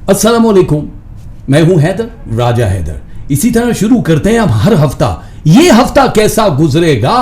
अस्सलाम वालेकुम, मैं हूं हैदर, राजा हैदर। इसी तरह शुरू करते हैं अब हर हफ्ता। ये हफ्ता कैसा गुजरेगा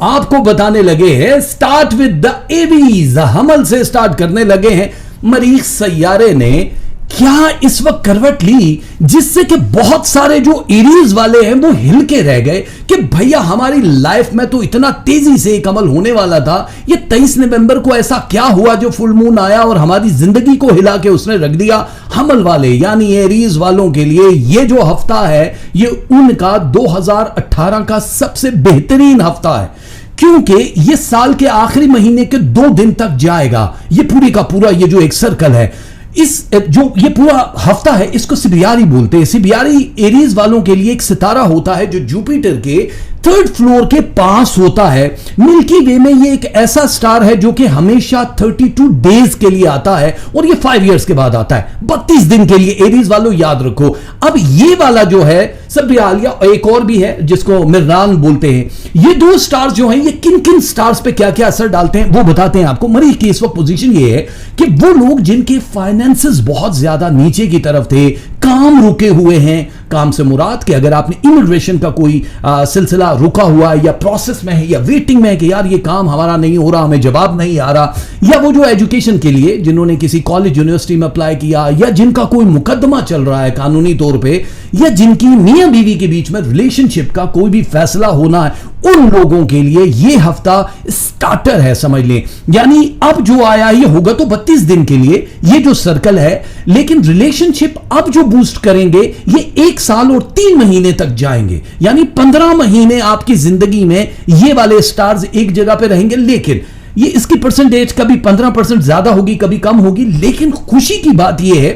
आपको बताने लगे हैं। स्टार्ट विद द एबीज, हमल से स्टार्ट करने लगे हैं। मरीख सैयारे ने क्या इस वक्त करवट ली जिससे कि बहुत सारे जो एरीज वाले हैं वो हिल के रह गए कि भैया हमारी लाइफ में तो इतना तेजी से एक अमल होने वाला था, ये 23 नवंबर को ऐसा क्या हुआ जो फुल मून आया और हमारी जिंदगी को हिला के उसने रख दिया। हमल वाले यानी एरीज वालों के लिए ये जो हफ्ता है ये उनका 2018 का सबसे बेहतरीन हफ्ता है, क्योंकि ये साल के आखिरी महीने के 2 दिन तक जाएगा। ये पूरी का पूरा ये जो एक सर्कल है, इस जो ये पूरा हफ्ता है इसको सिबियारी बोलते हैं। सिबियारी एरीज वालों के लिए एक सितारा होता है जो जुपिटर के 3rd फ्लोर के पास होता है। मिल्की वे में ये एक ऐसा स्टार है जो कि हमेशा 32 डेज के लिए आता है और ये 5 इयर्स के बाद आता है, 32 दिन के लिए। एरीज वालों याद रखो। अब ये वाला जो है सबियालिया, एक और भी है जिसको मिर्रान बोलते हैं। ये 2 स्टार्स जो हैं ये किन किन स्टार्स पे क्या क्या असर डालते हैं वो बताते हैं आपको। मरीख की इस वक्त पोजीशन ये है कि वो लोग जिनके फाइनेंसेस बहुत ज्यादा नीचे की तरफ थे, काम रुके हुए हैं। काम से मुराद कि अगर आपने इमिग्रेशन का कोई सिलसिला रुका हुआ है या प्रोसेस में है या वेटिंग में है कि यार ये काम हमारा नहीं हो रहा, हमें जवाब नहीं आ रहा, या वो जो एजुकेशन के लिए जिन्होंने किसी कॉलेज यूनिवर्सिटी में अप्लाई किया, या जिनका कोई मुकदमा चल रहा है कानूनी तौर पे, या जिनकी मियां बीवी के बीच में रिलेशनशिप का कोई भी फैसला होना है, उन लोगों के लिए ये हफ्ता स्टार्टर है, समझ लें। यानी अब जो आया ये होगा तो 32 दिन के लिए ये जो सर्कल है, लेकिन रिलेशनशिप अब जो बूस्ट करेंगे ये 1 साल और 3 महीने तक जाएंगे। यानी 15 महीने आपकी जिंदगी में ये वाले स्टार्स एक जगह पे रहेंगे। लेकिन ये इसकी परसेंटेज कभी 15% ज्यादा होगी, कभी कम होगी। लेकिन खुशी की बात यह है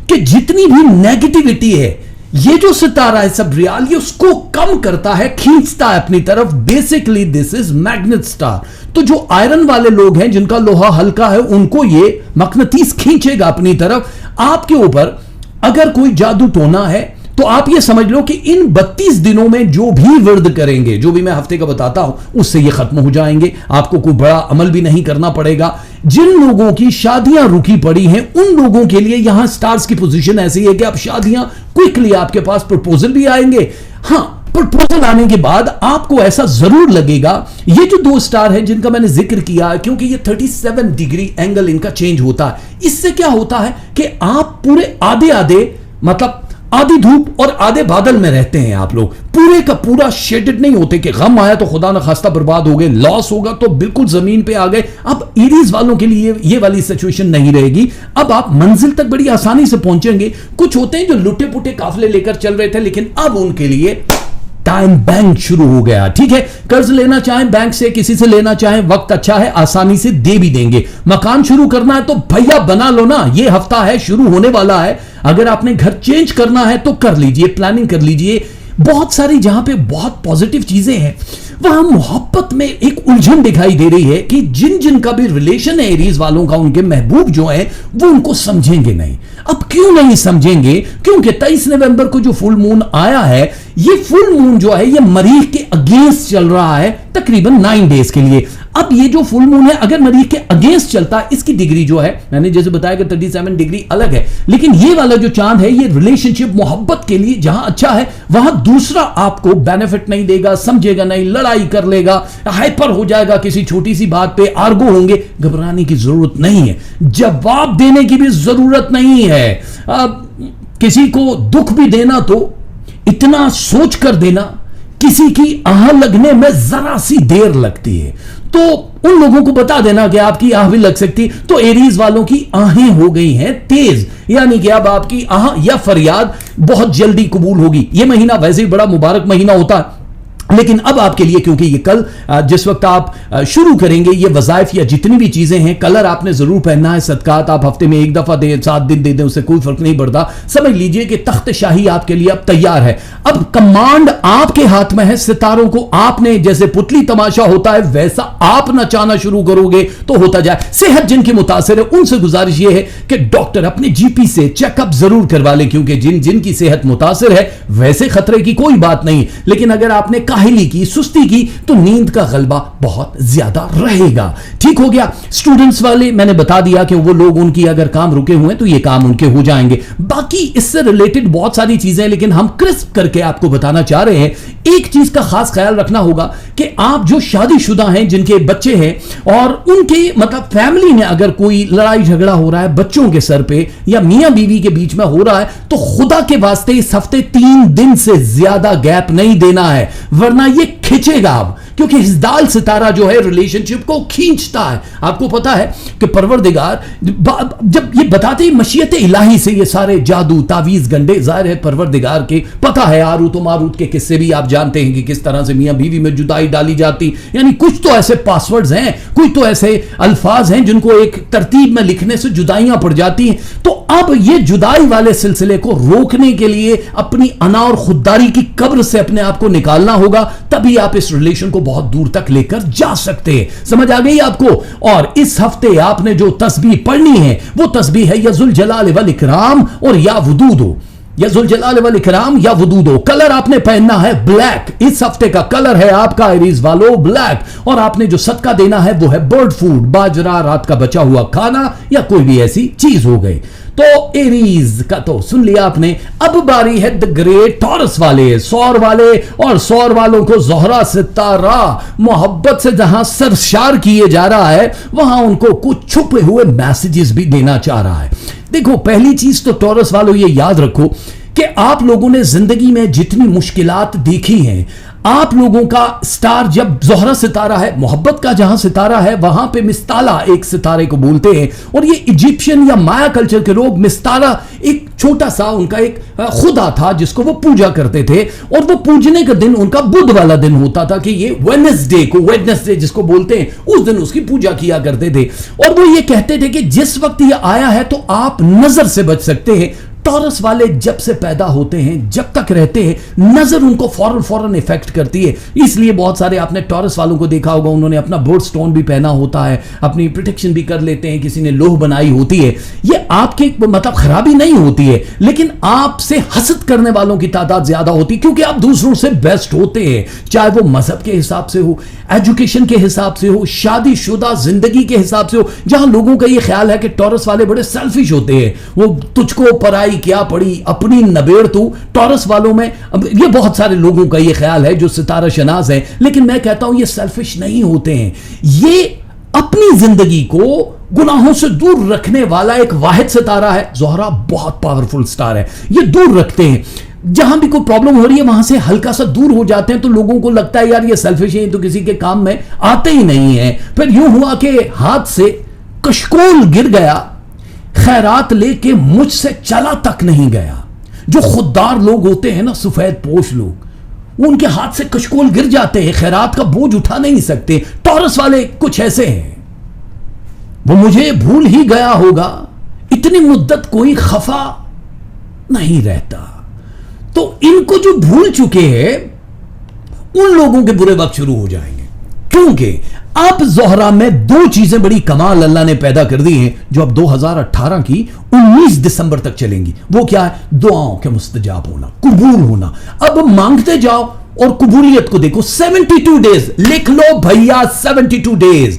कि जितनी भी नेगेटिविटी है ये जो सितारा है सब रियाल, ये उसको कम करता है, खींचता है अपनी तरफ। Basically this is magnet star. तो जो आयरन वाले लोग हैं जिनका लोहा हल्का है उनको ये मकनतीस खींचेगा अपनी तरफ। आपके ऊपर अगर कोई जादू टोना है तो आप ये समझ लो कि इन 32 दिनों में जो भी विर्द करेंगे, जो भी मैं हफ्ते का बताता हूं, उससे ये खत्म हो जाएंगे। आपको कोई बड़ा अमल भी नहीं करना पड़ेगा। जिन लोगों की शादियां रुकी पड़ी हैं उन लोगों के लिए यहां स्टार्स की पोजीशन ऐसी है कि आप शादियां क्विकली, आपके पास प्रपोजल भी आएंगे। हां, प्रपोजल आने के बाद आपको ऐसा जरूर लगेगा, ये जो 2 स्टार है जिनका मैंने जिक्र किया, क्योंकि ये 37 डिग्री एंगल इनका चेंज होता है। इससे क्या होता है कि आप पूरे आधे मतलब आधी धूप और आधे बादल में रहते हैं। आप लोग पूरे का पूरा शेडेड नहीं होते कि गम आया तो खुदा न खास्ता बर्बाद हो गए, लॉस होगा तो बिल्कुल जमीन पे आ गए। अब एरीज वालों के लिए ये वाली सिचुएशन नहीं रहेगी। अब आप मंजिल तक बड़ी आसानी से पहुंचेंगे। कुछ होते हैं जो लुटे पुटे काफले लेकर चल रहे थे, लेकिन अब उनके लिए टाइम बैंक शुरू हो गया। ठीक है, कर्ज लेना चाहें बैंक से, किसी से लेना चाहें, वक्त अच्छा है, आसानी से दे भी देंगे। मकान शुरू करना है तो भैया बना लो ना, ये हफ्ता है, शुरू होने वाला है। अगर आपने घर चेंज करना है तो कर लीजिए, प्लानिंग कर लीजिए। बहुत सारी जहां पे बहुत पॉजिटिव चीजें हैं वहां मोहब्बत में एक उलझन दिखाई दे रही है कि जिन जिन का भी रिलेशन है एरीज वालों का, उनके महबूब जो है वो उनको समझेंगे नहीं। अब क्यों नहीं समझेंगे? क्योंकि 23 नवंबर को जो फुल मून आया है, ये फुल मून जो है ये मरीख के अगेंस्ट चल रहा है तकरीबन 9 डेज के लिए। अब ये जो फुल मून है अगर मरीख के अगेंस्ट चलता है, इसकी डिग्री जो है मैंने जैसे बताया कि 37 डिग्री अलग है, लेकिन ये वाला जो चांद है ये रिलेशनशिप मोहब्बत के लिए जहां अच्छा है वहां दूसरा आपको बेनिफिट नहीं देगा, समझेगा नहीं, लड़ाई कर लेगा, हाइपर हो जाएगा किसी छोटी सी बात पे, आर्गो होंगे। घबराने की जरूरत नहीं है, जवाब देने की भी जरूरत नहीं है। किसी को दुख भी देना तो इतना सोच कर देना, किसी की आह लगने में जरा सी देर लगती है तो उन लोगों को बता देना कि आपकी आह भी लग सकती। तो एरीज वालों की आहें हो गई हैं तेज, यानी कि अब आपकी आह या फरियाद बहुत जल्दी कबूल होगी। यह महीना वैसे ही बड़ा मुबारक महीना होता है, लेकिन अब आपके लिए, क्योंकि ये कल जिस वक्त आप शुरू करेंगे ये वज़ाइफ या जितनी भी चीजें हैं, कलर आपने जरूर पहनना है। सदकात आप हफ्ते में 1 दफा दें, 7 दिन दे दें, उससे कोई फर्क नहीं पड़ता। समझ लीजिए कि तख्त शाही आपके लिए अब तैयार है। अब कमांड आपके हाथ में है। सितारों को आपने जैसे पुतली तमाशा होता है वैसा आप नचाना शुरू करोगे तो होता जाए। सेहत जिनकी मुतासिर है उनसे गुजारिश यह है कि डॉक्टर अपने जीपी से चेकअप जरूर करवा लें, क्योंकि जिन जिनकी सेहत मुतासिर है वैसे खतरे की कोई बात नहीं, लेकिन अगर आपने काहिली की, सुस्ती की, तो नींद का गलबा बहुत ज्यादा रहेगा। ठीक हो गया। स्टूडेंट्स वाले मैंने बता दिया कि वो लोग, उनकी अगर काम रुके हुए हैं तो ये काम उनके हो जाएंगे। बाकी इससे रिलेटेड बहुत सारी चीजें, लेकिन हम क्रिस्प करके आपको बताना चाह रहे हैं। एक चीज का खास ख्याल रखना होगा कि आप जो शादीशुदा हैं, जिनके बच्चे हैं, और उनके मतलब फैमिली में अगर कोई लड़ाई झगड़ा हो रहा है बच्चों के सर पे या मियां बीवी के बीच में हो रहा है, तो खुदा के वास्ते इस हफ्ते 3 दिन से ज्यादा गैप नहीं देना है, वरना ये खिंचेगा अब, क्योंकि हिजदाल सितारा जो है रिलेशनशिप को खींचता है। आपको पता है कि परवरदिगार जब ये बताते ही मशीयत इलाही से ये सारे जादू तावीज गंडे, जाहिर है परवरदिगार के पता है। आरूत और मारूत के किस्से भी आप जानते हैं कि किस तरह से मियां बीवी में जुदाई डाली जाती, यानी कुछ तो ऐसे पासवर्ड्स हैं, कुछ तो ऐसे अल्फाज हैं जिनको एक तरतीब में लिखने से जुदाइयां पड़ जाती हैं। तो अब ये जुदाई वाले सिलसिले को रोकने के लिए अपनी अना और खुददारी की कब्र से अपने आप को निकालना होगा, तभी आप इस रिलेशन को बहुत दूर तक लेकर जा सकते हैं। समझ आ गई आपको? और इस हफ्ते आपने जो तस्बीह पढ़नी है वो तस्बीह है यजुल जलाल वल इकराम और या वदूदो। यजुल जलाल वल इकराम या वदूदो। कलर आपने पहनना है ब्लैक। इस हफ्ते का कलर है आपका एरीज वालों ब्लैक। और आपने जो सदका देना है वो है बर्ड फूड, बाजरा, रात का बचा हुआ खाना या कोई भी ऐसी चीज हो गई। तो एरीज का तो सुन लिया आपने। अब बारी है द ग्रेट टॉरस वाले, सौर वाले, और सौर वालों को ज़ोहरा सितारा मोहब्बत से जहां सरशार किए जा रहा है, वहां उनको कुछ छुपे हुए मैसेजेस भी देना चाह रहा है। देखो, पहली चीज तो टॉरस वालों ये याद रखो कि आप लोगों ने जिंदगी में जितनी मुश्किलात देखी हैं, आप लोगों का स्टार जब ज़ोहरा सितारा है, मोहब्बत का जहां सितारा है, वहां पे मिस्ताला एक सितारे को बोलते हैं। और ये इजिप्शियन या माया कल्चर के लोग मिस्ताला एक छोटा सा उनका एक खुदा था जिसको वो पूजा करते थे, और वो पूजने का दिन उनका बुध वाला दिन होता था कि ये वेडनेसडे जिसको बोलते हैं, उस दिन उसकी पूजा किया करते थे। और वो ये कहते थे कि जिस वक्त ये आया है तो आप नजर से बच सकते हैं। टॉरस वाले जब से पैदा होते हैं, जब तक रहते हैं, नजर उनको फौरन इफेक्ट करती है। इसलिए बहुत सारे आपने टॉरस वालों को देखा होगा, उन्होंने अपना बर्ड स्टोन भी पहना होता है, अपनी प्रोटेक्शन भी कर लेते हैं, किसी ने लोह बनाई होती है। ये आपके मतलब खराबी नहीं होती है, लेकिन आपसे हसद करने वालों की तादाद ज्यादा होती है, क्योंकि आप दूसरों से बेस्ट होते हैं, चाहे वो मजहब के हिसाब से हो, एजुकेशन के हिसाब से हो, शादीशुदा जिंदगी के हिसाब से हो। जहां लोगों का ये ख्याल है कि टॉरस वाले बड़े सेल्फिश होते हैं, वो तुझको पराई क्या पड़ी, अपनी नबेड़ तू। टॉरस वालों में ये बहुत सारे लोगों का ये ख्याल है जो सितारा शनाज है, लेकिन मैं कहता हूं ये सेल्फिश नहीं होते हैं। ये अपनी जिंदगी को गुनाहों से दूर रखने वाला एक वाहिद सितारा है। ज़ोहरा बहुत पावरफुल स्टार है, ये दूर रखते हैं। जहां भी कोई प्रॉब्लम हो रही है वहां से हल्का सा दूर हो जाते हैं, तो लोगों को लगता है यार ये सेल्फिश है, तो किसी के काम में आते ही नहीं है। फिर यूं हुआ कि हाथ से कशकोल गिर गया, खैरात लेके मुझसे चला तक नहीं गया। जो खुददार लोग होते हैं ना, सफेद पोश लोग, वो उनके हाथ से कशकोल गिर जाते हैं, खैरात का बोझ उठा नहीं सकते। टॉरस वाले कुछ ऐसे हैं, वो मुझे भूल ही गया होगा, इतनी मुद्दत कोई खफा नहीं रहता। तो इनको जो भूल चुके हैं उन लोगों के बुरे वक्त शुरू हो जाएंगे, क्योंकि अब ज़ोहरा में 2 चीजें बड़ी कमाल अल्लाह ने पैदा कर दी हैं, जो अब 2018 की 19 दिसंबर तक चलेंगी। वो क्या है? दुआओं के मुस्तजाब होना, कबूल होना। अब मांगते जाओ और कबूलियत को देखो। 72 डेज लिख लो भैया, 72 डेज,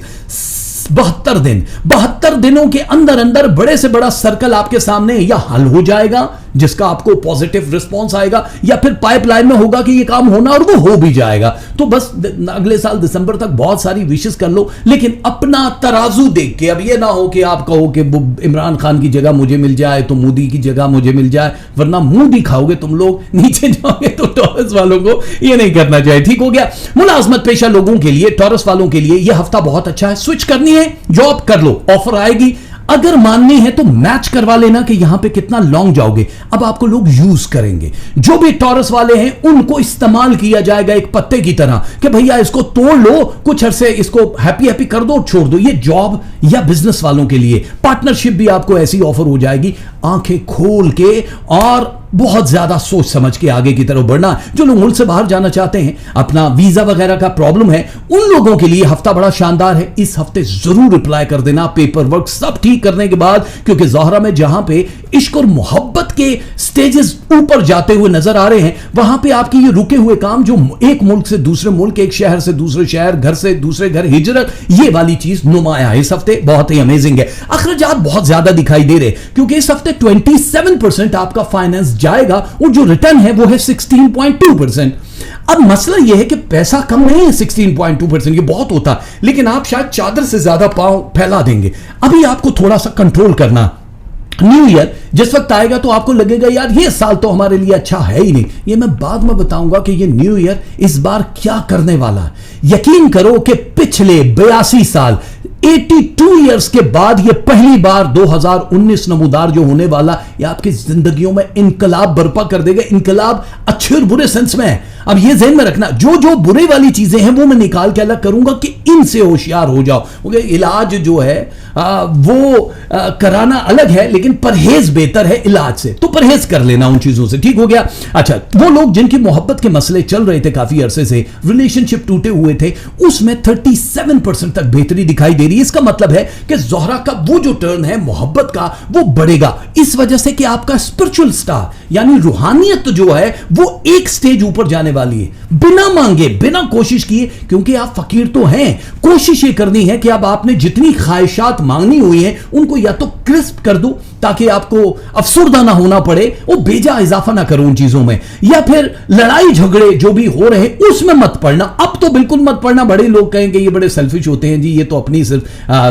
72 दिन। 72 दिनों के अंदर अंदर बड़े से बड़ा सर्कल आपके सामने या हल हो जाएगा, जिसका आपको पॉजिटिव रिस्पॉन्स आएगा, या फिर पाइपलाइन में होगा कि ये काम होना और वो हो भी जाएगा। तो बस अगले साल दिसंबर तक बहुत सारी विशेष कर लो, लेकिन अपना तराजू देख के। अब ये ना हो कि आप कहो कि इमरान खान की जगह मुझे मिल जाए तो मोदी की जगह मुझे मिल जाए, वरना मुंह दिखाओगे तुम लोग, नीचे जाओगे। तो टॉरस वालों को ये नहीं करना चाहिए। ठीक हो गया। मुलाजमत पेशा लोगों के लिए, टॉरस वालों के लिए यह हफ्ता बहुत अच्छा है। स्विच करनी है, जॉब कर लो, ऑफर आएगी। अगर माननी है तो मैच करवा लेना कि यहां पे कितना लॉन्ग जाओगे। अब आपको लोग यूज करेंगे, जो भी टॉरस वाले हैं उनको इस्तेमाल किया जाएगा एक पत्ते की तरह, कि भैया इसको तोड़ लो, कुछ अरसे इसको हैप्पी कर दो, छोड़ दो। ये जॉब या बिजनेस वालों के लिए पार्टनरशिप भी आपको ऐसी ऑफर हो जाएगी, आंखें खोल के और बहुत ज्यादा सोच समझ के आगे की तरफ बढ़ना। जो लोग मुल्क से बाहर जाना चाहते हैं, अपना वीजा वगैरह का प्रॉब्लम है, उन लोगों के लिए हफ्ता बड़ा शानदार है। इस हफ्ते जरूर अप्लाई कर देना, पेपर वर्क सब ठीक करने के बाद, क्योंकि ज़ोहरा में जहां पे इश्क और मोहब्बत के स्टेजेस ऊपर जाते हुए नजर आ रहे हैं, वहां पे आपके ये रुके हुए काम, जो एक मुल्क से दूसरे मुल्क, एक शहर से दूसरे शहर, घर से दूसरे घर हिजरत, ये वाली चीज नुमाया है इस हफ्ते, बहुत ही अमेजिंग है। अखराजात बहुत ज्यादा दिखाई दे रहे, क्योंकि इस हफ्ते 27% आपका फाइनेंस जाएगा और जो रिटर्न है वो है 16.2%। अब मसला यह है कि पैसा कम नहीं है, 16.2% ये बहुत होता, लेकिन आप शायद चादर से ज्यादा पांव फैला देंगे। अभी आपको थोड़ा सा कंट्रोल करना। न्यू ईयर जिस वक्त आएगा तो आपको लगेगा यार ये साल तो हमारे लिए अच्छा है ही नहीं। ये मैं बाद में बताऊंगा कि ये न्यू ईयर इस बार क्या करने वाला है। यकीन करो कि पिछले 82 साल 82 इयर्स के बाद ये पहली बार 2019 नमूदार जो होने वाला, ये आपकी जिंदगियों में इनकलाब बर्पा कर देगा। इनकलाब अच्छे और बुरे सेंस में है। अब ये ज़हन में रखना, जो जो बुरे वाली चीजें हैं वो मैं निकाल के अलग करूंगा कि इनसे होशियार हो जाओ। क्योंकि इलाज जो है वो कराना अलग है, लेकिन परहेज बेहतर है इलाज से, तो परहेज कर लेना उन चीजों से, ठीक हो गया। अच्छा, वो लोग जिनकी मोहब्बत के मसले चल रहे थे काफी अरसे से, रिलेशनशिप टूटे हुए थे, उसमें 37% तक बेहतरी दिखाई दे रही है। इसका मतलब है कि ज़ोहरा का वो जो टर्न है मोहब्बत का, वो बढ़ेगा, इस वजह से कि आपका स्पिरिचुअल स्टार यानी रूहानियत जो है वो एक स्टेज ऊपर जाने वाली है, बिना मांगे, बिना कोशिश किए। क्योंकि आप फकीर तो हैं, कोशिश ये करनी है कि अब आपने जितनी ख्वाहिशात मांगनी हुई हैं उनको या तो क्रिस्प कर दो ताकि आपको अफसुर्दा ना होना पड़े, वो बेजा इजाफा ना करो उन चीजों में, या फिर लड़ाई झगड़े जो भी हो रहे हैं उसमें मत पड़ना। अब तो बिल्कुल मत पड़ना। बड़े लोग कहेंगे ये बड़े सेल्फिश होते हैं जी, ये तो अपनी सिर्फ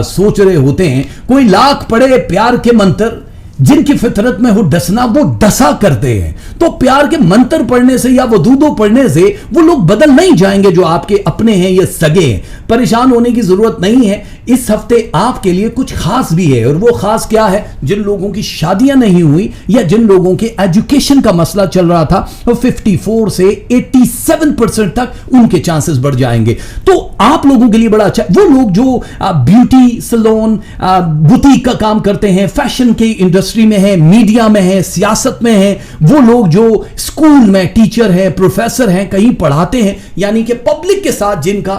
सोच रहे होते हैं। कोई लाख पड़े प्यार के मंत्र, जिनकी फितरत में हो डसना, वो डसा करते हैं। तो प्यार के मंत्र पढ़ने से या वदूदो पढ़ने से वो लोग बदल नहीं जाएंगे जो आपके अपने हैं या सगे हैं। परेशान होने की जरूरत नहीं है। इस हफ्ते आपके लिए कुछ खास भी है, और वो खास क्या है? जिन लोगों की शादियां नहीं हुई या जिन लोगों के एजुकेशन का मसला चल रहा था, वो 54 से 87% तक उनके चांसेस बढ़ जाएंगे। तो आप लोगों के लिए बड़ा अच्छा है। वो लोग जो ब्यूटी सैलून, बुटीक का काम करते हैं, फैशन की इंडस्ट्री में है, मीडिया में है, सियासत में है, वो लोग जो स्कूल में टीचर हैं, प्रोफेसर हैं, कहीं पढ़ाते हैं, यानी कि पब्लिक के साथ जिनका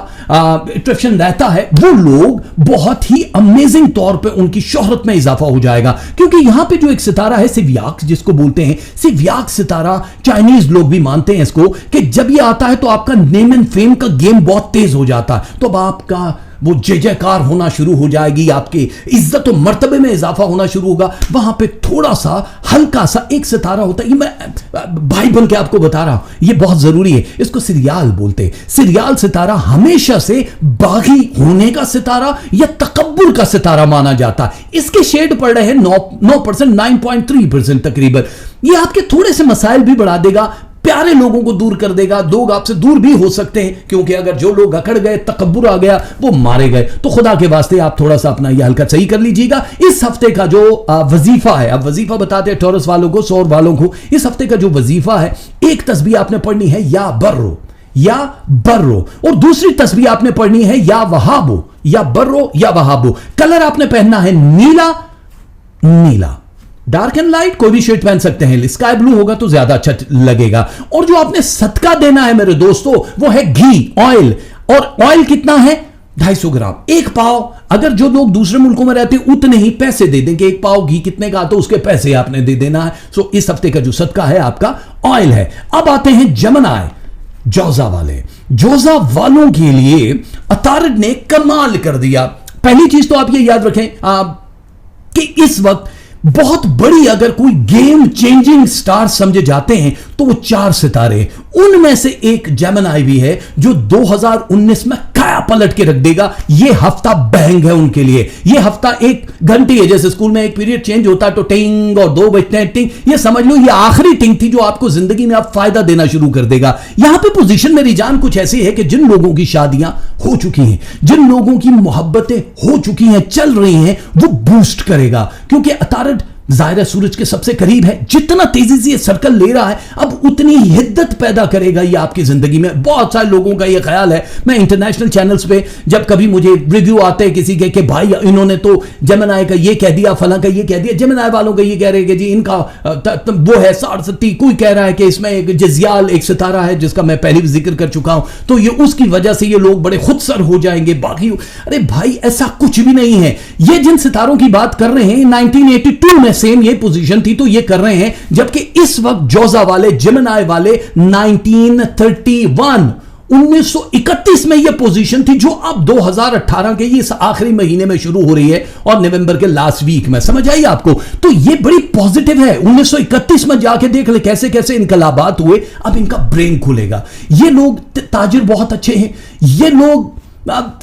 इंटरेक्शन रहता है, वो लोग बहुत ही अमेजिंग तौर पे उनकी शोहरत में इजाफा हो जाएगा। क्योंकि यहां पे जो एक सितारा है सिव्याक, जिसको बोलते हैं सिव्याक सितारा, चाइनीज लोग भी मानते हैं इसको, कि जब ये आता है तो आपका नेम एंड फेम का गेम बहुत तेज हो जाता है। तो अब आपका वो जय जयकार होना शुरू हो जाएगी, आपके इज्जत और मर्तबे में इजाफा होना शुरू होगा। वहां पे थोड़ा सा हल्का सा एक सितारा होता है, ये मैं भाई बन के आपको बता रहा हूं, ये बहुत जरूरी है। इसको सिरियाल बोलते हैं। सिरियाल सितारा हमेशा से बागी होने का सितारा या तकब्बुर का सितारा माना जाता है। इसके शेड पड़ रहे हैं 9%, 9.3% तकरीबन। ये आपके थोड़े से मसाइल भी बढ़ा देगा, प्यारे लोगों को दूर कर देगा। लोग आपसे दूर भी हो सकते हैं, क्योंकि अगर जो लोग अकड़ गए, तकब्बुर आ गया, वो मारे गए। तो खुदा के वास्ते आप थोड़ा सा अपना यह हल्का सही कर लीजिएगा। इस हफ्ते का जो वजीफा है, अब वजीफा बताते हैं टॉरस वालों को, सौर वालों को। इस हफ्ते का जो वजीफा है, एक तस्बीह आपने पढ़नी है या बर्रो या बर्रो, और दूसरी तस्बीह आपने पढ़नी है या वहाबो, या बर्रो या वहाबो। कलर आपने पहनना है नीला, नीला, डार्क एंड लाइट कोई भी शेड पहन सकते हैं, स्काई ब्लू होगा तो ज्यादा अच्छा लगेगा। और जो आपने सदका देना है मेरे दोस्तों, वो है घी, ऑयल। और ऑयल कितना है? 250 ग्राम, एक पाव। अगर जो लोग दूसरे मुल्कों में रहते हैं उतने ही पैसे दे देंगे, एक पाव घी कितने का, तो उसके पैसे आपने दे देना है। सो इस हफ्ते का जो सदका है आपका ऑयल है। अब आते हैं जमनाय, जोजा वाले। जोजा वालों के लिए अतारिड ने कमाल कर दिया। पहली चीज तो आप ये याद रखें कि इस वक्त बहुत बड़ी अगर कोई गेम चेंजिंग स्टार समझे जाते हैं तो वो 4 सितारे। उनमें से एक जेमिनी भी है जो 2019 में काया पलट के रख देगा। ये हफ्ता बैंग है उनके लिए। ये हफ्ता एक घंटी है, जैसे स्कूल में एक पीरियड चेंज होता है तो टिंग, और 2 बजते हैं टिंग। ये समझ लो ये आखिरी टिंग थी जो आपको जिंदगी में आप फायदा देना शुरू कर देगा। यहां पे पोजीशन मेरी जान कुछ ऐसी है कि जिन लोगों की शादियां हो चुकी हैं, जिन लोगों की मोहब्बतें हो चुकी हैं, चल रही हैं, वो बूस्ट करेगा। क्योंकि अतारिड जाहिर है सूरज के सबसे करीब है, जितना तेजी से ये सर्कल ले रहा है अब उतनी हिद्दत पैदा करेगा ये आपकी जिंदगी में। बहुत सारे लोगों का ये ख्याल है, मैं इंटरनेशनल चैनल्स पे जब कभी मुझे रिव्यू आते हैं किसी के कि भाई इन्होंने तो जेमिनी का ये कह दिया, फलां का ये कह दिया, जेमिनी वालों का ये कह रहे हैं कि जी इनका वो है 60-70, कोई कह रहा है कि इसमें एक जजियाल एक सितारा है जिसका मैं पहले भी जिक्र कर चुका हूं, तो ये उसकी वजह से ये लोग बड़े खुदसर हो जाएंगे बाकी। अरे भाई ऐसा कुछ भी नहीं है। ये जिन सितारों की बात कर रहे हैं 1982 में सेम ये पोजीशन थी तो ये कर रहे हैं, जबकि इस वक्त जोजा वाले जेमिनी वाले 1931 में यह पोजीशन थी जो अब 2018 के इस आखिरी महीने में शुरू हो रही है और नवंबर के लास्ट वीक में। समझ आई आपको? तो यह बड़ी पॉजिटिव है। 1931 में जाके देख ले कैसे कैसे इनकलाबात हुए, अब इनका ब्रेन खुलेगा। ये लोग ताजिर बहुत अच्छे हैं, ये लोग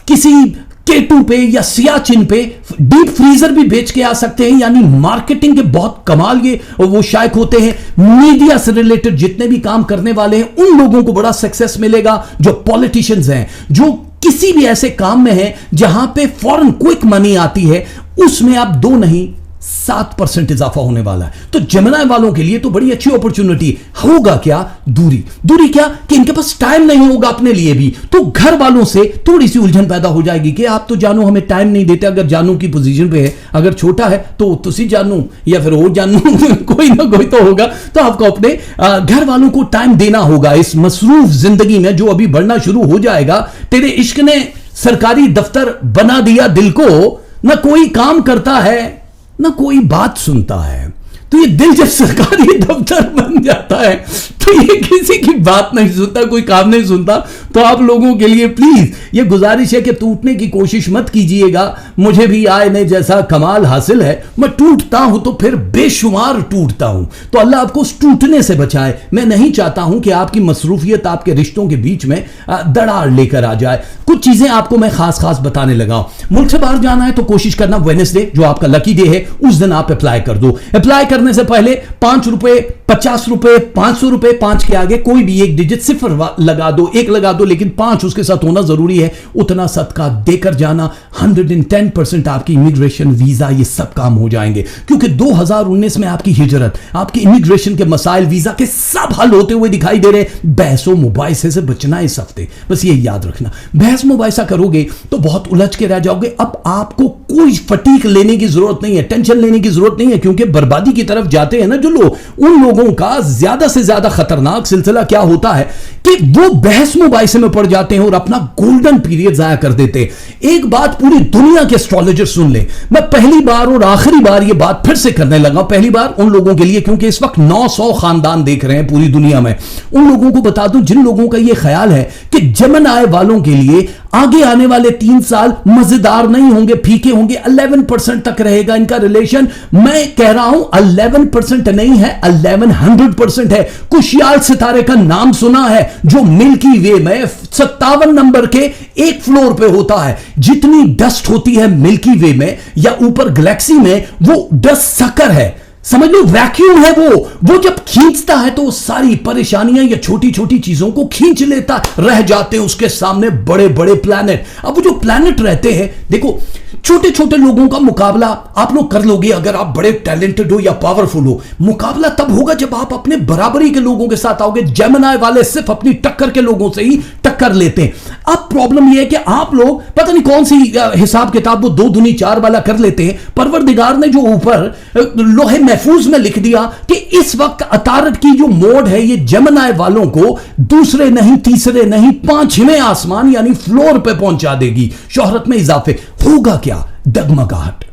किसी K2 पे या सियाचिन पे डीप फ्रीजर भी बेच के आ सकते हैं, यानी मार्केटिंग के बहुत कमाल ये वो शायक होते हैं। मीडिया से रिलेटेड जितने भी काम करने वाले हैं उन लोगों को बड़ा सक्सेस मिलेगा। जो पॉलिटिशियंस हैं, जो किसी भी ऐसे काम में हैं जहां पे फॉरेन क्विक मनी आती है, उसमें आप 2 नहीं 7% इजाफा होने वाला है। तो जेमिनी वालों के लिए तो बड़ी अच्छी अपॉर्चुनिटी होगा। क्या दूरी क्या कि इनके पास टाइम नहीं होगा अपने लिए भी, तो घर वालों से थोड़ी सी उलझन पैदा हो जाएगी कि आप तो जानू हमें टाइम नहीं देते। अगर जानू की पोजीशन पे है, अगर छोटा है तो तुसी जानू या फिर वो जानू कोई ना कोई तो होगा। तो आपको अपने घर वालों को टाइम देना होगा इस मसरूफ जिंदगी में जो अभी बढ़ना शुरू हो जाएगा। तेरे इश्क ने सरकारी दफ्तर बना दिया दिल को, ना कोई काम करता है ना कोई बात सुनता है। तो ये दिल जब सरकारी दफ्तर बन जाता है तो ये किसी की बात नहीं सुनता, कोई काम नहीं सुनता। तो आप लोगों के लिए प्लीज ये गुजारिश है कि टूटने की कोशिश मत कीजिएगा। मुझे भी आईने जैसा कमाल हासिल है, मैं टूटता हूं तो फिर बेशुमार टूटता हूं। तो अल्लाह आपको उस टूटने से बचाए। मैं नहीं चाहता हूं कि आपकी मसरूफियत आपके रिश्तों के बीच में दरार लेकर आ जाए। कुछ चीजें आपको मैं खास खास बताने लगा हूं। मुल्क से बाहर जाना है तो कोशिश करना वेडनेसडे जो आपका लकी डे है उस दिन आप अप्लाई कर दो। अप्लाई करने से पहले 5 रुपए, 50 रुपए, 500 रुपए, 5 के आगे कोई भी एक डिजिट सिफर लगा दो, 1 लगा दो, लेकिन 5 उसके साथ होना जरूरी है। उतना सदका देकर जाना। 110% आपकी इमिग्रेशन, वीजा, ये सब काम हो जाएंगे, क्योंकि 2019 में आपकी हिजरत, आपकी इमिग्रेशन के मसाइल, वीजा के सब हल होते हुए दिखाई दे रहे। बहसों मुबाइसे से बचना इस हफ्ते, बस ये याद रखना। बहस मुबाइसा करोगे तो बहुत उलझ के रह जाओगे। अब आपको कोई फटीक लेने की जरूरत नहीं है, टेंशन लेने की जरूरत नहीं है, क्योंकि बर्बादी की तरफ जाते हैं ना जो लोग, उन लोगों का ज्यादा से ज्यादा खतरनाक सिलसिला क्या होता है कि वो बहस मुबाइसे में पड़ जाते हैं और अपना गोल्डन पीरियड जाया कर देते हैं। एक बात पूरी दुनिया के एस्ट्रोलॉजर सुन ले, मैं पहली बार और आखिरी बार ये बात फिर से करने लगा। पहली बार उन लोगों के लिए क्योंकि इस वक्त 900 खानदान देख रहे हैं पूरी दुनिया में, उन लोगों को बता दूं जिन लोगों का ये ख्याल है कि जेमिनी वालों के लिए आगे आने वाले 3 साल मजेदार नहीं होंगे, फीके होंगे, 11% तक रहेगा इनका रिलेशन। मैं कह रहा हूं 11% नहीं है, 1100% है। कुशियाल सितारे का नाम सुना है जो मिल्की वे में 57 नंबर के एक फ्लोर पे होता है। जितनी डस्ट होती है मिल्की वे में या ऊपर गैलेक्सी में, वो डस्ट सकर है, समझ लो वैक्यूम है। वो जब खींचता है तो वो सारी परेशानियां या छोटी छोटी चीजों को खींच लेता, रह जाते हैं उसके सामने बड़े बड़े प्लैनेट। अब वो जो प्लैनेट रहते हैं, देखो छोटे छोटे लोगों का मुकाबला आप लोग कर लोगे अगर आप बड़े टैलेंटेड हो या पावरफुल हो। मुकाबला तब होगा जब आप अपने बराबरी के लोगों के साथ आओगे। जेमिनी वाले सिर्फ अपनी टक्कर के लोगों से ही टक्कर लेते हैं। अब प्रॉब्लम यह है कि आप लोग पता नहीं कौन सी हिसाब किताब वो 2 दूनी 4 वाला कर लेते हैं। परवरदिगार ने जो ऊपर लोहे महफूज में लिख दिया कि इस वक्त अतारत की जो मोड है ये जेमिनी वालों को दूसरे नहीं, तीसरे नहीं, 5वें आसमान यानी फ्लोर पे पहुंचा देगी। शोहरत में इजाफे होगा क्या? डगमगाहट।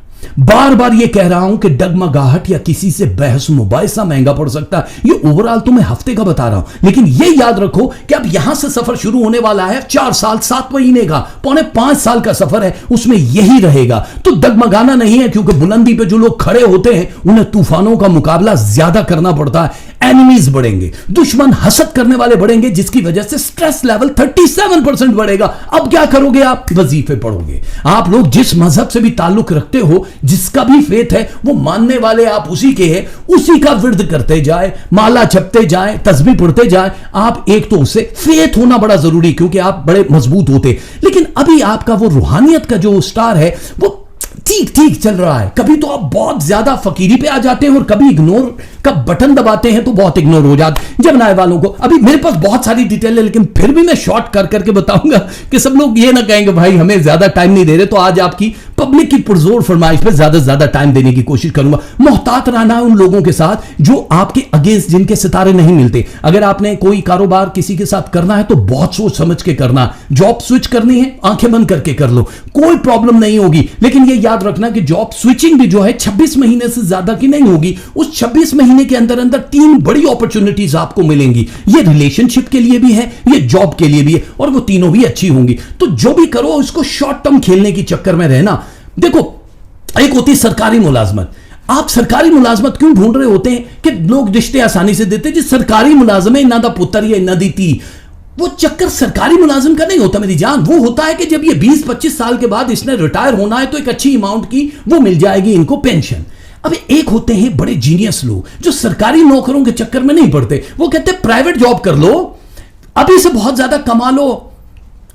बार बार ये कह रहा हूं कि डगमगाहट या किसी से बहस मुबाइसा महंगा पड़ सकता है। ये ओवरऑल तो मैं हफ्ते का बता रहा हूं, लेकिन ये याद रखो कि अब यहां से सफर शुरू होने वाला है 4 साल 7 महीने का, 4.5 साल का सफर है, उसमें यही रहेगा। तो डगमगाना नहीं है, क्योंकि बुलंदी पे जो लोग खड़े होते हैं उन्हें तूफानों का मुकाबला ज्यादा करना पड़ता है। एनिमीज बढ़ेंगे, दुश्मन हसद करने वाले बढ़ेंगे, जिसकी वजह से स्ट्रेस लेवल 37% बढ़ेगा। अब क्या करोगे? आप वजीफे पढ़ोगे। आप लोग जिस मजहब से भी ताल्लुक रखते हो, जिसका भी फेथ है, वो मानने वाले आप उसी के हैं, उसी का विर्द करते जाए, माला जपते जाए, तस्बीह पढ़ते जाए। आप एक तो उससे फेथ होना बड़ा जरूरी, क्योंकि आप बड़े मजबूत होते। लेकिन अभी आपका वो रूहानियत का जो स्टार है वो ठीक ठीक चल रहा है, कभी तो आप बहुत ज्यादा फकीरी पे आ जाते हैं और कभी इग्नोर का बटन दबाते हैं तो बहुत इग्नोर हो जाते जब नए वालों को। अभी मेरे पास बहुत सारी डिटेल है लेकिन फिर भी मैं शॉर्ट कर करके बताऊंगा कि सब लोग ये ना कहेंगे भाई हमें ज्यादा टाइम नहीं दे रहे। तो आज आपकी पब्लिक की पुरजोर फरमाइश पे ज्यादा से ज्यादा टाइम देने की कोशिश करूंगा। मोहतात रहना उन लोगों के साथ जो आपके अगेंस्ट, जिनके सितारे नहीं मिलते। अगर आपने कोई कारोबार किसी के साथ करना है तो बहुत सोच समझ के करना। जॉब स्विच करनी है आंखें बंद करके कर लो, कोई प्रॉब्लम नहीं होगी। लेकिन यह याद रखना कि जॉब स्विचिंग भी जो है 26 महीने से ज्यादा की नहीं होगी। उस 26 महीने के अंदर अंदर 3 बड़ी अपॉर्चुनिटीज आपको मिलेंगी। ये रिलेशनशिप के लिए भी है, ये जॉब के लिए भी है, और वो तीनों भी अच्छी होंगी। तो जो भी करो इसको शॉर्ट टर्म खेलने की चक्कर में रहना। देखो, एक होती सरकारी मुलाजमत। आप सरकारी मुलाजमत क्यों ढूंढ रहे होते हैं कि लोग रिश्ते आसानी से देते, जिस सरकारी मुलाजमे इन्ना दा पुत्र या इन्ना दी ती। वो चक्कर सरकारी मुलाजिम का नहीं होता मेरी जान। वो होता है कि जब ये 20-25 साल के बाद इसने रिटायर होना है तो एक अच्छी अमाउंट की वो मिल जाएगी इनको पेंशन। अब एक होते हैं बड़े जीनियस लोग जो सरकारी नौकरों के चक्कर में नहीं पड़ते। वो कहते हैं प्राइवेट जॉब कर लो, अभी से बहुत ज्यादा कमा लो।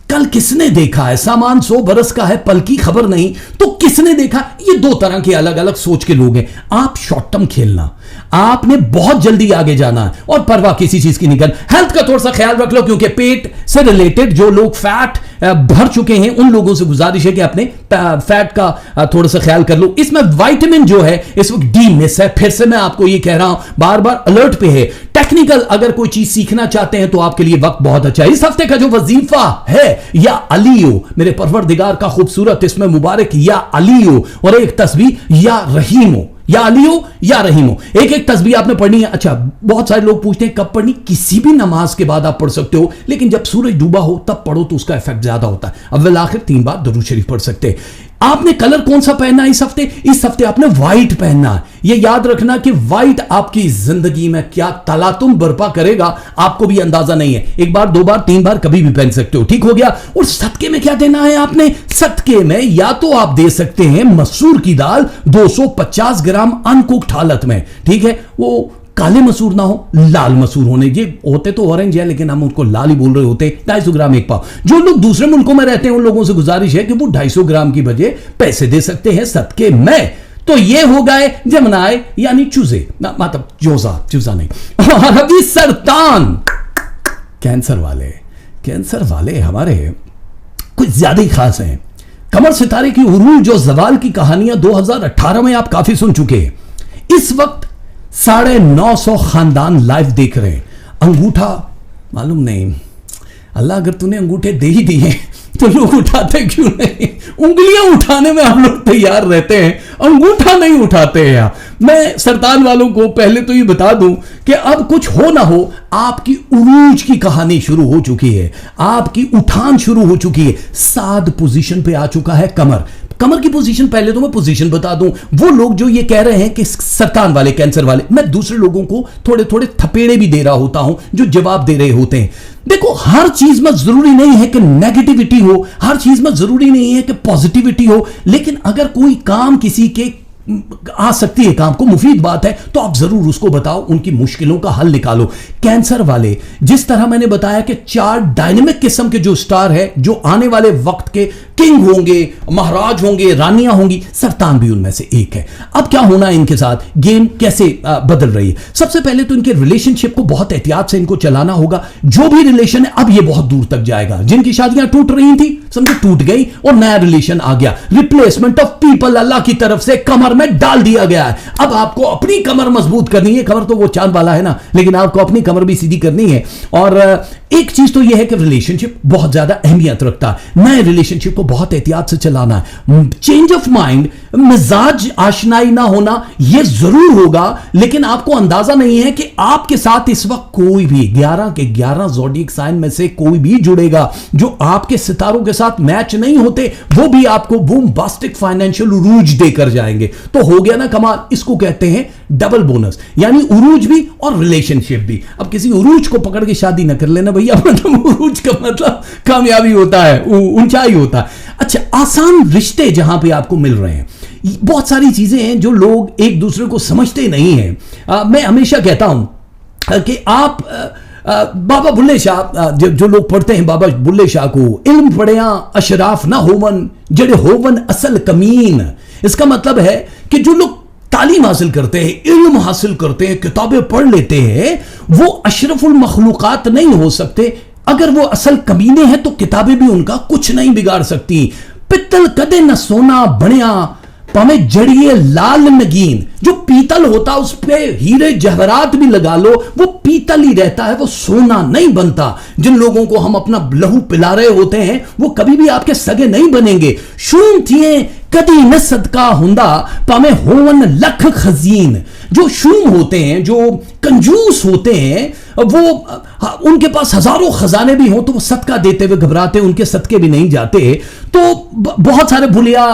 कल किसने देखा है सामान 100 बरस का है, पल की खबर नहीं। तो किसने देखा? ये 2 तरह के अलग अलग सोच के लोग हैं। आप शॉर्ट टर्म खेलना, आपने बहुत जल्दी आगे जाना है और परवाह किसी चीज की नहीं करनी। हेल्थ का थोड़ा सा ख्याल रख लो, क्योंकि पेट से रिलेटेड जो लोग फैट भर चुके हैं उन लोगों से गुजारिश है कि अपने फैट का थोड़ा सा ख्याल कर लो। इसमें विटामिन जो है इस वक्त डी मिस है। फिर से मैं आपको ये कह रहा हूं, बार बार अलर्ट पे है। टेक्निकल अगर कोई चीज सीखना चाहते हैं तो आपके लिए वक्त बहुत अच्छा है। इस हफ्ते का जो वजीफा है, या अलियो, मेरे परवरदिगार का खूबसूरत इसमें मुबारक या अलियो, और एक तस्बीह या रहीमो, या अलियो या रहीमो। एक एक तस्बीह आपने पढ़नी है। अच्छा, बहुत सारे लोग पूछते हैं कब पढ़नी? किसी भी नमाज के बाद आप पढ़ सकते हो, लेकिन जब सूरज डूबा हो तब पढ़ो तो उसका इफेक्ट ज्यादा होता है। अव्वल आखिर 3 बार दरूद शरीफ पढ़ सकते हैं। आपने कलर कौन सा पहनना है इस हफ्ते? इस हफ्ते आपने व्हाइट पहनना है। यह याद रखना कि व्हाइट आपकी जिंदगी में क्या तलातुम बर्पा करेगा आपको भी अंदाजा नहीं है। 1 बार 2 बार 3 बार कभी भी पहन सकते हो, ठीक हो गया। और सदके में क्या देना है आपने? सदके में या तो आप दे सकते हैं मसूर की दाल 250 ग्राम अनकुक्ड हालत में, ठीक है। वो काले मसूर ना हो, लाल मसूर होने। ये होते तो ऑरेंज है लेकिन हम उनको लाल ही बोल रहे होते। 250 ग्राम 1 पाव। जो लोग दूसरे मुल्कों में रहते हैं उन लोगों से गुजारिश है कि वो 250 ग्राम की बजाय पैसे दे सकते हैं सदके में। तो ये हो गए जमनाए यानी चूजे, मतलब चूजा नहीं। और अभी सरतान, कैंसर वाले हमारे कुछ ज्यादा ही खास हैं। कमर सितारे की उरूज और जवाल की कहानियां 2018 में आप काफी सुन चुके हैं। इस वक्त 950 खानदान लाइव देख रहे हैं। अंगूठा मालूम नहीं, अल्लाह अगर तूने अंगूठे दे ही दिए तो लोग उठाते क्यों नहीं? उंगलियां उठाने में हम लोग तैयार रहते हैं, अंगूठा नहीं उठाते हैं। मैं सरतान वालों को पहले तो ये बता दूं कि अब कुछ हो ना हो, आपकी उरूज की कहानी शुरू हो चुकी है, आपकी उठान शुरू हो चुकी है। साद पोजीशन पे आ चुका है कमर की पोजीशन। पहले तो मैं पोजीशन बता दूं, वो लोग जो ये कह रहे हैं कि सरतान वाले, कैंसर वाले, मैं दूसरे लोगों को थोड़े थोड़े थपेड़े भी दे रहा होता हूं जो जवाब दे रहे होते हैं। देखो, हर चीज में जरूरी नहीं है कि नेगेटिविटी हो, हर चीज में जरूरी नहीं है कि पॉजिटिविटी हो, लेकिन अगर कोई काम किसी के आ सकती है, काम को मुफीद बात है, तो आप जरूर उसको बताओ, उनकी मुश्किलों का हल निकालो। कैंसर वाले, जिस तरह मैंने बताया कि 4 डायनेमिक किस्म के जो स्टार है, जो आने वाले वक्त के किंग होंगे, महाराज होंगे, रानियां होंगी, सरतान भी उनमें से एक है। अब क्या होना है इनके साथ, गेम कैसे बदल रही है? सबसे पहले तो इनके रिलेशनशिप को बहुत एहतियात से इनको चलाना होगा। जो भी रिलेशन है अब ये बहुत दूर तक जाएगा। जिनकी शादियां टूट रही थी, समझो टूट गई और नया रिलेशन आ गया। रिप्लेसमेंट ऑफ पीपल अल्लाह की तरफ से कमर में डाल दिया गया है। अब आपको अपनी कमर मजबूत करनी है। कमर तो वो चांद वाला है ना, लेकिन आपको अपनी कमर भी सीधी करनी है। और एक चीज तो यह है कि रिलेशनशिप बहुत ज्यादा अहमियत रखता है। नए रिलेशनशिप को बहुत एहतियात से चलाना है। चेंज ऑफ माइंड, मिजाज आशनाई ना होना, यह जरूर होगा, लेकिन आपको अंदाजा नहीं है कि आपके साथ इस वक्त कोई भी 11 के 11 ज़ोडिएक साइन में से कोई भी जुड़ेगा जो आपके सितारों के साथ मैच नहीं होते। वो भी आपको बूमबास्टिक फाइनेंशियल उरूज देकर जाएंगे। तो हो गया ना कमाल। इसको कहते हैं डबल बोनस, यानी उरूज भी और रिलेशनशिप भी। अब किसी उरूज को पकड़ के शादी ना कर लेना भैया, मतलब उरूज का मतलब कामयाबी होता है, ऊंचाई होता है। अच्छा, आसान रिश्ते जहां पे आपको मिल रहे हैं, बहुत सारी चीजें हैं जो लोग एक दूसरे को समझते नहीं हैं। मैं हमेशा कहता हूं कि आप बाबा बुल्ले शाह, जो लोग पढ़ते हैं बाबा बुल्ले शाह को, इल्म पढ़िया अशराफ ना होवन जड़े होवन असल कमीन। इसका मतलब है कि जो लोग तालीम हासिल करते हैं, इल्म हासिल करते हैं, किताबें पढ़ लेते हैं, वो अशरफुल मखलूकात नहीं हो सकते। अगर वो असल कमीने हैं तो किताबें भी उनका कुछ नहीं बिगाड़ सकती। पित्तल कदे न सोना बनिया पामे जड़िए लाल नगीन। जो पीतल होता उस पे हीरे जहरात भी लगा लो, वो पीतल ही रहता है, वो सोना नहीं बनता। जिन लोगों को हम अपना लहू पिला रहे होते हैं वो कभी भी आपके सगे नहीं बनेंगे। शूम थिए कदी न सदका हुंदा पामे होवन लख खजीन। जो शूम होते हैं, जो कंजूस होते हैं, वो उनके पास हजारों खजाने भी हों तो वो सदका देते हुए घबराते, उनके सदके भी नहीं जाते। तो बहुत सारे भुलिया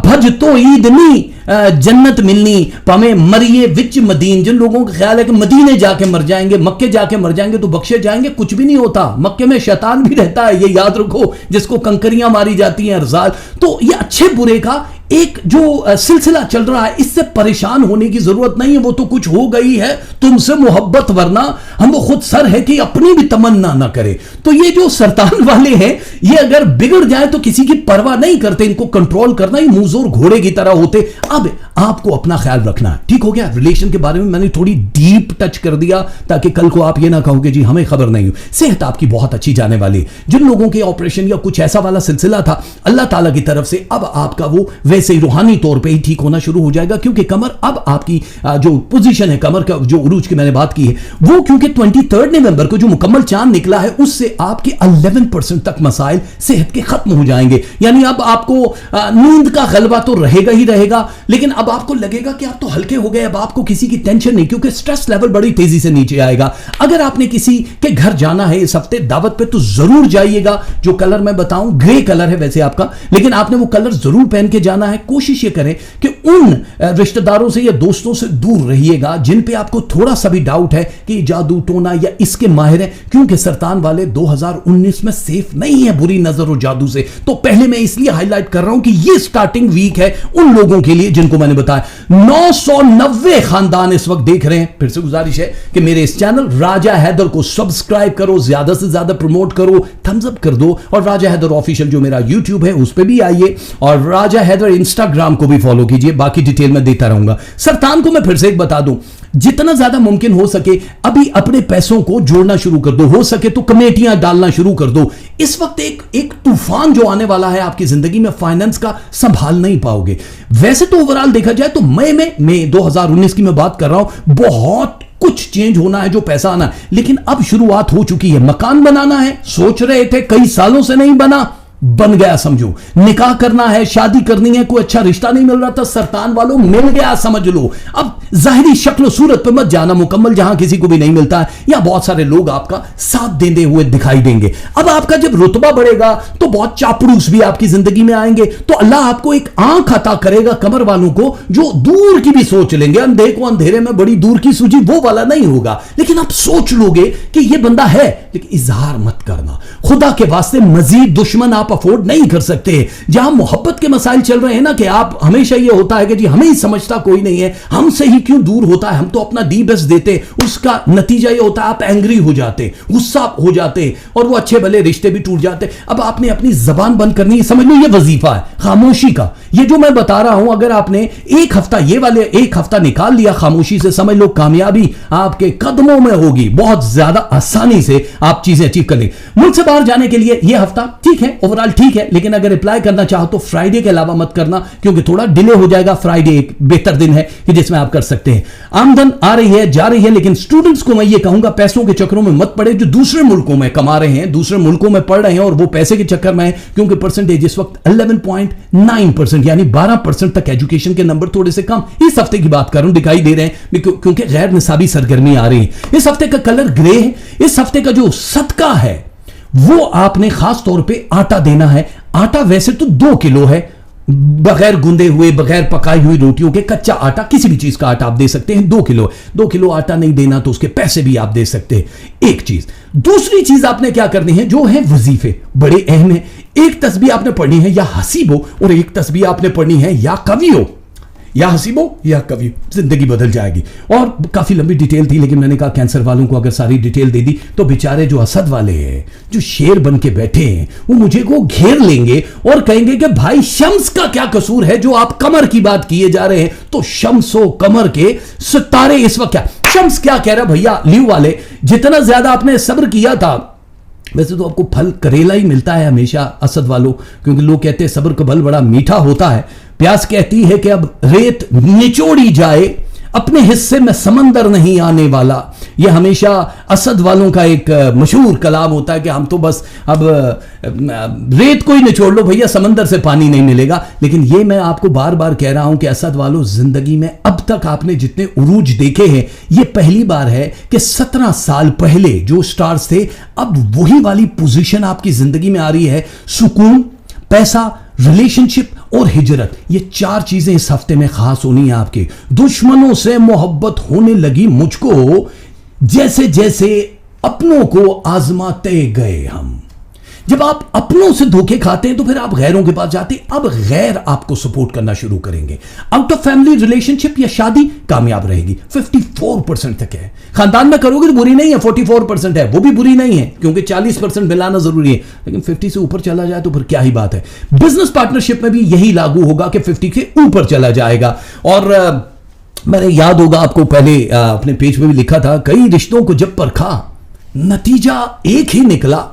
भज तो ईदनी जन्नत मिलनी पामे मरिए विच मदीन। जिन लोगों का ख्याल है कि मदीने जाके मर जाएंगे, मक्के जाके मर जाएंगे तो बख्शे जाएंगे, कुछ भी नहीं होता। मक्के में शैतान भी रहता है, ये याद रखो, जिसको कंकरियां मारी जाती हैं अर्जाल। तो ये अच्छे बुरे का एक जो सिलसिला चल रहा है, इससे परेशान होने की जरूरत नहीं है। वो तो कुछ हो गई है तुमसे मोहब्बत, वरना हम वो खुद सर है कि अपनी भी तमन्ना ना करे। तो ये जो सरतान वाले हैं, ये अगर बिगड़ जाए तो किसी की परवाह नहीं करते, इनको कंट्रोल करना ही मुंहजोर घोड़े की तरह होते। अब आपको अपना ख्याल रखना है, ठीक हो गया। रिलेशन के बारे में मैंने थोड़ी डीप टच कर दिया ताकि कल को आप ये ना कहोगे जी हमें खबर नहीं हो। सेहत आपकी बहुत अच्छी जाने वाली। जिन लोगों के ऑपरेशन या कुछ ऐसा वाला सिलसिला था, अल्लाह ताला की तरफ से अब आपका वो वैसे ही रूहानी तौर पे ही ठीक होना शुरू हो जाएगा, क्योंकि कमर अब आपकी जो पोजीशन है, कमर का जो उरूज की मैंने बात की है, वो क्योंकि 23 नवंबर को जो मुकम्मल चांद निकला है, उससे आपके 11% तक मसाइल सेहत के खत्म हो जाएंगे। यानी अब आपको नींद का गलबा तो रहेगा ही रहेगा, लेकिन अब आपको लगेगा कि आप तो हल्के हो गए, अब आपको किसी की टेंशन नहीं, क्योंकि स्ट्रेस लेवल बड़ी तेजी से नीचे आएगा। अगर आपने किसी के घर जाना है इस हफ्ते दावत पे, तो जरूर जाइएगा। जो कलर मैं बताऊं ग्रे कलर है वैसे आपका, लेकिन आपने वो कलर जरूर पहन के जाना है। कोशिश ये करें कि उन रिश्तेदारों से या दोस्तों से दूर रहिएगा जिन पे आपको थोड़ा सा भी डाउट है कि जादू टोना या इसके माहिर हैं, क्योंकि सरतान वाले 2019 में सेफ नहीं है बुरी नजर और जादू से। तो पहले मैं इसलिए हाईलाइट कर रहा हूं कि ये स्टार्टिंग वीक है उन लोगों के लिए जिनको मैंने बताया। 990 खानदान इस वक्त देख रहे हैं। फिर से गुजारिश है कि मेरे इस चैनल राजा हैदर को सब्सक्राइब करो, ज्यादा से ज्यादा प्रमोट करो, थम्स अप कर दो, और राजा हैदर ऑफिशियल जो मेरा यूट्यूब है उस पर भी आइए, और राजा हैदर इंस्टाग्राम को भी फॉलो कीजिए। बाकी डिटेल मैं देता रहूंगा। सरतान को मैं फिर से एक बता दूं, जितना ज्यादा मुमकिन हो सके अभी अपने पैसों को जोड़ना शुरू कर दो, हो सके तो कमेटियां डालना शुरू कर दो। इस वक्त एक तूफान जो आने वाला है आपकी जिंदगी में, फाइनेंस का संभाल नहीं पाओगे। वैसे तो ओवरऑल देखा जाए तो मई 2019 की मैं बात कर रहा हूं, बहुत कुछ चेंज होना है, जो पैसा आना है, लेकिन अब शुरुआत हो चुकी है। मकान बनाना है, सोच रहे थे कई सालों से नहीं बना, बन गया समझो। निकाह करना है, शादी करनी है, कोई अच्छा रिश्ता नहीं मिल रहा था, सरतान वालों मिल गया समझ लो। अब जाहिरी शक्ल सूरत पे मत जाना, मुकम्मल जहां किसी को भी नहीं मिलता है, या बहुत सारे लोग आपका साथ देते हुए दिखाई देंगे। अब आपका जब रुतबा बढ़ेगा तो बहुत चापड़ूस भी आपकी जिंदगी में आएंगे। तो अल्लाह आपको एक आंख अता करेगा कमर वालों को, जो दूर की भी सोच लेंगे। अंधे को अंधेरे में बड़ी दूर की सूझी, वो वाला नहीं होगा, लेकिन आप सोच लोगे कि ये बंदा है, लेकिन इजहार मत करना खुदा के वास्ते। मजीद दुश्मन आप अफोर्ड नहीं कर सकते। जहां मोहब्बत के मसाइल चल रहे हैं ना, कि आप हमेशा ये होता है कि जी हमें ही समझता कोई नहीं है, हमसे ही क्यों दूर होता है, हम तो अपना दी बेस्ट देते, उसका नतीजा ये होता है आप एंग्री हो जाते, गुस्सा हो जाते, और वो अच्छे भले रिश्ते भी टूट जाते। अब आपने अपनी जबान बंद करनी है, समझ लो ये वजीफा है खामोशी का। ये जो मैं बता रहा हूं, अगर आपने एक हफ्ता निकाल लिया खामोशी से, समझ लो कामयाबी आपके कदमों में होगी। बहुत ज्यादा आसानी से आप चीजें अचीव कर लेंगे। मुल्क से बाहर जाने के लिए यह हफ्ता ठीक है, ओवरऑल ठीक है, लेकिन अगर अप्लाई करना चाहो तो फ्राइडे के अलावा मत करना, क्योंकि थोड़ा डिले हो जाएगा। फ्राइडे एक बेहतर दिन है कि जिसमें आप कर सकते हैं। आमदन आ रही है, जा रही है, लेकिन स्टूडेंट्स को मैं ये कहूंगा पैसों के चक्करों में मत पड़े। जो दूसरे मुल्कों में कमा रहे हैं, दूसरे मुल्कों में पढ़ रहे हैं, और वो पैसे के चक्कर में है, क्योंकि परसेंटेज इस वक्त 11.9%, यानी 12% तक एजुकेशन के नंबर थोड़े से कम इस हफ्ते की बात कर रहा हूं दिखाई दे रहे हैं, क्योंकि गैर निसाबी सरगर्मी आ रही है। इस हफ्ते का कलर ग्रे है। इस हफ्ते का जो सदका है वो आपने खास तौर पे आटा देना है। आटा वैसे तो 2 किलो है, बगैर गुंदे हुए, बगैर पकाई हुई रोटियों के, कच्चा आटा, किसी भी चीज का आटा आप दे सकते हैं। 2 किलो आटा नहीं देना तो उसके पैसे भी आप दे सकते हैं। एक चीज। दूसरी चीज आपने क्या करनी है, जो है वजीफे बड़े अहम है। एक तस्बीह आपने पढ़नी है या हसीब हो, और एक तस्बीह आपने पढ़नी है या कवि हो। या हसीबो या कभी जिंदगी बदल जाएगी। और काफी लंबी डिटेल थी, लेकिन मैंने कहा कैंसर वालों को अगर सारी डिटेल दे दी तो बेचारे जो असद वाले हैं, जो शेर बन के बैठे हैं, वो मुझे को घेर लेंगे और कहेंगे कि भाई शम्स का क्या कसूर है, जो आप कमर की बात किए जा रहे हैं तो शम्सो कमर के सितारे इस वक्त क्या, शम्स क्या कह रहा भैया लीव वाले, जितना ज्यादा आपने सब्र किया था, वैसे तो आपको फल करेला ही मिलता है हमेशा असद वालों, क्योंकि लोग कहते हैं सब्र का फल बड़ा मीठा होता है। प्यास कहती है कि अब रेत निचोड़ी जाए, अपने हिस्से में समंदर नहीं आने वाला। यह हमेशा असद वालों का एक मशहूर कलाम होता है कि हम तो बस अब रेत को ही निचोड़ लो भैया, समंदर से पानी नहीं मिलेगा। लेकिन ये मैं आपको बार बार कह रहा हूं कि असद वालों, जिंदगी में अब तक आपने जितने उरूज देखे हैं, ये पहली बार है कि 17 साल पहले जो स्टार्स थे, अब वही वाली पोजीशन आपकी जिंदगी में आ रही है। सुकून, पैसा, रिलेशनशिप और हिजरत, ये 4 चीजें इस हफ्ते में खास होनी है आपके। दुश्मनों से मोहब्बत होने लगी मुझको, जैसे जैसे अपनों को आजमाते गए हम। जब आप अपनों से धोखे खाते हैं तो फिर आप गैरों के पास जाते हैं। अब गैर आपको सपोर्ट करना शुरू करेंगे। आउट ऑफ फैमिली रिलेशनशिप या शादी कामयाब रहेगी, 54% तक है। खानदान में करोगे तो बुरी नहीं है, 44% है, वो भी बुरी नहीं है क्योंकि 40% मिलाना जरूरी है, लेकिन 50 से ऊपर चला जाए तो फिर क्या ही बात है। बिजनेस पार्टनरशिप में भी यही लागू होगा कि 50 के ऊपर चला जाएगा। और मैंने याद होगा आपको पहले अपने पेज पे भी लिखा था, कई रिश्तों को जब परखा नतीजा एक ही निकला,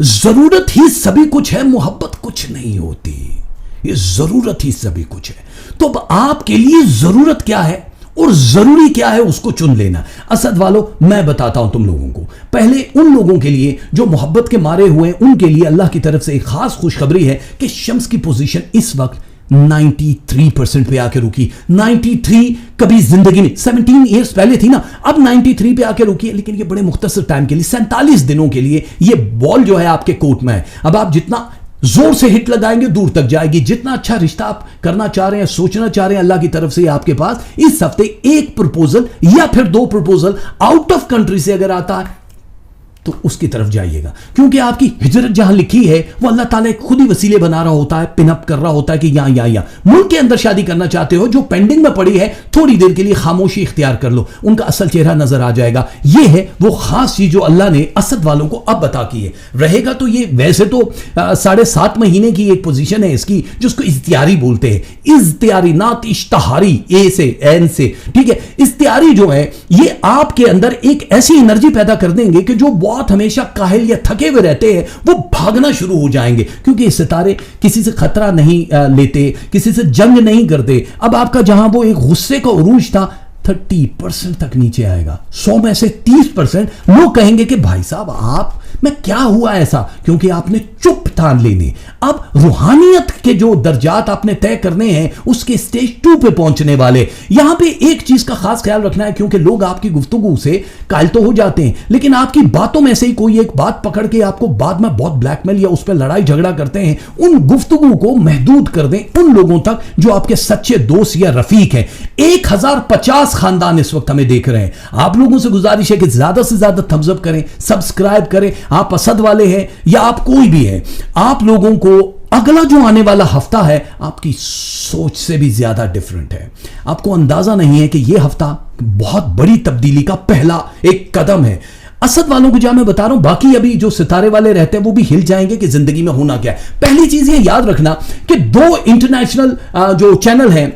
जरूरत ही सभी कुछ है, मोहब्बत कुछ नहीं होती। ये जरूरत ही सभी कुछ है। तो अब आपके लिए जरूरत क्या है और जरूरी क्या है उसको चुन लेना। असद वालों, मैं बताता हूं तुम लोगों को। पहले उन लोगों के लिए जो मोहब्बत के मारे हुए, उनके लिए अल्लाह की तरफ से एक खास खुशखबरी है कि शम्स की पोजीशन इस वक्त 93% पे आके रुकी। 93 कभी जिंदगी में 17 ईयर्स पहले थी ना, अब 93 पे आके रुकी है। लेकिन ये बड़े मुख्तसर टाइम के लिए, 47 दिनों के लिए ये बॉल जो है आपके कोर्ट में है। अब आप जितना जोर से हिट लगाएंगे दूर तक जाएगी। जितना अच्छा रिश्ता आप करना चाह रहे हैं, सोचना चाह रहे हैं, अल्लाह की तरफ से आपके पास इस हफ्ते एक प्रपोजल या फिर 2 प्रपोजल आउट ऑफ कंट्री से अगर आता है तो उसकी तरफ जाइएगा, क्योंकि आपकी हिजरत जहां लिखी है वो अल्लाह ताला खुद ही वसीले बना रहा होता है, पिनअप कर रहा होता है कि यहां मुल्क के अंदर शादी करना चाहते हो, जो पेंडिंग में पड़ी है, थोड़ी देर के लिए खामोशी इख्तियार कर लो, उनका असल चेहरा नजर आ जाएगा। ये है वो खास चीज जो अल्लाह ने असद वालों को अब बता की है। रहेगा तो ये वैसे तो 7.5 महीने की एक पोजीशन है इसकी, जिसको इख्तियारी बोलते हैं। इख्तियारी नात इश्तहारी, ए से एन से, ठीक है। इख्तियारी जो है ये आपके अंदर एक ऐसी एनर्जी पैदा कर देंगे कि जो बहुत हमेशा काहिल या थके हुए रहते हैं वो भागना शुरू हो जाएंगे, क्योंकि सितारे किसी से खतरा नहीं लेते, किसी से जंग नहीं करते। अब आपका जहां वो एक गुस्से का उरूज था 30% तक नीचे आएगा। 100 में से 30% लोग कहेंगे कि भाई साहब आप में क्या हुआ ऐसा, क्योंकि आपने चुप ठान लेनी। अब रूहानियत के जो दर्जात आपने तय करने हैं उसके स्टेज 2 पे पहुंचने वाले। यहां पे एक चीज का खास ख्याल रखना है, क्योंकि लोग आपकी गुफ्तगू से कायल तो हो जाते हैं, लेकिन आपकी बातों में से ही कोई एक बात पकड़ के आपको बाद में बहुत ब्लैकमेल या उस पर लड़ाई झगड़ा करते हैं। उन गुफ्तगू को महदूद कर दें उन लोगों तक जो आपके सच्चे दोस्त या रफीक हैं। 1050 खानदान इस वक्त हमें देख रहे हैं। आप लोगों से गुजारिश है कि ज्यादा से ज्यादा थम्स अप करें, सब्सक्राइब करें। आप असद वाले हैं या आप कोई भी है, आप लोगों को अगला जो आने वाला हफ्ता है आपकी सोच से भी ज्यादा डिफरेंट है। आपको अंदाजा नहीं है कि यह हफ्ता बहुत बड़ी तब्दीली का पहला एक कदम है। असद वालों को जहां मैं बता रहा हूं, बाकी अभी जो सितारे वाले रहते हैं वो भी हिल जाएंगे कि जिंदगी में होना क्या है। पहली चीज ये याद रखना कि 2 इंटरनेशनल जो चैनल हैं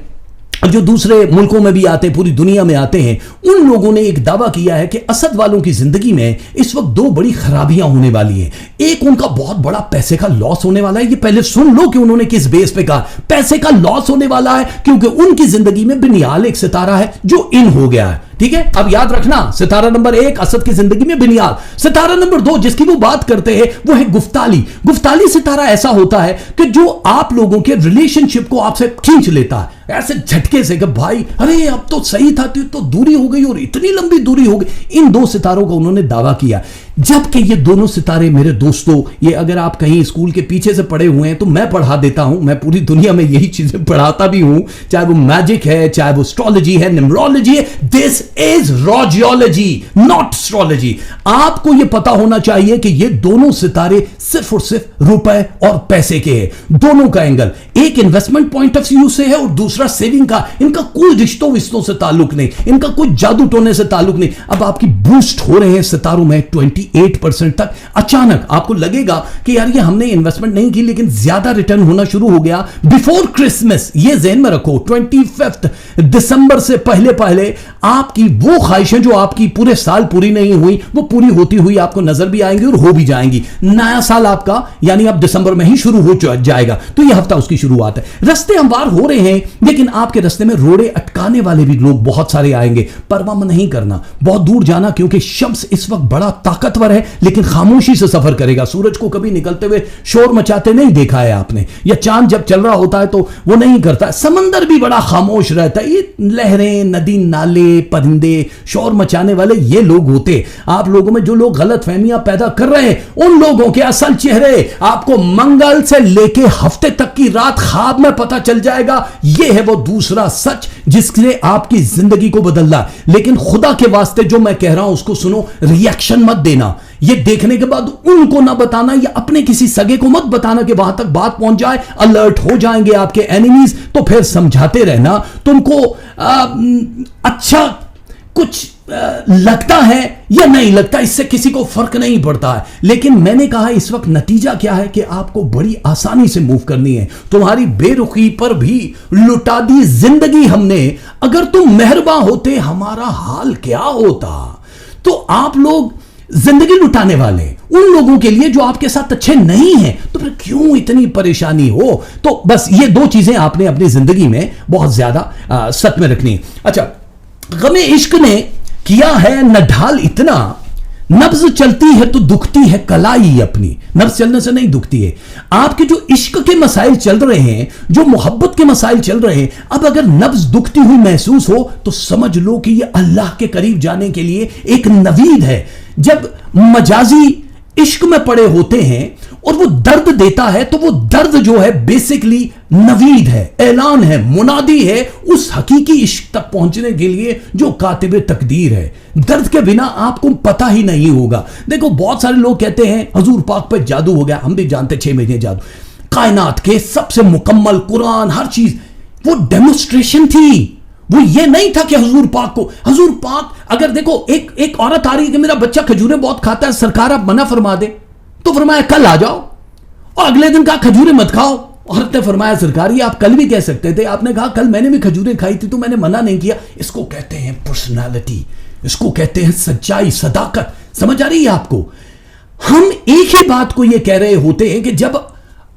जो दूसरे मुल्कों में भी आते हैं, पूरी दुनिया में आते हैं, उन लोगों ने एक दावा किया है कि असद वालों की जिंदगी में इस वक्त 2 बड़ी खराबियां होने वाली हैं। एक, उनका बहुत बड़ा पैसे का लॉस होने वाला है। ये पहले सुन लो कि उन्होंने किस बेस पे कहा पैसे का लॉस होने वाला है, क्योंकि उनकी जिंदगी में बिनियाल एक सितारा है जो इन हो गया है। ठीक है, अब याद रखना, सितारा नंबर 1 असद की जिंदगी में बिनियाल। सितारा नंबर 2 जिसकी वो बात करते हैं वो है गुफ्ताली। गुफ्ताली सितारा ऐसा होता है कि जो आप लोगों के रिलेशनशिप को आपसे खींच लेता है ऐसे झटके से कि भाई अरे अब तो सही था, तो दूरी हो गई और इतनी लंबी दूरी हो गई। इन 2 सितारों का उन्होंने दावा किया, जबकि ये दोनों सितारे मेरे दोस्तों, ये अगर आप कहीं स्कूल के पीछे से पढ़े हुए हैं तो मैं पढ़ा देता हूं। मैं पूरी दुनिया में यही चीजें पढ़ाता भी हूं, चाहे वो मैजिक है, चाहे वो एस्ट्रोलॉजी है, न्यूमरोलॉजी है। This is rojiology, not astrology. आपको यह पता होना चाहिए कि ये दोनों सितारे सिर्फ और सिर्फ रुपए और पैसे के हैं। दोनों का एंगल, एक इन्वेस्टमेंट पॉइंट ऑफ व्यू से है और दूसरा सेविंग का। इनका कोई रिश्तों विश्तों से ताल्लुक नहीं, इनका कोई जादू टोने से ताल्लुक नहीं। अब आपकी बूस्ट हो रहे हैं सितारों में 28% तक। अचानक आपको लगेगा कि यार ये हमने इन्वेस्टमेंट नहीं की लेकिन ज्यादा रिटर्न होना शुरू हो गया बिफोर क्रिसमस। ये ज़हन में रखो, 25 दिसंबर से पहले पहले आपकी वो ख्वाहिशें जो आपकी पूरे साल पूरी नहीं हुई वो पूरी होती हुई आपको नजर भी आएंगी और हो भी जाएंगी। नया साल आपका यानी अब दिसंबर में ही शुरू हो जाएगा, तो यह हफ्ता उसकी शुरुआत है। रास्ते हमवार हो रहे हैं लेकिन आपके रास्ते में रोड़े अटकाने वाले भी लोग बहुत सारे आएंगे। परवाह नहीं करना, बहुत दूर जाना, क्योंकि शम्स इस वक्त बड़ा ताकतवर है लेकिन खामोशी से सफर करेगा। सूरज को कभी निकलते हुए शोर मचाते नहीं देखा है आपने, या चांद जब चल रहा होता है तो वो नहीं करता। समंदर भी बड़ा खामोश रहता है। ये लहरें, नदी नाले, परिंदे, शोर मचाने वाले ये लोग होते। आप लोगों में जो लोग गलत फहमियां पैदा कर रहे हैं उन लोगों के असल चेहरे आपको मंगल से लेके हफ्ते तक की रात ख्वाब में पता चल जाएगा। यह है वो दूसरा सच जिसने आपकी जिंदगी को बदला। लेकिन खुदा के वास्ते जो मैं कह रहा हूं उसको सुनो, रिएक्शन मत देना। ये देखने के बाद उनको ना बताना या अपने किसी सगे को मत बताना कि वहां तक बात पहुंच जाए, अलर्ट हो जाएंगे आपके एनिमीज। तो फिर समझाते रहना। तुमको अच्छा कुछ लगता है या नहीं लगता, इससे किसी को फर्क नहीं पड़ता है। लेकिन मैंने कहा इस वक्त नतीजा क्या है कि आपको बड़ी आसानी से मूव करनी है। तुम्हारी बेरुखी पर भी लुटा दी जिंदगी हमने। अगर तुम मेहरबान होते हमारा हाल क्या होता। तो आप लोग जिंदगी लुटाने वाले उन लोगों के लिए जो आपके साथ अच्छे नहीं हैं, तो फिर क्यों इतनी परेशानी हो। तो बस ये दो चीजें आपने अपनी जिंदगी में बहुत ज्यादा सच में रखनी है। अच्छा, गमे इश्क ने किया है न ढाल इतना, नब्ज चलती है तो दुखती है कलाई अपनी। नब्ज चलने से नहीं दुखती है। आपके जो इश्क के मसाइल चल रहे हैं, जो मोहब्बत के मसाइल चल रहे हैं, अब अगर नब्ज दुखती हुई महसूस हो तो समझ लो कि यह अल्लाह के करीब जाने के लिए एक नवीद है। जब मजाजी इश्क में पड़े होते हैं और वो दर्द देता है तो वो दर्द जो है बेसिकली नवीद है, ऐलान है, मुनादी है उस हकीकी इश्क तक पहुंचने के लिए जो कातिबे तकदीर है। दर्द के बिना आपको पता ही नहीं होगा। देखो, बहुत सारे लोग कहते हैं हजूर पाक पे जादू हो गया। हम भी जानते 6 महीने जादू, कायनात के सबसे मुकम्मल कुरान, हर चीज वो डेमोस्ट्रेशन थी। वो ये नहीं था कि हजूर पाक अगर देखो एक औरत आ रही है कि मेरा बच्चा खजूरें बहुत खाता है, सरकार आप मना फरमा दे, तो फरमाया कल आ जाओ, और अगले दिन कहा खजूरें मत खाओ। औरत ने फरमाया सरकार ये आप कल भी कह सकते थे, आपने कहा कल मैंने भी खजूरें खाई थी तो मैंने मना नहीं किया। इसको कहते हैं पर्सनालिटी, इसको कहते हैं सच्चाई, सदाकत। समझ आ रही है आपको। हम एक ही बात को ये कह रहे होते हैं कि जब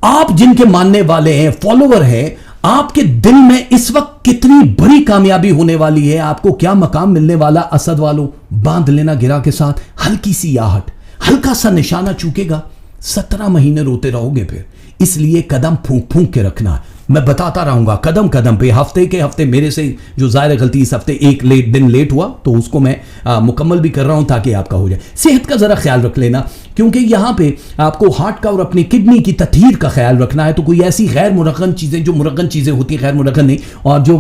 आप जिनके मानने वाले हैं, फॉलोवर हैं, आपके दिल में इस वक्त कितनी बड़ी कामयाबी होने वाली है, आपको क्या मकाम मिलने वाला। असद वालों, बांध लेना गिरा के साथ, हल्की सी आहट, हल्का सा निशाना चूकेगा, 17 महीने रोते रहोगे फिर। इसलिए कदम फूंक फूंक के रखना है। मैं बताता रहूंगा कदम कदम पे, हफ्ते के हफ्ते। मेरे से जो जाहिर गलती इस हफ्ते एक दिन लेट हुआ तो उसको मैं मुकम्मल भी कर रहा हूं ताकि आपका हो जाए। सेहत का जरा ख्याल रख लेना, क्योंकि यहां पे आपको हार्ट का और अपनी किडनी की तथहीर का ख्याल रखना है। तो कोई ऐसी गैर मुरगन चीजें, जो मुरगन चीजें होती हैं, गैर मुरगन नहीं, और जो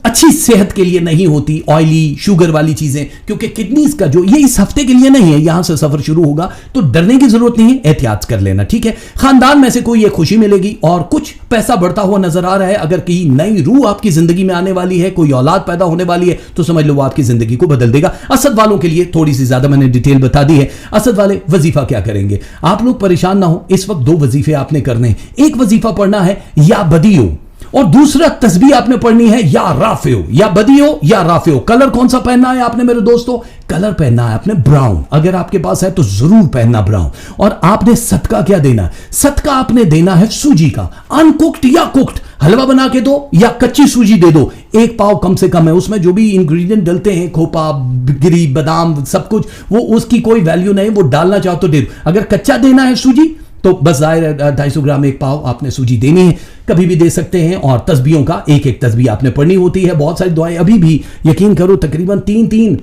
अच्छी सेहत के लिए नहीं होती, ऑयली शुगर वाली चीजें, क्योंकि किडनीज का जो ये इस हफ्ते के लिए नहीं है, यहां से सफर शुरू होगा तो डरने की जरूरत नहीं है, एहतियात कर लेना, ठीक है। खानदान में से कोई ये खुशी मिलेगी और कुछ पैसा बढ़ता हुआ नजर आ रहा है। अगर कहीं नई रूह आपकी जिंदगी में आने वाली है, कोई औलाद पैदा होने वाली है, तो समझ लो वो आपकी जिंदगी को बदल देगा। असद वालों के लिए थोड़ी सी ज्यादा मैंने डिटेल बता दी है। असद वाले वजीफा क्या करेंगे, आप लोग परेशान ना हो। इस वक्त 2 वजीफे आपने करने हैं। एक वजीफा पढ़ना है या बदियो, और दूसरा तस्बीह आपने पढ़नी है या राफियो, या बदियो या राफियो। कलर कौन सा पहनना है आपने मेरे दोस्तों, कलर पहनना है आपने ब्राउन। अगर आपके पास है तो जरूर पहनना ब्राउन। और आपने सदका क्या देना है, सदका आपने देना है सूजी का, अनकुक्ड या कुक्ड। हलवा बना के दो या कच्ची सूजी दे दो, 1 पाव कम से कम है। उसमें जो भी इंग्रेडिएंट डलते हैं, खोपा, गिरी, बादाम, सब कुछ, वो उसकी कोई वैल्यू नहीं, वो डालना चाहो तो दे दो। अगर कच्चा देना है सूजी तो बस 250 ग्राम 1 पाव आपने सूजी देनी है, कभी भी दे सकते हैं। और तस्बीहों का एक एक तस्बीह आपने पढ़नी होती है। बहुत सारी दुआएं अभी भी, यकीन करो, तकरीबन 3-3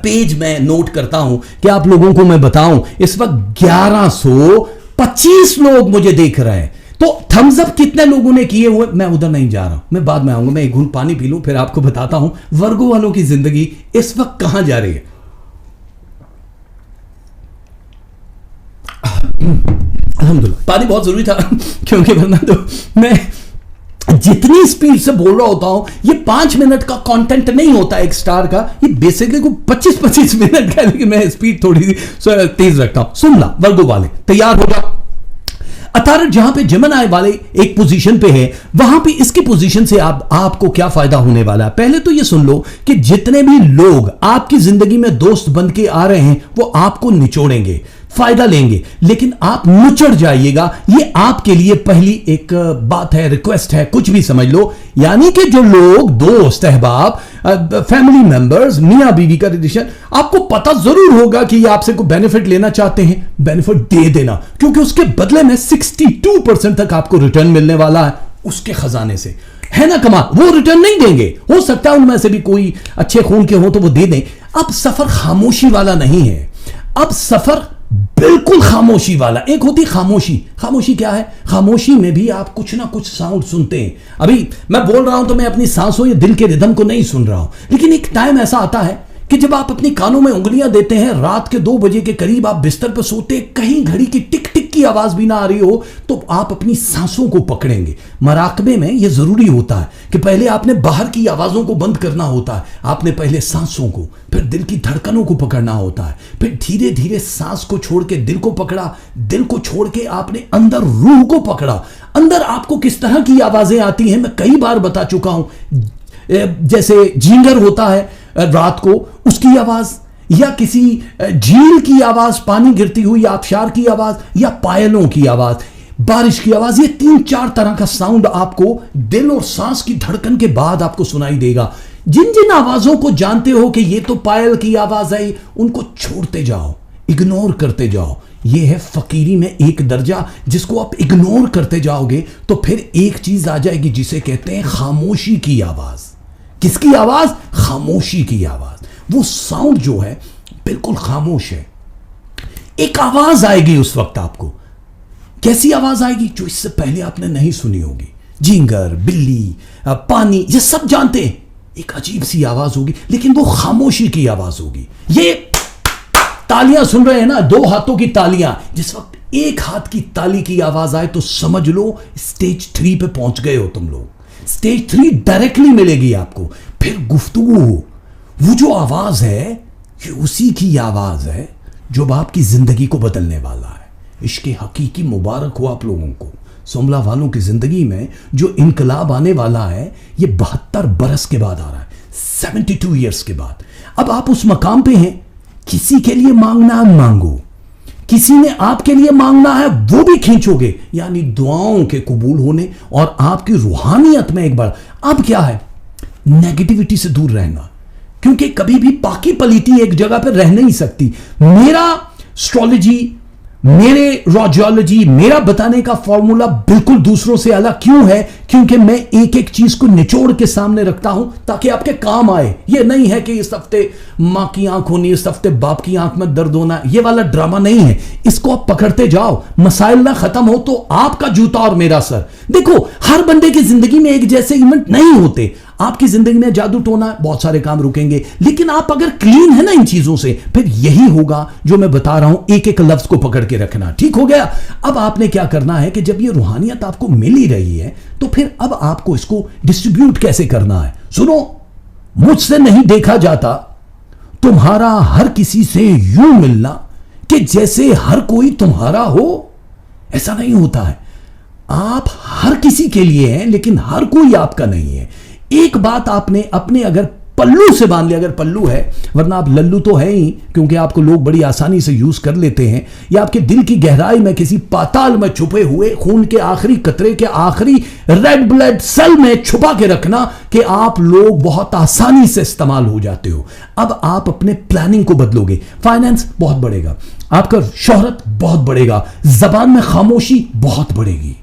पेज में नोट करता हूं कि आप लोगों को मैं बताऊं। इस वक्त 1125 लोग मुझे देख रहे हैं, तो थम्स अप कितने लोगों ने किए हुए, मैं उधर नहीं जा रहा, मैं बाद में आऊंगा। मैं एक घूंट पानी पी लूं फिर आपको बताता हूं वर्गो वालों की जिंदगी इस वक्त कहां जा रही है। अल्हम्दुलिल्लाह पानी बहुत जरूरी था क्योंकि वरना तो मैं जितनी स्पीड से बोल रहा होता हूं, ये 5 मिनट का कंटेंट नहीं होता एक स्टार का, ये बेसिकली को 25-25 मिनट का, लेकिन मैं स्पीड थोड़ी सी तेज रखता हूं। सुन ला वर्गो वाले, तैयार हो जा। अतारड जहां पे जेमिनी वाले एक पोजीशन पे है, वहां पे इसकी पोजीशन से आपको क्या फायदा होने वाला है। पहले तो ये सुन लो कि जितने भी लोग आपकी जिंदगी में दोस्त बन के आ रहे हैं वो आपको निचोड़ेंगे, फायदा लेंगे, लेकिन आप नुचड़ जाइएगा। ये आपके लिए पहली एक बात है, रिक्वेस्ट है, कुछ भी समझ लो। यानी कि जो लोग दोस्त अहबाब, फैमिली मेंबर्स, मियां बीवी का रिलेशन, आपको पता जरूर होगा कि ये आपसे कोई बेनिफिट लेना चाहते हैं, बेनिफिट दे देना, क्योंकि उसके बदले में 62% तक आपको रिटर्न मिलने वाला है उसके खजाने से, है ना कमाल। वो रिटर्न नहीं देंगे, हो सकता है उनमें से भी कोई अच्छे खून के हो तो वो दे दें। अब सफर खामोशी वाला नहीं है, अब सफर बिल्कुल खामोशी वाला। एक होती खामोशी, खामोशी क्या है? खामोशी में भी आप कुछ ना कुछ साउंड सुनते हैं। अभी मैं बोल रहा हूं तो मैं अपनी सांसों या दिल के रिदम को नहीं सुन रहा हूं, लेकिन एक टाइम ऐसा आता है कि जब आप अपनी कानों में उंगलियां देते हैं, रात के 2 बजे के करीब आप बिस्तर पर सोते, कहीं घड़ी की टिक टिक की आवाज भी ना आ रही हो, तो आप अपनी सांसों को पकड़ेंगे। मराकबे में यह जरूरी होता है कि पहले आपने बाहर की आवाजों को बंद करना होता है, आपने पहले सांसों को, फिर दिल की धड़कनों को पकड़ना होता है, फिर धीरे धीरे सांस को छोड़ के दिल को पकड़ा, दिल को छोड़ के आपने अंदर रूह को पकड़ा। अंदर आपको किस तरह की आवाजें आती हैं मैं कई बार बता चुका हूं। जैसे झींगर होता है रात को, उसकी आवाज, या किसी झील की आवाज, पानी गिरती हुई आबशार की आवाज, या पायलों की आवाज, बारिश की आवाज। ये 3-4 तरह का साउंड आपको दिल और सांस की धड़कन के बाद आपको सुनाई देगा। जिन जिन आवाजों को जानते हो कि ये तो पायल की आवाज है, उनको छोड़ते जाओ, इग्नोर करते जाओ। ये है फकीरी में एक दर्जा, जिसको आप इग्नोर करते जाओगे तो फिर एक चीज आ जाएगी जिसे कहते हैं खामोशी की आवाज। किसकी आवाज? खामोशी की आवाज। वो साउंड जो है बिल्कुल खामोश है। एक आवाज आएगी उस वक्त आपको। कैसी आवाज आएगी? जो इससे पहले आपने नहीं सुनी होगी। झींगर, बिल्ली, पानी, ये सब जानते हैं। एक अजीब सी आवाज होगी, लेकिन वो खामोशी की आवाज होगी। ये तालियां सुन रहे हैं ना, 2 हाथों की तालियां, जिस वक्त एक हाथ की ताली की आवाज आए तो समझ लो स्टेज 3 पे पहुंच गए हो तुम लोग। स्टेज 3 डायरेक्टली मिलेगी आपको। फिर गुफ्तगू हो, वो जो आवाज है ये उसी की आवाज है जो आपकी जिंदगी को बदलने वाला है। इश्क हकीकी मुबारक हो आप लोगों को। सोमला वालों की जिंदगी में जो इनकलाब आने वाला है, ये 72 बरस के बाद आ रहा है, 72 ईयर्स के बाद। अब आप उस मकाम पे हैं, किसी के लिए मांगना मांगो, किसी ने आपके लिए मांगना है वो भी खींचोगे, यानी दुआओं के कबूल होने और आपकी रूहानियत में एक बार। अब क्या है? नेगेटिविटी से दूर रहना, क्योंकि कभी भी पाकी पलीटी एक जगह पर रह नहीं सकती। मेरा एस्ट्रोलॉजी, मेरे रोजियोलॉजी, मेरा बताने का फॉर्मूला बिल्कुल दूसरों से अलग क्यों है? क्योंकि मैं एक एक चीज को निचोड़ के सामने रखता हूं ताकि आपके काम आए। ये नहीं है कि इस हफ्ते मां की आंख होनी, इस हफ्ते बाप की आंख में दर्द होना, ये वाला ड्रामा नहीं है। इसको आप पकड़ते जाओ, मसाइल ना खत्म हो तो आपका जूता और मेरा सर। देखो, हर बंदे की जिंदगी में एक जैसे इवेंट नहीं होते। आपकी जिंदगी में जादू टोना, बहुत सारे काम रुकेंगे, लेकिन आप अगर क्लीन है ना इन चीजों से, फिर यही होगा जो मैं बता रहा हूं। एक एक लफ्ज को पकड़ के रखना, ठीक हो गया? अब आपने क्या करना है कि जब ये रूहानियत आपको मिल ही रही है, तो फिर अब आपको इसको डिस्ट्रीब्यूट कैसे करना है। सुनो, मुझसे नहीं देखा जाता तुम्हारा हर किसी से यूं मिलना कि जैसे हर कोई तुम्हारा हो। ऐसा नहीं होता है। आप हर किसी के लिए हैं, लेकिन हर कोई आपका नहीं है। एक बात आपने अपने अगर पल्लू से बांध लिया, अगर पल्लू है, वरना आप लल्लू तो है ही, क्योंकि आपको लोग बड़ी आसानी से यूज कर लेते हैं, या आपके दिल की गहराई में किसी पाताल में छुपे हुए खून के आखिरी कतरे के आखिरी रेड ब्लड सेल में छुपा के रखना कि आप लोग बहुत आसानी से इस्तेमाल हो जाते हो। अब आप अपने प्लानिंग को बदलोगे, फाइनेंस बहुत बढ़ेगा, आपका शोहरत बहुत बढ़ेगा, जबान में खामोशी बहुत बढ़ेगी।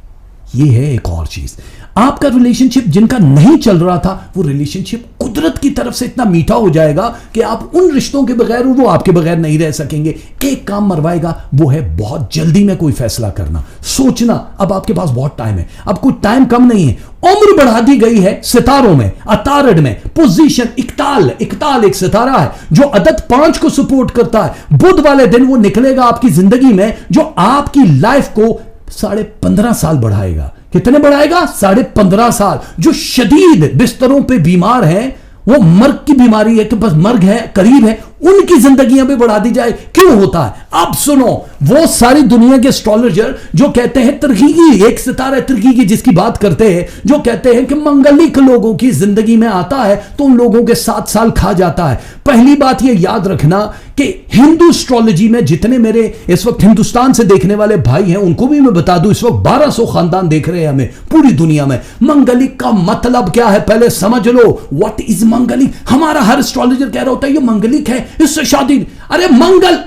ये है एक और चीज। आपका रिलेशनशिप जिनका नहीं चल रहा था, वो रिलेशनशिप कुदरत की तरफ से इतना मीठा हो जाएगा कि आप उन रिश्तों के बगैर, वो आपके बगैर नहीं रह सकेंगे। एक काम मरवाएगा, वो है बहुत जल्दी में कोई फैसला करना, सोचना। अब आपके पास बहुत टाइम है, अब कोई टाइम कम नहीं है। उम्र बढ़ा दी गई है सितारों में, अतारड में पोजीशन। इकताल एक सितारा है जो अदद 5 को सपोर्ट करता है। बुध वाले दिन वो निकलेगा आपकी जिंदगी में, जो आपकी लाइफ को 15.5 साल बढ़ाएगा। कितने बढ़ाएगा? 15.5 साल। जो शदीद बिस्तरों पे बीमार हैं, वो मर्ग की बीमारी है कि बस मर्ग है, करीब है, उनकी जिंदगियां भी बढ़ा दी जाए। क्यों होता है? अब सुनो, वो सारी दुनिया के एस्ट्रोलॉजर जो कहते हैं तरकीकी, एक सितारा तरकीकी जिसकी बात करते हैं, जो कहते हैं कि मंगलिक लोगों की जिंदगी में आता है तो उन लोगों के 7 साल खा जाता है। पहली बात ये याद रखना कि हिंदू एस्ट्रोलॉजी में जितने मेरे इस वक्त हिंदुस्तान से देखने वाले भाई हैं, उनको भी मैं बता दूं, इस वक्त 1200 खानदान देख रहे हैं हमें पूरी दुनिया में। मंगलिक का मतलब क्या है पहले समझ लो। What is manglik? हमारा हर एस्ट्रोलॉजर कह रहा होता है ये मंगलिक है, इससे शादी। अरे मंगल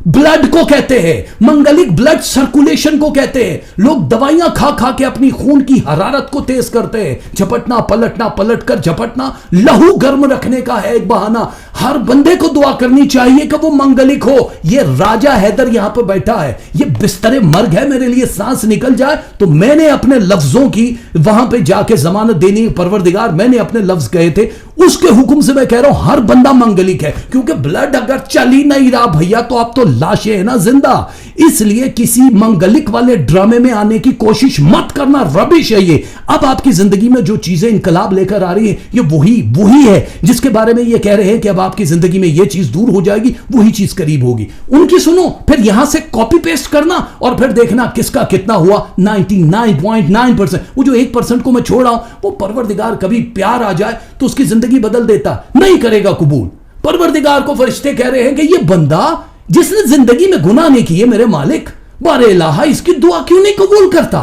ब्लड को कहते हैं, मंगलिक ब्लड सर्कुलेशन को कहते हैं। लोग दवाइयां खा खा के अपनी खून की हरारत को तेज करते हैं। झपटना पलटना, पलट कर झपटना, लहू गर्म रखने का है एक बहाना। हर बंदे को दुआ करनी चाहिए कि वो मंगलिक हो। ये राजा हैदर यहां पर बैठा है, ये बिस्तरे मर्ग है, मेरे लिए सांस निकल जाए तो मैंने अपने लफ्जों की वहां पे जाके जमानत देनी। परवरदिगार, मैंने अपने लफ्ज कहे थे, उसके हुक्म से मैं कह रहा हूं हर बंदा मंगलिक है। क्योंकि ब्लड अगर चल ही नहीं रहा भैया तो आप तो लाशें है ना जिंदा। इसलिए किसी मंगलिक वाले ड्रामे में आने की कोशिश मत करना, रबिश है ये। अब आपकी जिंदगी में जो चीजें इनकलाब लेकर आ रही है, ये वही है जिसके बारे में ये कह रहे हैं कि अब आपकी जिंदगी में ये चीज दूर हो जाएगी, वही चीज करीब होगी। उनकी सुनो, फिर यहां से कॉपी पेस्ट करना और फिर देखना किसका कितना हुआ। 99.9%। वो जो 1% को मैं छोड़ रहा हूं, वो परवरदिगार कभी प्यार आ जाए तो उसकी जिंदगी बदल देता, नहीं करेगा कबूल। परवरदिगार को फरिश्ते कह रहे हैं कि ये बंदा जिसने जिंदगी में गुनाह नहीं किए, मेरे मालिक बारे इलाहा, इसकी दुआ क्यों नहीं कबूल करता?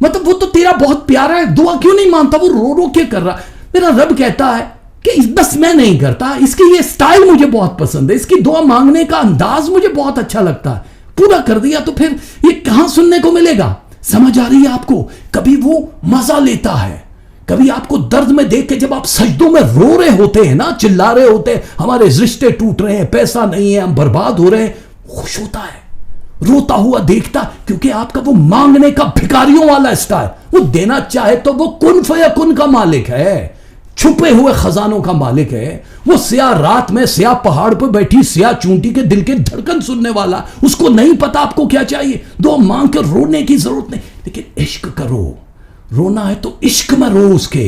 मतलब वो तो तेरा बहुत प्यारा है, दुआ क्यों नहीं मानता? वो रो रो के कर रहा। मेरा रब कहता है कि बस मैं नहीं करता, इसकी ये स्टाइल मुझे बहुत पसंद है, इसकी दुआ मांगने का अंदाज मुझे बहुत अच्छा लगता है। पूरा कर दिया तो फिर ये कहां सुनने को मिलेगा? समझ आ रही है आपको? कभी वो मजा लेता है, कभी आपको दर्द में देख के जब आप सजदों में रो रहे होते हैं ना, चिल्ला रहे होते हैं, हमारे रिश्ते टूट रहे हैं, पैसा नहीं है, हम बर्बाद हो रहे हैं, खुश होता है, रोता हुआ देखता, क्योंकि आपका वो मांगने का भिखारियों वाला स्टाइल। वो देना चाहे तो वो कुन फयकुन का मालिक है, छुपे हुए खजानों का मालिक है। वो स्याह रात में स्याह पहाड़ पर बैठी स्याह चूंटी के दिल के धड़कन सुनने वाला, उसको नहीं पता आपको क्या चाहिए। दो मांग कर रोने की जरूरत नहीं, लेकिन इश्क करो। रोना है तो इश्क में रो उसके,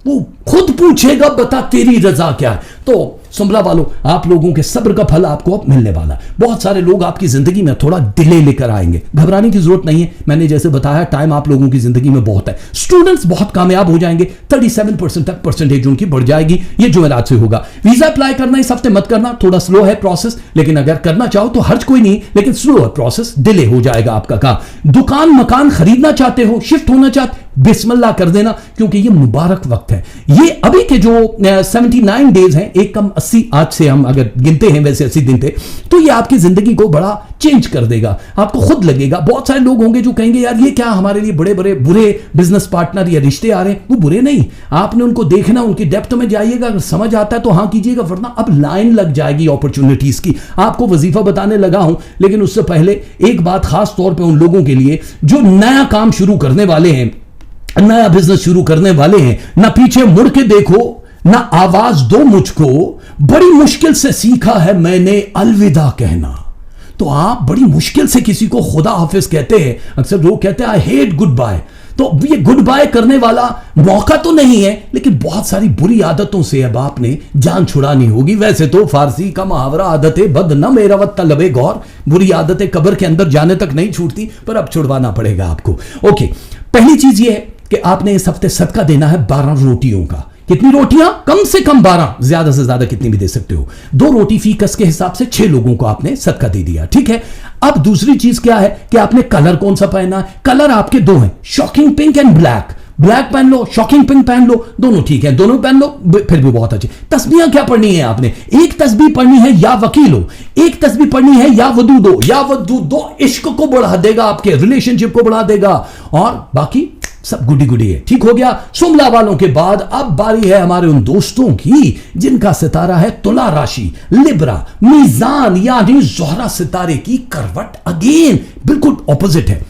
वो खुद पूछेगा बता तेरी रजा क्या है। तो सुमला वालों, आप लोगों के सब्र का फल आपको अब मिलने वाला है। बहुत सारे लोग आपकी जिंदगी में थोड़ा डिले लेकर आएंगे, घबराने की जरूरत नहीं है। मैंने जैसे बताया, टाइम आप लोगों की जिंदगी में बहुत है। स्टूडेंट्स बहुत कामयाब हो जाएंगे, 37% तक परसेंटेज उनकी बढ़ जाएगी। ये जुमेरात से होगा। वीजा अप्लाई करना इस हफ्ते मत करना, थोड़ा स्लो है प्रोसेस, लेकिन अगर करना चाहो तो हर्ज कोई नहीं, लेकिन स्लो है प्रोसेस, डिले हो जाएगा आपका काम। दुकान मकान खरीदना चाहते हो, शिफ्ट होना चाहते, बिस्मिल्लाह कर देना, क्योंकि ये मुबारक वक्त है। ये अभी के जो 79 डेज हैं, एक कम 80, आज से हम अगर गिनते हैं वैसे 80 दिन थे, तो ये आपकी जिंदगी को बड़ा चेंज कर देगा। आपको खुद लगेगा। बहुत सारे लोग होंगे जो कहेंगे यार ये क्या हमारे लिए बड़े बड़े बुरे बिजनेस पार्टनर या रिश्ते आ रहे हैं। वो बुरे नहीं, आपने उनको देखना, उनकी डेप्थ में जाइएगा, अगर समझ आता है तो हाँ कीजिएगा, वरना अब लाइन लग जाएगी अपॉर्चुनिटीज की। आपको वजीफा बताने लगा हूं, लेकिन उससे पहले एक बात खास तौर पर उन लोगों के लिए जो नया काम शुरू करने वाले हैं, नया बिजनेस शुरू करने वाले हैं, ना पीछे मुड़ के देखो, ना आवाज दो मुझको, बड़ी मुश्किल से सीखा है मैंने अलविदा कहना। तो आप बड़ी मुश्किल से किसी को खुदा हाफिज कहते हैं। अक्सर लोग कहते हैं आई हेट गुड बाय। तो ये गुड बाय करने वाला मौका तो नहीं है, लेकिन बहुत सारी बुरी आदतों से अब आपने जान छुड़ानी होगी। वैसे तो फारसी का मुहावरा आदतें बद न मेरा वत तलबे गौर, बुरी आदतें कब्र के अंदर जाने तक नहीं छूटती, पर अब छुड़वाना पड़ेगा आपको। ओके, पहली चीज ये है कि आपने इस हफ्ते सदका देना है 12 रोटियों का। कितनी रोटियां? कम से कम 12, ज्यादा से ज्यादा कितनी भी दे सकते हो। 2 रोटी फी कस के हिसाब से 6 लोगों को आपने सदका दे दिया, ठीक है। अब दूसरी चीज क्या है कि आपने कलर कौन सा पहना है। कलर आपके 2 हैं, shocking pink and black. Black पहन लो, शॉकिंग पिंक पहन लो, दोनों ठीक है, दोनों पहन लो फिर भी बहुत अच्छे। तस्बीहां क्या पढ़नी है आपने? एक तस्बीह पढ़नी है या वकील हो, एक तस्बीह पढ़नी है या वदूद हो। या वदूद दो इश्क को बढ़ा देगा, आपके रिलेशनशिप को बढ़ा देगा, और बाकी सब गुडी गुडी है। ठीक हो गया। सुमला वालों के बाद अब बारी है हमारे उन दोस्तों की जिनका सितारा है तुला राशि, लिब्रा, मीजान यानी जोहरा सितारे की करवट अगेन बिल्कुल ऑपोजिट है।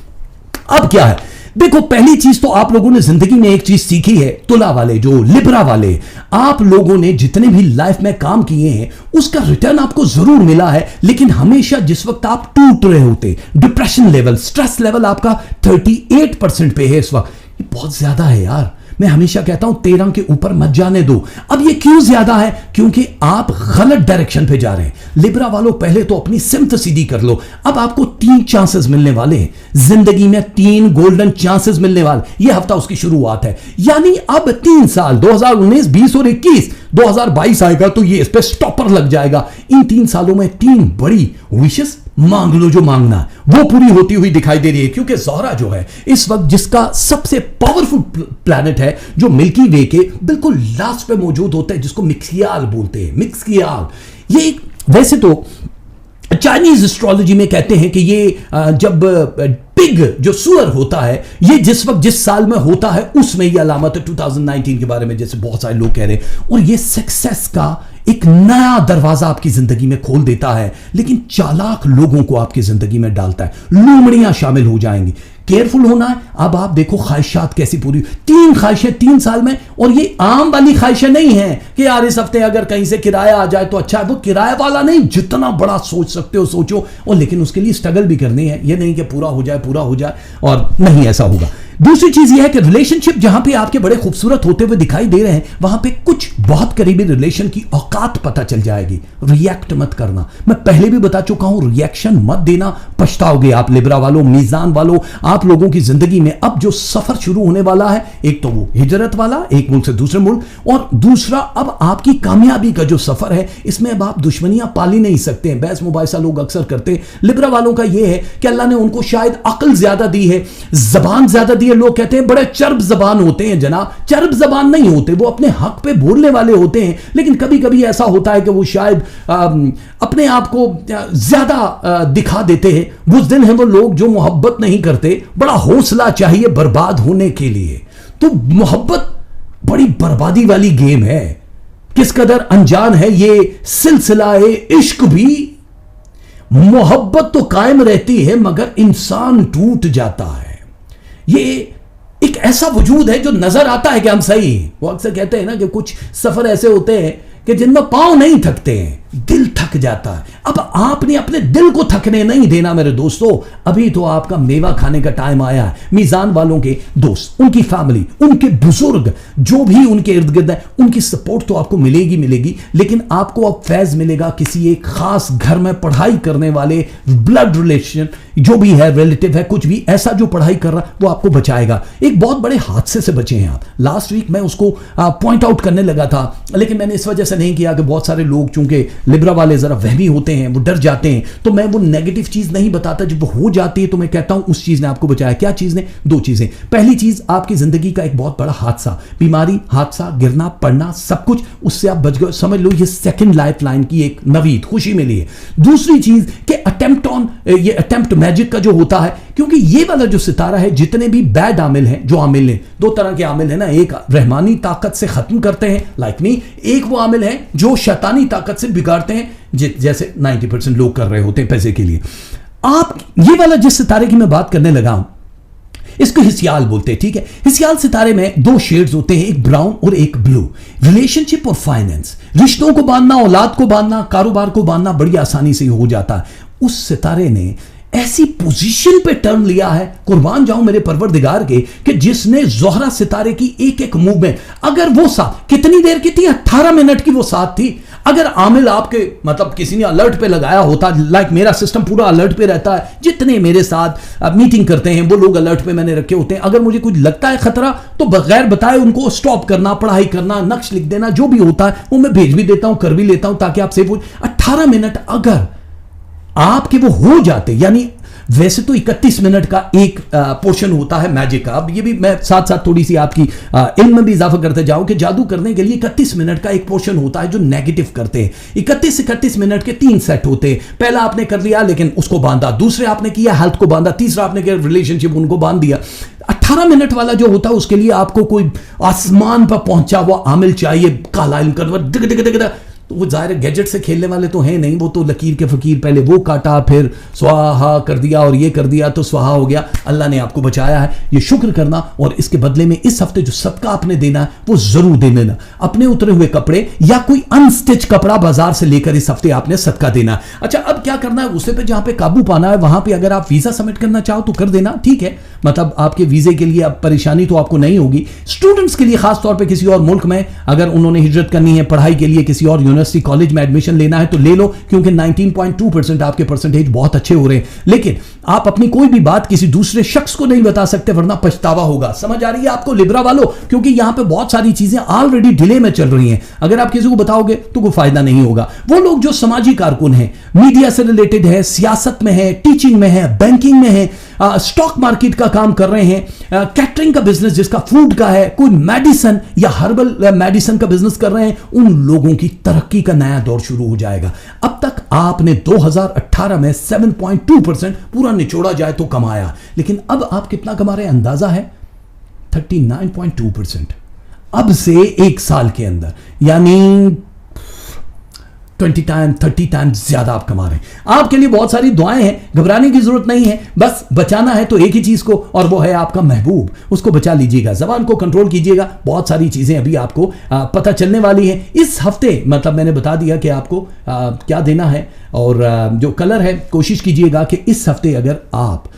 अब क्या है, देखो, पहली चीज तो आप लोगों ने जिंदगी में एक चीज सीखी है, तुला वाले, जो लिब्रा वाले, आप लोगों ने जितने भी लाइफ में काम किए हैं उसका रिटर्न आपको जरूर मिला है, लेकिन हमेशा जिस वक्त आप टूट रहे होते, डिप्रेशन लेवल, स्ट्रेस लेवल आपका 38% पे है इस वक्त, ये बहुत ज्यादा है यार। मैं हमेशा कहता हूं 13 के ऊपर मत जाने दो। अब ये क्यों ज्यादा है? क्योंकि आप गलत डायरेक्शन पे जा रहे हैं। लिब्रा वालों, पहले तो अपनी सिमत सीधी कर लो। अब आपको 3 चांसेस मिलने वाले हैं जिंदगी में, 3 गोल्डन चांसेस मिलने वाले। ये हफ्ता उसकी शुरुआत है, यानी अब 3 साल 2019, 20 और 21, 2022 आएगा तो ये इस पे स्टॉपर लग जाएगा। इन 3 सालों में 3 बड़ी विशेष मांग लो, जो मांगना है वो पूरी होती हुई दिखाई दे रही है। क्योंकि ज़ोहरा जो है इस वक्त जिसका सबसे पावरफुल प्लैनेट है, जो मिल्की वे के बिल्कुल लास्ट पे मौजूद होता है, जिसको मिक्सियाल बोलते हैं, मिक्सियाल। ये वैसे तो चाइनीज एस्ट्रोलॉजी में कहते हैं कि ये जब पिग जो सुअर होता है, ये जिस वक्त जिस साल में होता है उसमें ये अलामत है। 2019 के बारे में जैसे बहुत सारे लोग कह रहे हैं, और ये सक्सेस का एक नया दरवाजा आपकी जिंदगी में खोल देता है, लेकिन चालाक लोगों को आपकी जिंदगी में डालता है। लोमड़ियां शामिल हो जाएंगी, केयरफुल होना है। अब आप देखो ख्वाहिशात कैसी पूरी, 3 ख्वाहिशें 3 साल में, और ये आम वाली ख्वाहिशें नहीं है कि यार इस हफ्ते अगर कहीं से किराया आ जाए तो अच्छा है। वो किराया वाला नहीं, जितना बड़ा सोच सकते हो सोचो, और लेकिन उसके लिए स्ट्रगल भी करनी है। ये नहीं कि पूरा हो जाए और नहीं ऐसा होगा। दूसरी चीज यह है कि रिलेशनशिप जहां पे आपके बड़े खूबसूरत होते हुए दिखाई दे रहे हैं, वहां पे कुछ बहुत करीबी रिलेशन की औकात पता चल जाएगी। रिएक्ट मत करना, मैं पहले भी बता चुका हूं, रिएक्शन मत देना, पछताओगे आप। लिब्रा वालों, मीजान वालों, आप लोगों की जिंदगी में अब जो सफर शुरू होने वाला है, एक तो वो हिजरत वाला, एक मुल्क से दूसरे मुल्क, और दूसरा अब आपकी कामयाबी का जो सफर है, इसमें अब आप दुश्मनियां पाली नहीं सकते हैं। बहस मुबाहिसा लोग अक्सर करते हैं। लिब्रा वालों का यह है कि अल्लाह ने उनको शायद अक्ल ज्यादा दी है, जबान ज्यादा दी है। लोग कहते हैं बड़े चर्ब जबान होते हैं। जनाब, चर्ब जबान नहीं होते, वो अपने हक पे बोलने वाले होते हैं, लेकिन कभी कभी ऐसा होता है कि वो शायद अपने आप को ज्यादा दिखा देते हैं। बुज़दिल हैं वो लोग जो मोहब्बत नहीं करते। बड़ा हौसला चाहिए बर्बाद होने के लिए। तो मोहब्बत बड़ी बर्बादी वाली गेम है। किस कदर अनजान है ये सिलसिला इश्क भी। मोहब्बत तो कायम रहती है मगर इंसान टूट जाता है। ये एक ऐसा वजूद है जो नजर आता है कि हम सही हैं। वो अक्सर कहते हैं ना कि कुछ सफर ऐसे होते हैं कि जिनमें पांव नहीं थकते हैं, दिल थक जाता है। अब आपने अपने दिल को थकने नहीं देना मेरे दोस्तों। अभी तो आपका मेवा खाने का टाइम आया है। मीजान वालों के दोस्त, उनकी फैमिली, उनके बुजुर्ग जो भी उनके इर्द गिर्द है, उनकी सपोर्ट तो आपको मिलेगी, लेकिन आपको अब फैज मिलेगा किसी एक खास घर में पढ़ाई करने वाले ब्लड रिलेशन जो भी है, रिलेटिव है, कुछ भी ऐसा जो पढ़ाई कर रहा, वो आपको बचाएगा। एक बहुत बड़े हादसे से बचे हैं आप। लास्ट वीक मैं उसको पॉइंट आउट करने लगा था, लेकिन मैंने इस वजह से नहीं किया कि बहुत सारे लोग चूंकि लिब्रा वाले जरा वहमी होते हैं, वो डर जाते हैं, तो मैं वो नेगेटिव चीज नहीं बताता। जब वो हो जाती है तो मैं कहता हूं उस चीज ने आपको बचाया। क्या चीज ने? 2 चीजें। पहली चीज, आपकी जिंदगी का एक बहुत बड़ा हादसा, बीमारी, हादसा, गिरना पड़ना, सब कुछ, उससे आप बच गए। समझ लो ये सेकंड लाइफ लाइन की एक नवीद खुशी मिली है। दूसरी चीज कि अटेम्प्ट मैजिक का जो होता है, क्योंकि ये वाला जो सितारा है, जितने भी बैड आमिल हैं, जो आमिल हैं, 2 तरह के आमिल हैं ना, एक रहमानी ताकत से खत्म करते हैं लाइक मी, एक वो आमिल हैं जो शैतानी ताकत से बिगाड़ते हैं, जैसे 90% लोग कर रहे होते हैं पैसे के लिए। आप ये वाला जिस सितारे की मैं बात करने लगा हूं, इसको हिस्याल बोलते हैं, ठीक है। हिस्याल सितारे में 2 शेड्स होते हैं, एक ब्राउन और एक ब्लू। रिलेशनशिप और फाइनेंस, रिश्तों को बांधना, औलाद को बांधना, कारोबार को बांधना बड़ी आसानी से हो जाता है। उस सितारे ने ऐसी पोजीशन पे टर्न लिया है, कुर्बान जाऊं मेरे परवरदिगार के, कि जिसने ज़ोहरा सितारे की एक एक मूवमेंट, अगर वो साथ कितनी देर की थी, 18 मिनट की वो साथ थी। अगर आमिल आपके मतलब किसी ने अलर्ट पे लगाया होता, लाइक मेरा सिस्टम पूरा अलर्ट पे रहता है, जितने मेरे साथ मीटिंग करते हैं वो लोग अलर्ट पे मैंने रखे होते हैं। अगर मुझे कुछ लगता है खतरा तो बगैर बताए उनको स्टॉप करना, पढ़ाई करना, नक्श लिख देना, जो भी होता है वो मैं भेज भी देता हूं, कर भी लेता हूं, ताकि आप सेफ हो। 18 मिनट अगर आपके वो हो जाते, यानी वैसे तो 31 मिनट का एक पोर्शन होता है मैजिक का। अब ये भी मैं साथ साथ थोड़ी सी आपकी इल्म में भी इजाफा करते जाऊं कि जादू करने के लिए 31 मिनट का एक पोर्शन होता है जो नेगेटिव करते हैं। 31 मिनट के 3 सेट होते हैं। पहला आपने कर लिया लेकिन उसको बांधा, दूसरे आपने किया हेल्थ को बांधा, तीसरा आपने किया रिलेशनशिप, उनको बांध दिया। 18 मिनट वाला जो होता है उसके लिए आपको कोई आसमान पर पहुंचा हुआ आमिल चाहिए, काला इल्म कर तो वो जाहिर गैजेट से खेलने वाले तो हैं नहीं, वो तो लकीर के फकीर, पहले वो काटा फिर स्वाहा कर दिया और ये कर दिया तो स्वाहा हो गया। अल्लाह ने आपको बचाया है, ये शुक्र करना, और इसके बदले में इस हफ्ते जो सदका आपने देना है वो जरूर दे देना। अपने उतरे हुए कपड़े या कोई अनस्टिच कपड़ा बाजार से लेकर इस हफ्ते आपने सदका देना। अच्छा, अब क्या करना है, गुस्से पे जहां पे काबू पाना है वहां पे अगर आप वीजा सबमिट करना चाहो तो कर देना, ठीक है, मतलब आपके वीजे के लिए अब परेशानी तो आपको नहीं होगी। स्टूडेंट्स के लिए खास तौर पे किसी और मुल्क में अगर उन्होंने हिजरत करनी है पढ़ाई के लिए, किसी और यूनिवर्सिटी कॉलेज में एडमिशन लेना है तो ले लो, क्योंकि 19.2% आपके परसेंटेज बहुत अच्छे हो रहे हैं। लेकिन आप अपनी कोई भी बात किसी दूसरे शख्स को नहीं बता सकते वरना पछतावा होगा। समझ आ रही है आपको लिब्रा वालों? क्योंकि यहां पे बहुत सारी चीजें ऑलरेडी डिले में चल रही हैं, अगर आप किसी को बताओगे तो कोई फायदा नहीं होगा। वो लोग जो समाजी कारकुन हैं, मीडिया से रिलेटेड है, सियासत में है, टीचिंग में है, बैंकिंग में है, स्टॉक मार्केट का काम कर रहे हैं, कैटरिंग का बिजनेस जिसका फूड का है, कोई मेडिसिन या हर्बल मेडिसिन का बिजनेस कर रहे हैं, उन लोगों की तरक्की का नया दौर शुरू हो जाएगा। अब तक आपने 2018 में 7.2% पूरा निचोड़ा जाए तो कमाया, लेकिन अब आप कितना कमा रहे हैं अंदाजा है? 39.2%। अब से एक साल के अंदर यानी 20 टाइम 30 टाइम्स ज्यादा आप कमा रहे हैं। आपके लिए बहुत सारी दुआएं हैं, घबराने की जरूरत नहीं है, बस बचाना है तो एक ही चीज को, और वो है आपका महबूब। उसको बचा लीजिएगा, जबान को कंट्रोल कीजिएगा। बहुत सारी चीजें अभी आपको पता चलने वाली हैं इस हफ्ते। मतलब मैंने बता दिया कि आपको क्या देना है, और जो कलर है कोशिश कीजिएगा कि इस हफ्ते अगर आप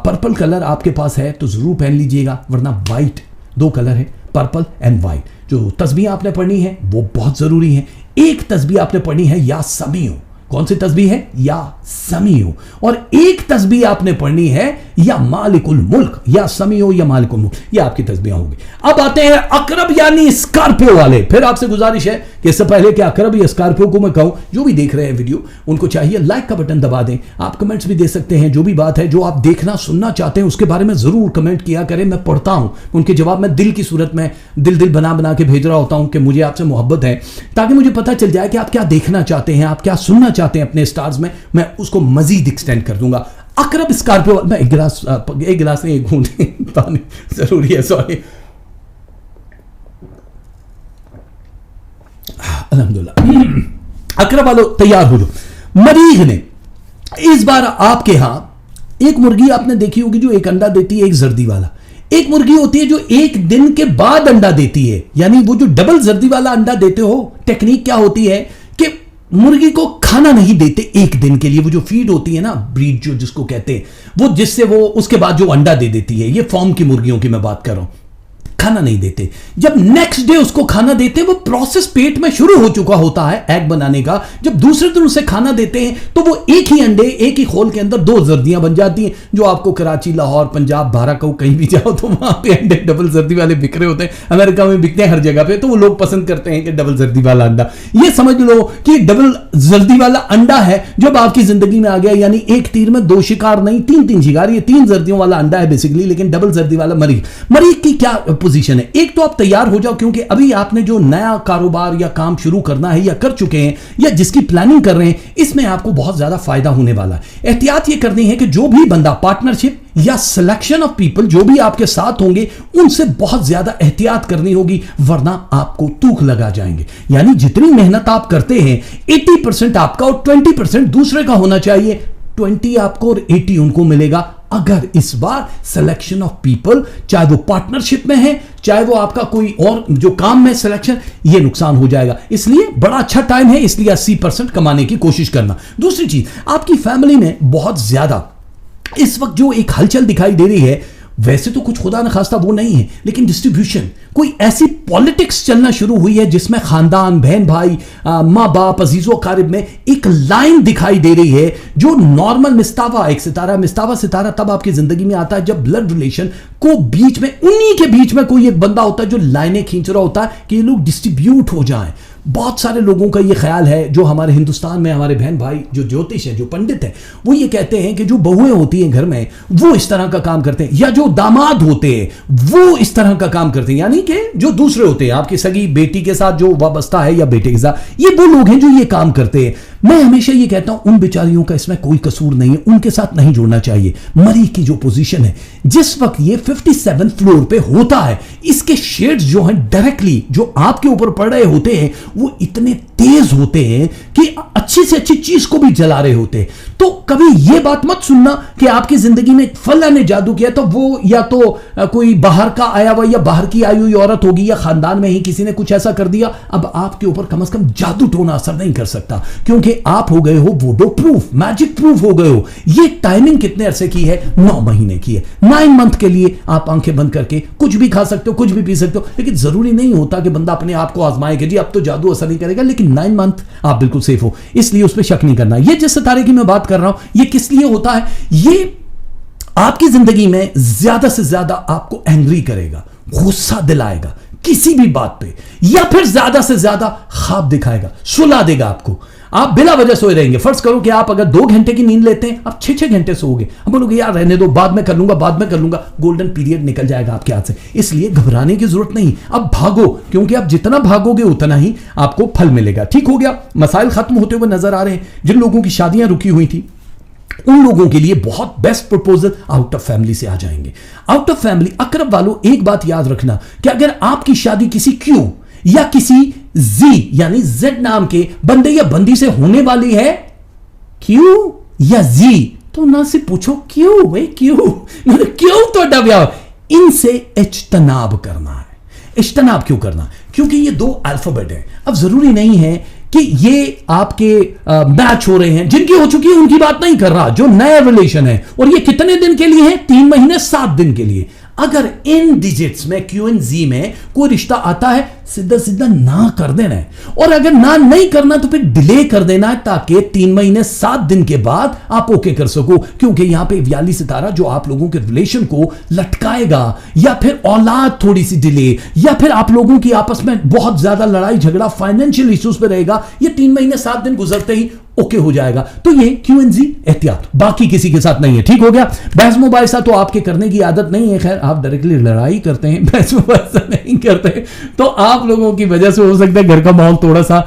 पर्पल कलर आपके पास है तो जरूर पहन लीजिएगा, वरना वाइट, दो कलर है पर्पल एंड वाइट। जो तस्बीह आपने पढ़नी है वो बहुत जरूरी है। एक तस्बीह आपने पढ़नी है या समीउ। कौन सी तस्बीह है? या समीउ। और एक तस्बीह आपने पढ़नी है या मालिकुल मुल्क, या समीउ या मालिकुल मुल्क। ये आपकी तस्बीह होगी। अब आते हैं अकरब यानी स्कॉर्पियो वाले। फिर आपसे गुजारिश है कि इससे पहले कि अकरब या स्कॉर्पियो को मैं कहूं, जो भी देख रहे हैं वीडियो उनको चाहिए लाइक का बटन दबा दें। आप कमेंट्स भी दे सकते हैं, जो भी बात है, जो आप देखना सुनना चाहते हैं उसके बारे में जरूर कमेंट किया करें। मैं पढ़ता हूं, उनके जवाब मैं दिल की सूरत में दिल बना बना के भेज रहा होता हूं कि मुझे आपसे मोहब्बत है, ताकि मुझे पता चल जाए कि आप क्या देखना चाहते हैं, आप क्या सुनना चाहते हैं अपने स्टार्स में। मैं उसको मजीद एक्सटेंड कर दूंगा। अकरब स्कॉर्पियो, मैं एक गिलास नहीं, एक घूंट पानी जरूरी है, सॉरी। अल्हम्दुलिल्लाह। अकरब वालों तैयार हो जाओ। मरीज ने इस बार आपके यहां एक मुर्गी आपने देखी होगी जो एक अंडा देती है, एक जर्दी वाला। एक मुर्गी होती है जो एक दिन के बाद अंडा देती है, यानी वो जो डबल जर्दी वाला अंडा देते हो। टेक्निक क्या होती है कि मुर्गी को खाना नहीं देते एक दिन के लिए, वो जो फीड होती है ना, ब्रीड जो जिसको कहते हैं, वो जिससे वो उसके बाद जो अंडा दे देती है, ये फॉर्म की मुर्गियों की मैं बात कर रहा हूं। खाना नहीं देते, जब नेक्स्ट डे उसको खाना देते हैं वो प्रोसेस पेट में शुरू हो चुका होता है एग बनाने का। जब दूसरे दिन उसे खाना देते हैं तो वो एक ही अंडे, एक ही खोल के अंदर दो जर्दियां बन जाती हैं। जो आपको कराची, लाहौर, पंजाब, भारत को कहीं भी जाओ तो वहां पे अंडे डबल जर्दी वाले बिक रहे होते हैं। अमेरिका में बिकते हैं हर जगह पे, तो वो लोग पसंद करते हैं कि डबल जर्दी वाला अंडा। ये समझ लो कि डबल जर्दी वाला अंडा है जब आपकी जिंदगी में आ गया, यानी एक तीर में दो शिकार नहीं, तीन शिकार। ये तीन जर्दियों वाला अंडा है बेसिकली, लेकिन डबल जर्दी वाला मरीज की क्या पोजीशन है? एक तो आप तैयार हो जाओ, क्योंकि अभी आपने जो नया कारोबार या काम शुरू करना है या कर चुके हैं या जिसकी प्लानिंग कर रहे हैं, इसमें आपको बहुत ज्यादा फायदा होने वाला है। एहतियात ये करनी है कि जो भी बंदा पार्टनरशिप या सिलेक्शन ऑफ पीपल जो भी आपके साथ होंगे उनसे बहुत ज्यादा एहतियात करनी होगी, वरना आपको तूक लगा जाएंगे। यानी जितनी मेहनत आप करते हैं 80% आपका और 20% दूसरे का होना चाहिए। 20 आपको और 80 उनको मिलेगा अगर इस बार सिलेक्शन ऑफ पीपल, चाहे वो पार्टनरशिप में है, चाहे वो आपका कोई और जो काम में सिलेक्शन, ये नुकसान हो जाएगा। इसलिए बड़ा अच्छा टाइम है, इसलिए 80% कमाने की कोशिश करना। दूसरी चीज, आपकी फैमिली में बहुत ज्यादा इस वक्त जो एक हलचल दिखाई दे रही है, वैसे तो कुछ खुदा न खास्ता वो नहीं है, लेकिन डिस्ट्रीब्यूशन, कोई ऐसी पॉलिटिक्स चलना शुरू हुई है जिसमें खानदान, बहन भाई, माँ बाप, अजीजों कारिब में एक लाइन दिखाई दे रही है जो नॉर्मल मिस्तावा, एक सितारा, मिस्तावा सितारा तब आपकी जिंदगी में आता है जब ब्लड रिलेशन को बीच में, उन्हीं के बीच में कोई एक बंदा होता है जो लाइनें खींच रहा होता है कि ये लोग डिस्ट्रीब्यूट हो जाएं। बहुत सारे लोगों का ये ख्याल है, जो हमारे हिंदुस्तान में हमारे बहन भाई जो ज्योतिष है, जो पंडित है, वो ये कहते हैं कि जो बहुएं होती हैं घर में वो इस तरह का काम करते हैं, या जो दामाद होते हैं वो इस तरह का काम करते हैं, यानी कि जो दूसरे होते हैं आपकी सगी बेटी के साथ जो वाबस्ता है या बेटे के साथ, ये वो लोग हैं जो ये काम करते हैं। मैं हमेशा ये कहता हूं उन बेचारियों का इसमें कोई कसूर नहीं है, उनके साथ नहीं जुड़ना चाहिए। मरी की जो पोजीशन है जिस वक्त ये 57 फ्लोर पे होता है, इसके शेड्स जो हैं डायरेक्टली जो आपके ऊपर पड़ रहे होते हैं वो इतने तेज होते हैं कि अच्छी से अच्छी चीज को भी जला रहे होते हैं। तो कभी ये बात मत सुनना कि आपकी जिंदगी में फला ने जादू किया, तो वो या तो कोई बाहर का आया हुआ या बाहर की आई हुई औरत होगी या खानदान में ही किसी ने कुछ ऐसा कर दिया। अब आपके ऊपर कम से कम जादू टोना असर नहीं कर सकता, क्योंकि आप हो गए हो वोडो प्रूफ, मैजिक प्रूफ हो गए हो। ये टाइमिंग कितने अरसे की है? 9 महीने की है। 9 मंथ के लिए आप आंखें बंद करके कुछ भी खा सकते हो, कुछ भी पी सकते हो, लेकिन जरूरी नहीं होता कि बंदा अपने आप को आजमाए कि जी अब तो जादू असर नहीं करेगा, लेकिन 9 मंथ आप बिल्कुल सेफ हो, इसलिए उस पर शक नहीं करना। ये जिस सितारे की मैं बात कर रहा हूं, ये किस लिए होता है? ये आपकी जिंदगी में ज्यादा से ज्यादा आपको एंग्री करेगा, गुस्सा दिलाएगा किसी भी बात पे, या फिर ज्यादा से ज्यादा ख्वाब दिखाएगा, सुला देगा आपको। आप बिना वजह सोए रहेंगे। फर्ज करो कि आप अगर 2 घंटे की नींद लेते हैं, आप 6-6 घंटे सोओगे। अब बोलोगे यार रहने दो, बाद में कर लूंगा, बाद में कर लूंगा। गोल्डन पीरियड निकल जाएगा आपके हाथ से, इसलिए घबराने की जरूरत नहीं। अब भागो, क्योंकि आप जितना भागोगे उतना ही आपको फल मिलेगा। ठीक हो गया? मसाइल खत्म होते हुए नजर आ रहे हैं। जिन लोगों की शादियां रुकी हुई थी, उन लोगों के लिए बहुत best proposal out of family से आ जाएंगे। आउट ऑफ फैमिली अकरब वालों, एक बात याद रखना कि अगर आपकी शादी किसी क्यू या किसी जी यानी जेड नाम के बंदे या बंदी से होने वाली है, क्यू या जी, तो ना से पूछो क्यों भाई, क्यों तो ब्याह, इनसे इज्तनाब करना है। इज्तनाब क्यों करना? क्योंकि ये 2 अल्फाबेट हैं। अब जरूरी नहीं है कि ये आपके मैच हो रहे हैं, जिनकी हो चुकी है उनकी बात नहीं कर रहा, जो नया रिलेशन है। और ये कितने दिन के लिए है? 3 महीने 7 दिन के लिए। अगर इन डिजिट्स में क्यू एंड जी में कोई रिश्ता आता है, सीधा सीधा ना कर देना है। और अगर ना नहीं करना तो फिर डिले कर देना है, ताकि 3 महीने 7 दिन के बाद आप ओके कर सको। क्योंकि यहां पे व्याली सितारा जो आप लोगों के रिलेशन को लटकाएगा, या फिर औलाद थोड़ी सी डिले, या फिर आप लोगों की आपस में बहुत ज्यादा लड़ाई झगड़ा फाइनेंशियल इश्यूज पे रहेगा, ये 3 महीने 7 दिन गुजरते ही ओके हो जाएगा। तो ये क्यू एन जी एहतियात, बाकी किसी के साथ नहीं है। ठीक हो गया? बहस मुबाहिसा तो आपके करने की आदत नहीं है, खैर आप डायरेक्टली लड़ाई करते हैं, बहस मुबाहिसा नहीं करते, तो आप लोगों की वजह से हो सकता है घर का माहौल थोड़ा सा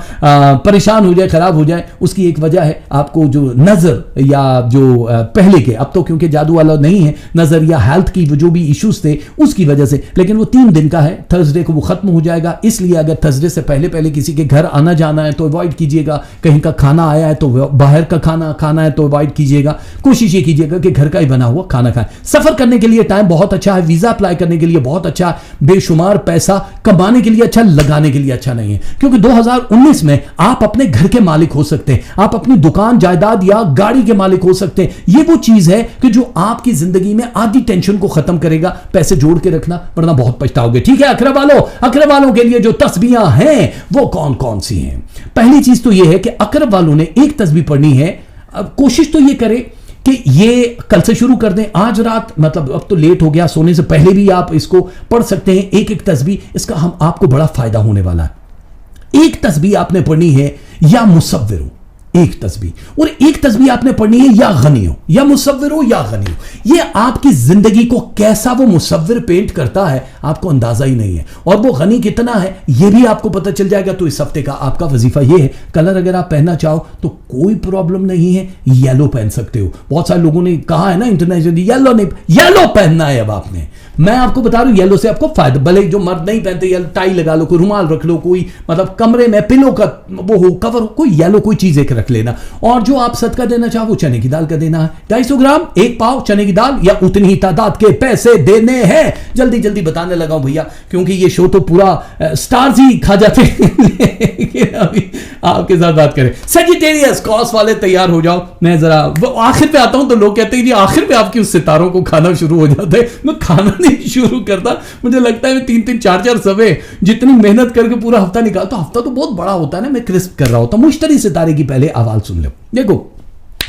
परेशान हो जाए, खराब हो जाए। उसकी एक वजह है आपको जो नजर या जो पहले के, अब तो क्योंकि जादू वाला नहीं है, नजर या हेल्थ की जो भी इश्यूज थे उसकी वजह से, लेकिन वो 3 दिन का है। थर्सडे को वो खत्म हो जाएगा, इसलिए अगर थर्सडे से पहले पहले किसी के घर आना जाना है तो अवॉइड कीजिएगा। कहीं का खाना आया है तो बाहर का खाना खाना है तो अवॉइड कीजिएगा। कोशिश ये कीजिएगा कि घर का ही बना हुआ खाना खाएं। सफर करने के लिए टाइम बहुत अच्छा है, वीजा अप्लाई करने के लिए बहुत अच्छा है, बेशुमार पैसा कमाने के लिए अच्छा, लगाने के लिए अच्छा नहीं है। क्योंकि 2019 में आप अपने घर के मालिक हो सकते हैं, आप अपनी दुकान जायदाद या गाड़ी के मालिक हो सकते हैं। ये वो चीज है कि जो आपकी जिंदगी में आधी टेंशन को खत्म करेगा। पैसे जोड़ के रखना, वरना बहुत पछताओगे। ठीक है? अखरा वालों के लिए जो तस्बीहां हैं वो कौन कौन सी हैं? पहली चीज तो यह है कि अकरब वालों ने एक तस्बीह पढ़नी है। अब कोशिश तो ये करें कि ये कल से शुरू कर दें, आज रात, मतलब अब तो लेट हो गया, सोने से पहले भी आप इसको पढ़ सकते हैं, एक एक तस्बीह। इसका हम आपको बड़ा फायदा होने वाला है। एक तस्बीह आपने पढ़नी है या मुसव्विर हो, एक तस्बीह, और एक तस्बीह आपने पढ़नी है या गनी हो, या मुसव्विर हो या गनी हो। ये आपकी जिंदगी को कैसा वो मुसव्विर पेंट करता है आपको अंदाजा ही नहीं है, और वो गनी कितना है ये भी आपको पता चल जाएगा। तो इस हफ्ते का आपका वजीफा ये है, कलर अगर आप पहनना चाहो तो कोई प्रॉब्लम नहीं है, येलो पहन सकते हो। बहुत सारे लोगों ने कहा है ना इंटरनेशनली, येलो नहीं, येलो पहनना है। अब आपने, मैं आपको बता रहा हूं येलो से आपको फायदा, भले जो मर्द नहीं पहनते, येलो टाई लगा लो, कोई रुमाल रख लो, कोई मतलब कमरे में पिलो का वो हो, कवर हो, कोई येलो कोई चीज एक रख लेना। और जो आप सदका देना चाहो वो चने की दाल का देना है, 250 ग्राम, 1 पाव चने की दाल, या उतनी ही तादाद के पैसे देने हैं। जल्दी जल्दी बताने लगा हूं भैया, क्योंकि ये शो तो पूरा स्टार्स ही खा जाते हैं। अभी आपके साथ बात करें, सेजिटेरियस कॉस वाले तैयार हो जाओ। मैं जरा आखिर पे आता हूं तो लोग कहते हैं जी आखिर पे आपकी उस सितारों को खाना शुरू हो जाता है। मैं खाना नहीं शुरू करता, मुझे लगता है मैं 3-3, 4-4 सवे जितनी मेहनत करके पूरा हफ्ता निकालता, हफ्ता तो बहुत बड़ा होता है ना, मैं क्रिस्प कर रहा होता। मुश्तरी सितारे की पहले आवाज सुन लो। देखो,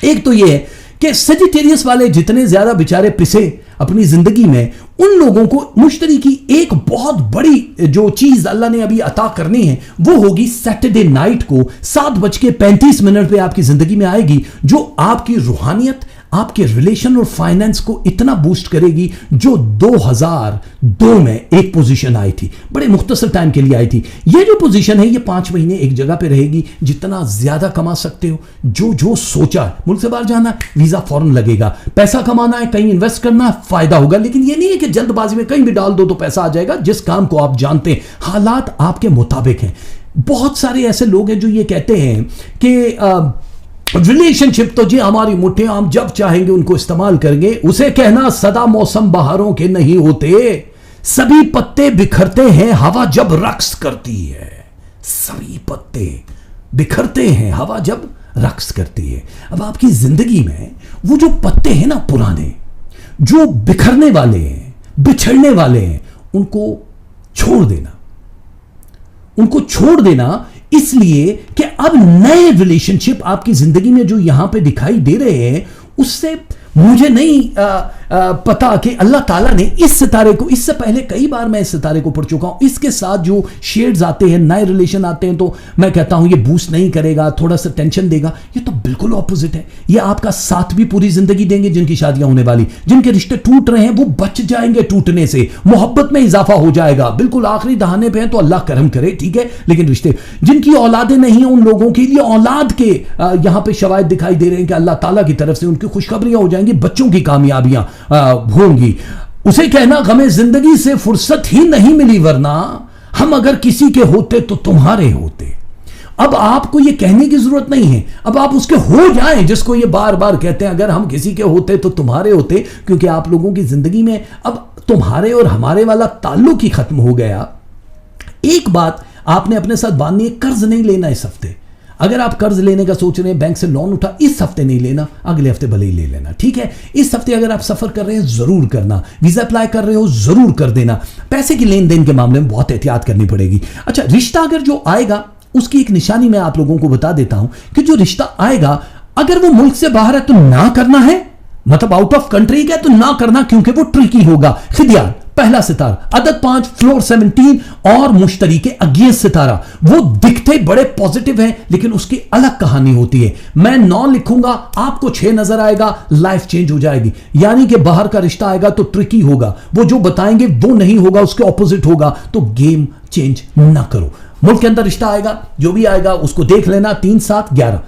एक तो ये है कि सेजिटेरियस वाले जितने ज्यादा बेचारे पिसे अपनी जिंदगी में, उन लोगों को मुश्तरी की एक बहुत बड़ी जो चीज अल्लाह ने अभी अता करनी है वो होगी सैटरडे नाइट को 7:35 पे आपकी जिंदगी में आएगी, जो आपकी रूहानियत, आपके रिलेशन और फाइनेंस को इतना बूस्ट करेगी, जो 2002 में एक पोजीशन आई थी, बड़े मुख्तसर टाइम के लिए आई थी। ये जो पोजीशन है ये 5 महीने एक जगह पे रहेगी। जितना ज्यादा कमा सकते हो, जो सोचा है, मुल्क से बाहर जाना है, वीजा फौरन लगेगा, पैसा कमाना है, कहीं इन्वेस्ट करना है, फायदा होगा। लेकिन ये नहीं है कि जल्दबाजी में कहीं भी डाल दो तो पैसा आ जाएगा। जिस काम को आप जानते हैं, हालात आपके मुताबिक हैं, बहुत सारे ऐसे लोग हैं जो ये कहते हैं कि रिलेशनशिप तो जी हमारी मुट्ठियां, हम जब चाहेंगे उनको इस्तेमाल करेंगे। उसे कहना सदा मौसम बहारों के नहीं होते, सभी पत्ते बिखरते हैं हवा जब रक्स करती है। सभी पत्ते बिखरते हैं हवा जब रक्स करती है। अब आपकी जिंदगी में वो जो पत्ते हैं ना पुराने, जो बिखरने वाले हैं, बिछड़ने वाले हैं, उनको छोड़ देना, उनको छोड़ देना इसलिए कि अब नए रिलेशनशिप आपकी जिंदगी में जो यहां पे दिखाई दे रहे हैं, उससे मुझे नहीं पता कि अल्लाह ताला ने इस सितारे को, इससे पहले कई बार मैं इस सितारे को पढ़ चुका हूं, इसके साथ जो शेड्स आते हैं, नए रिलेशन आते हैं, तो मैं कहता हूं ये बूस्ट नहीं करेगा, थोड़ा सा टेंशन देगा। ये तो बिल्कुल ऑपोजिट है। ये आपका साथ भी पूरी जिंदगी देंगे। जिनकी शादियां होने वाली, जिनके रिश्ते टूट रहे हैं, वो बच जाएंगे टूटने से, मोहब्बत में इजाफा हो जाएगा। बिल्कुल आखिरी दहाने पे हैं तो अल्लाह करम करे, ठीक है। लेकिन रिश्ते, जिनकी औलादें नहीं है, उन लोगों के लिए औलाद के यहां पे शवाहिद दिखाई दे रहे हैं कि अल्लाह ताला की तरफ से उनकी खुशखबरियां हो जाएंगी, बच्चों की कामयाबियां होंगी। उसे कहना हमें जिंदगी से फुर्सत ही नहीं मिली, वरना हम अगर किसी के होते तो तुम्हारे होते। अब आपको ये कहने की जरूरत नहीं है, अब आप उसके हो जाएं, जिसको ये बार बार कहते हैं अगर हम किसी के होते तो तुम्हारे होते, क्योंकि आप लोगों की जिंदगी में अब तुम्हारे और हमारे वाला ताल्लुक ही खत्म हो गया। एक बात आपने अपने साथ बांधनी है, कर्ज नहीं लेना इस हफ्ते। अगर आप कर्ज लेने का सोच रहे हैं, बैंक से लोन उठा, इस हफ्ते नहीं लेना, अगले हफ्ते भले ही ले लेना, ठीक है। इस हफ्ते अगर आप सफर कर रहे हैं जरूर करना, वीजा अप्लाई कर रहे हो जरूर कर देना। पैसे की लेन देन के मामले में बहुत एहतियात करनी पड़ेगी। अच्छा, रिश्ता अगर जो आएगा उसकी एक निशानी मैं आप लोगों को बता देता हूं कि जो रिश्ता आएगा, अगर वो मुल्क से बाहर है तो ना करना है, मतलब आउट ऑफ कंट्री का तो ना करना, क्योंकि वो ट्रिकी होगा। खिदियान पहला सितारा, अदद 5, फ्लोर 17 और मुश्तरी के अगेंस्ट सितारा, वो दिखते बड़े पॉजिटिव हैं, लेकिन उसकी अलग कहानी होती है। मैं 9 लिखूंगा, आपको 6 नजर आएगा, लाइफ चेंज हो जाएगी। यानी कि बाहर का रिश्ता आएगा तो ट्रिकी होगा, वो जो बताएंगे वो नहीं होगा, उसके ऑपोजिट होगा, तो गेम चेंज ना करो। मुल्क के अंदर रिश्ता आएगा, जो भी आएगा उसको देख लेना। 3, 7, 11,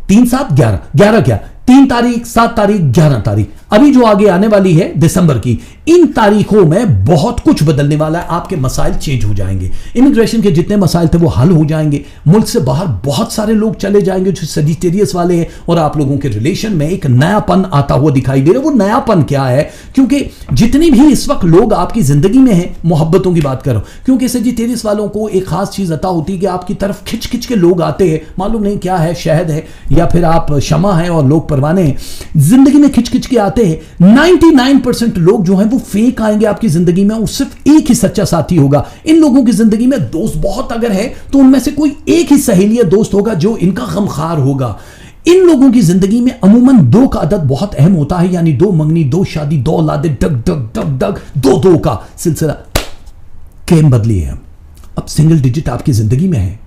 3, 7, 11, 11 क्या, 3 तारीख, 7 तारीख, 11 तारीख, अभी जो आगे आने वाली है दिसंबर की, इन तारीखों में बहुत कुछ बदलने वाला है। आपके मसाइल चेंज हो जाएंगे, इमिग्रेशन के जितने मसाइल थे वो हल हो जाएंगे, मुल्क से बाहर बहुत सारे लोग चले जाएंगे जो सजिटेरियस वाले हैं, और आप लोगों के रिलेशन में एक नयापन आता हुआ दिखाई दे रहा है। वो नयापन क्या है, क्योंकि जितनी भी इस वक्त लोग आपकी जिंदगी में हैं, मोहब्बतों की बात करो, क्योंकि सजिटेरियस वालों को एक खास चीज अता होती है कि आपकी तरफ खिंच खिंच के लोग आते हैं, मालूम नहीं क्या है, शहद है या फिर आप शमा है और लोग परवाने हैं, जिंदगी में खिंच खिंच के आते हैं। 99% लोग जो हैं वो फेक आएंगे आपकी जिंदगी में, और सिर्फ एक ही सच्चा साथी होगा। इन लोगों की जिंदगी में दोस्त बहुत अगर है तो उनमें से कोई एक ही सहेली या दोस्त होगा जो इनका गमखार होगा। इन लोगों की जिंदगी में अमूमन 2 का अदद बहुत अहम होता है, यानी 2 मंगनी, 2 शादी, 2 औलादे, डग डग डग डग, 2 का सिलसिला। गेम बदली है, अब सिंगल डिजिट आपकी जिंदगी में है।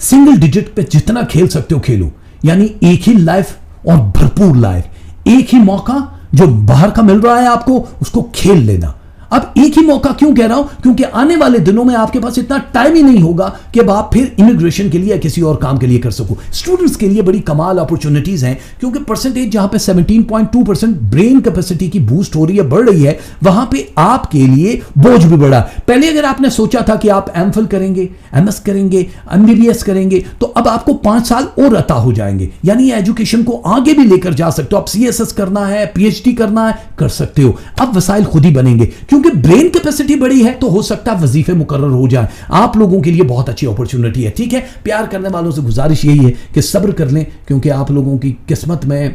सिंगल डिजिट पे जितना खेल सकते हो खेलो, यानी एक ही लाइफ और भरपूर लाइफ, एक ही मौका जो बाहर का मिल रहा है आपको, उसको खेल लेना। अब एक ही मौका क्यों कह रहा हूं, क्योंकि आने वाले दिनों में आपके पास इतना टाइम ही नहीं होगा कि अब आप फिर इमिग्रेशन के लिए या किसी और काम के लिए कर सको। स्टूडेंट्स के लिए बड़ी कमाल अपॉर्चुनिटीज हैं, क्योंकि परसेंटेज जहां पे 17.2% ब्रेन कैपेसिटी की बूस्ट हो रही है, बढ़ रही है, वहां पे आपके लिए बोझ भी बढ़ा। पहले अगर आपने सोचा था कि आप एमफिल करेंगे, एमएस करेंगे, एमबीबीएस करेंगे, तो अब आपको 5 साल और अता हो जाएंगे, यानी एजुकेशन को आगे भी लेकर जा सकते हो। आप सीएसएस करना है, पीएचडी करना है, कर सकते हो। अब वसाइल खुद ही बनेंगे, क्योंकि ब्रेन कैपेसिटी बड़ी है, तो हो सकता है वजीफे मुकर्रर हो जाए। आप लोगों के लिए बहुत अच्छी अपॉर्चुनिटी है, ठीक है। प्यार करने वालों से गुजारिश यही है कि सब्र कर लें, क्योंकि आप लोगों की किस्मत में,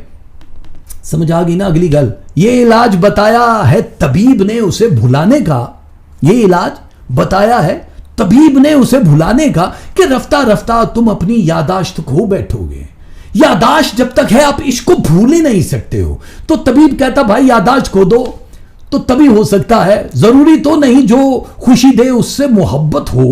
समझ आ गई ना अगली गल। ये इलाज बताया है तबीब ने उसे भुलाने का, ये इलाज बताया है तबीब ने उसे भुलाने का, कि रफ्ता रफ्ता तुम अपनी यादाश्त खो बैठोगे। यादाश्त जब तक है आप इसको भूल ही नहीं सकते हो। तो तबीब कहता भाई यादाश्त खो दो, तो तभी हो सकता है। जरूरी तो नहीं जो खुशी दे उससे मोहब्बत हो,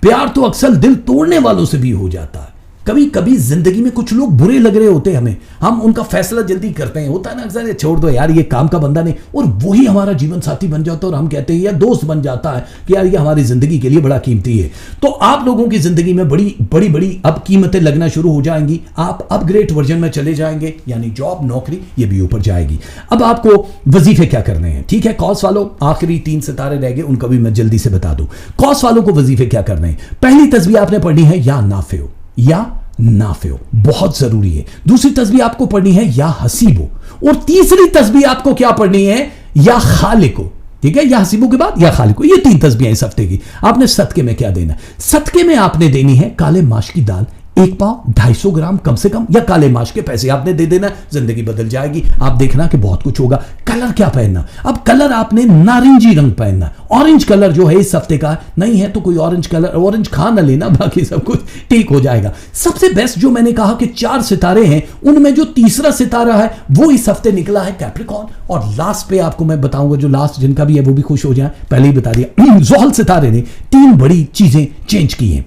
प्यार तो अक्सर दिल तोड़ने वालों से भी हो जाता है। कभी कभी जिंदगी में कुछ लोग बुरे लग रहे होते हैं हमें, हम उनका फैसला जल्दी करते हैं, होता है ना अक्सर, छोड़ दो यार ये काम का बंदा नहीं, और वही हमारा जीवन साथी बन जाता है और हम कहते हैं या दोस्त बन जाता है कि यार ये हमारी जिंदगी के लिए बड़ा कीमती है। तो आप लोगों की जिंदगी में बड़ी बड़ी बड़ी अब कीमतें लगना शुरू हो जाएंगी, आप अपग्रेड वर्जन में चले जाएंगे, यानी जॉब नौकरी ये भी ऊपर जाएगी। अब आपको वजीफे क्या करने हैं, ठीक है कॉस वालों, आखिरी 3 सितारे रह गए, उनका भी मैं जल्दी से बता दूं। कॉस वालों को वजीफे क्या करने हैं, पहली तस्बीह आपने पढ़नी है या नाफिओ, या नाफिओ बहुत जरूरी है। दूसरी तस्बीह आपको पढ़नी है या हसीबो, और तीसरी तस्बीह आपको क्या पढ़नी है, या खालिको, ठीक है, या हसीबो के बाद या खालिको। ये 3 तस्बीहें इस हफ्ते की। आपने सदके में क्या देना, सदके में आपने देनी है काले माश की दाल 1 पाव 250 ग्राम कम से कम, या काले माश के पैसे आपने दे देना, जिंदगी बदल जाएगी। आप देखना कि बहुत कुछ होगा। कलर क्या पहनना, अब कलर आपने नारंगी रंग पहनना, ऑरेंज कलर जो है इस हफ्ते का नहीं है तो कोई ऑरेंज कलर, ऑरेंज खा ना लेना, बाकी सब कुछ ठीक हो जाएगा। सबसे बेस्ट जो मैंने कहा कि 4 सितारे हैं, उनमें जो तीसरा सितारा है वो इस हफ्ते निकला है कैप्रिकॉर्न, और लास्ट पे आपको मैं बताऊंगा जो लास्ट जिनका भी है वो भी खुश हो जाए, पहले ही बता दिया। ज़ोहल सितारे ने 3 बड़ी चीजें चेंज की हैं।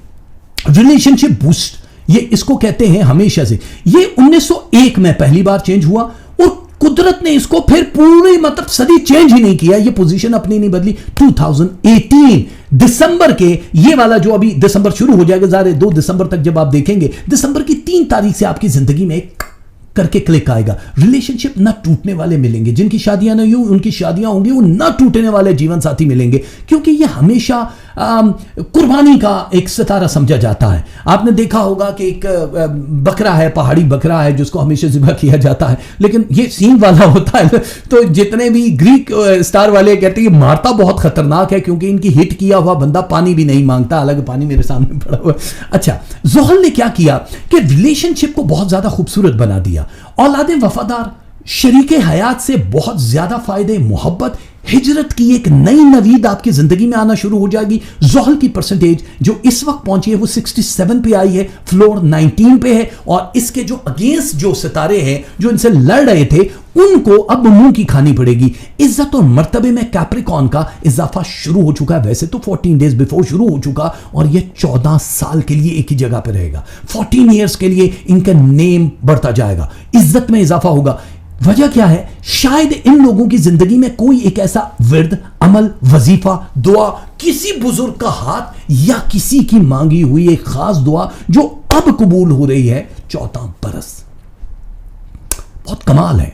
रिलेशनशिप बूस्ट, ये इसको कहते हैं हमेशा से, ये 1901 में पहली बार चेंज हुआ, और कुदरत ने इसको फिर पूरी मतलब सदी चेंज ही नहीं किया, ये पोजीशन अपनी नहीं बदली। 2018 दिसंबर के, ये वाला जो अभी दिसंबर शुरू हो जाएगा, ज़ाहिर 2 दिसंबर तक जब आप देखेंगे, दिसंबर की 3 तारीख से आपकी जिंदगी में एक करके क्लिक आएगा। रिलेशनशिप ना टूटने वाले मिलेंगे, जिनकी शादियां नहीं हुई उनकी शादियां होंगी, वो ना टूटने वाले जीवन साथी मिलेंगे, क्योंकि ये हमेशा कुर्बानी का एक सितारा समझा जाता है। आपने देखा होगा कि एक बकरा है, पहाड़ी बकरा है जिसको हमेशा ज़िबा किया जाता है, लेकिन ये सींग वाला होता है, तो जितने भी ग्रीक स्टार वाले कहते हैं ये मारता बहुत खतरनाक है, क्योंकि इनकी हिट किया हुआ बंदा पानी भी नहीं मांगता, हालांकि पानी मेरे सामने पड़ा हुआ। अच्छा, ज़ोहल ने क्या किया कि रिलेशनशिप को बहुत ज्यादा खूबसूरत बना दिया। औलादे वफादार, शरीके हयात से बहुत ज्यादा फायदे, मोहब्बत, हिजरत की एक नई नवीद आपकी जिंदगी में आना शुरू हो जाएगी। ज़ोहल की परसेंटेज जो इस वक्त पहुंची है वो 67 पे आई है, फ्लोर 19 पे है, और इसके जो अगेंस्ट जो सितारे हैं जो इनसे लड़ रहे थे उनको अब मुंह की खानी पड़ेगी। इज्जत और मर्तबे में कैप्रिकॉर्न का इजाफा शुरू हो चुका है, वैसे तो 14 डेज बिफोर शुरू हो चुका, और ये 14 साल के लिए एक ही जगह पे रहेगा। 14 ईयर्स के लिए इनका नेम बढ़ता जाएगा, इज्जत में इजाफा होगा। वजह क्या है, शायद इन लोगों की जिंदगी में कोई एक ऐसा विर्द, अमल, वजीफा, दुआ, किसी बुजुर्ग का हाथ या किसी की मांगी हुई एक खास दुआ जो अब कबूल हो रही है 14 बरस। बहुत कमाल है,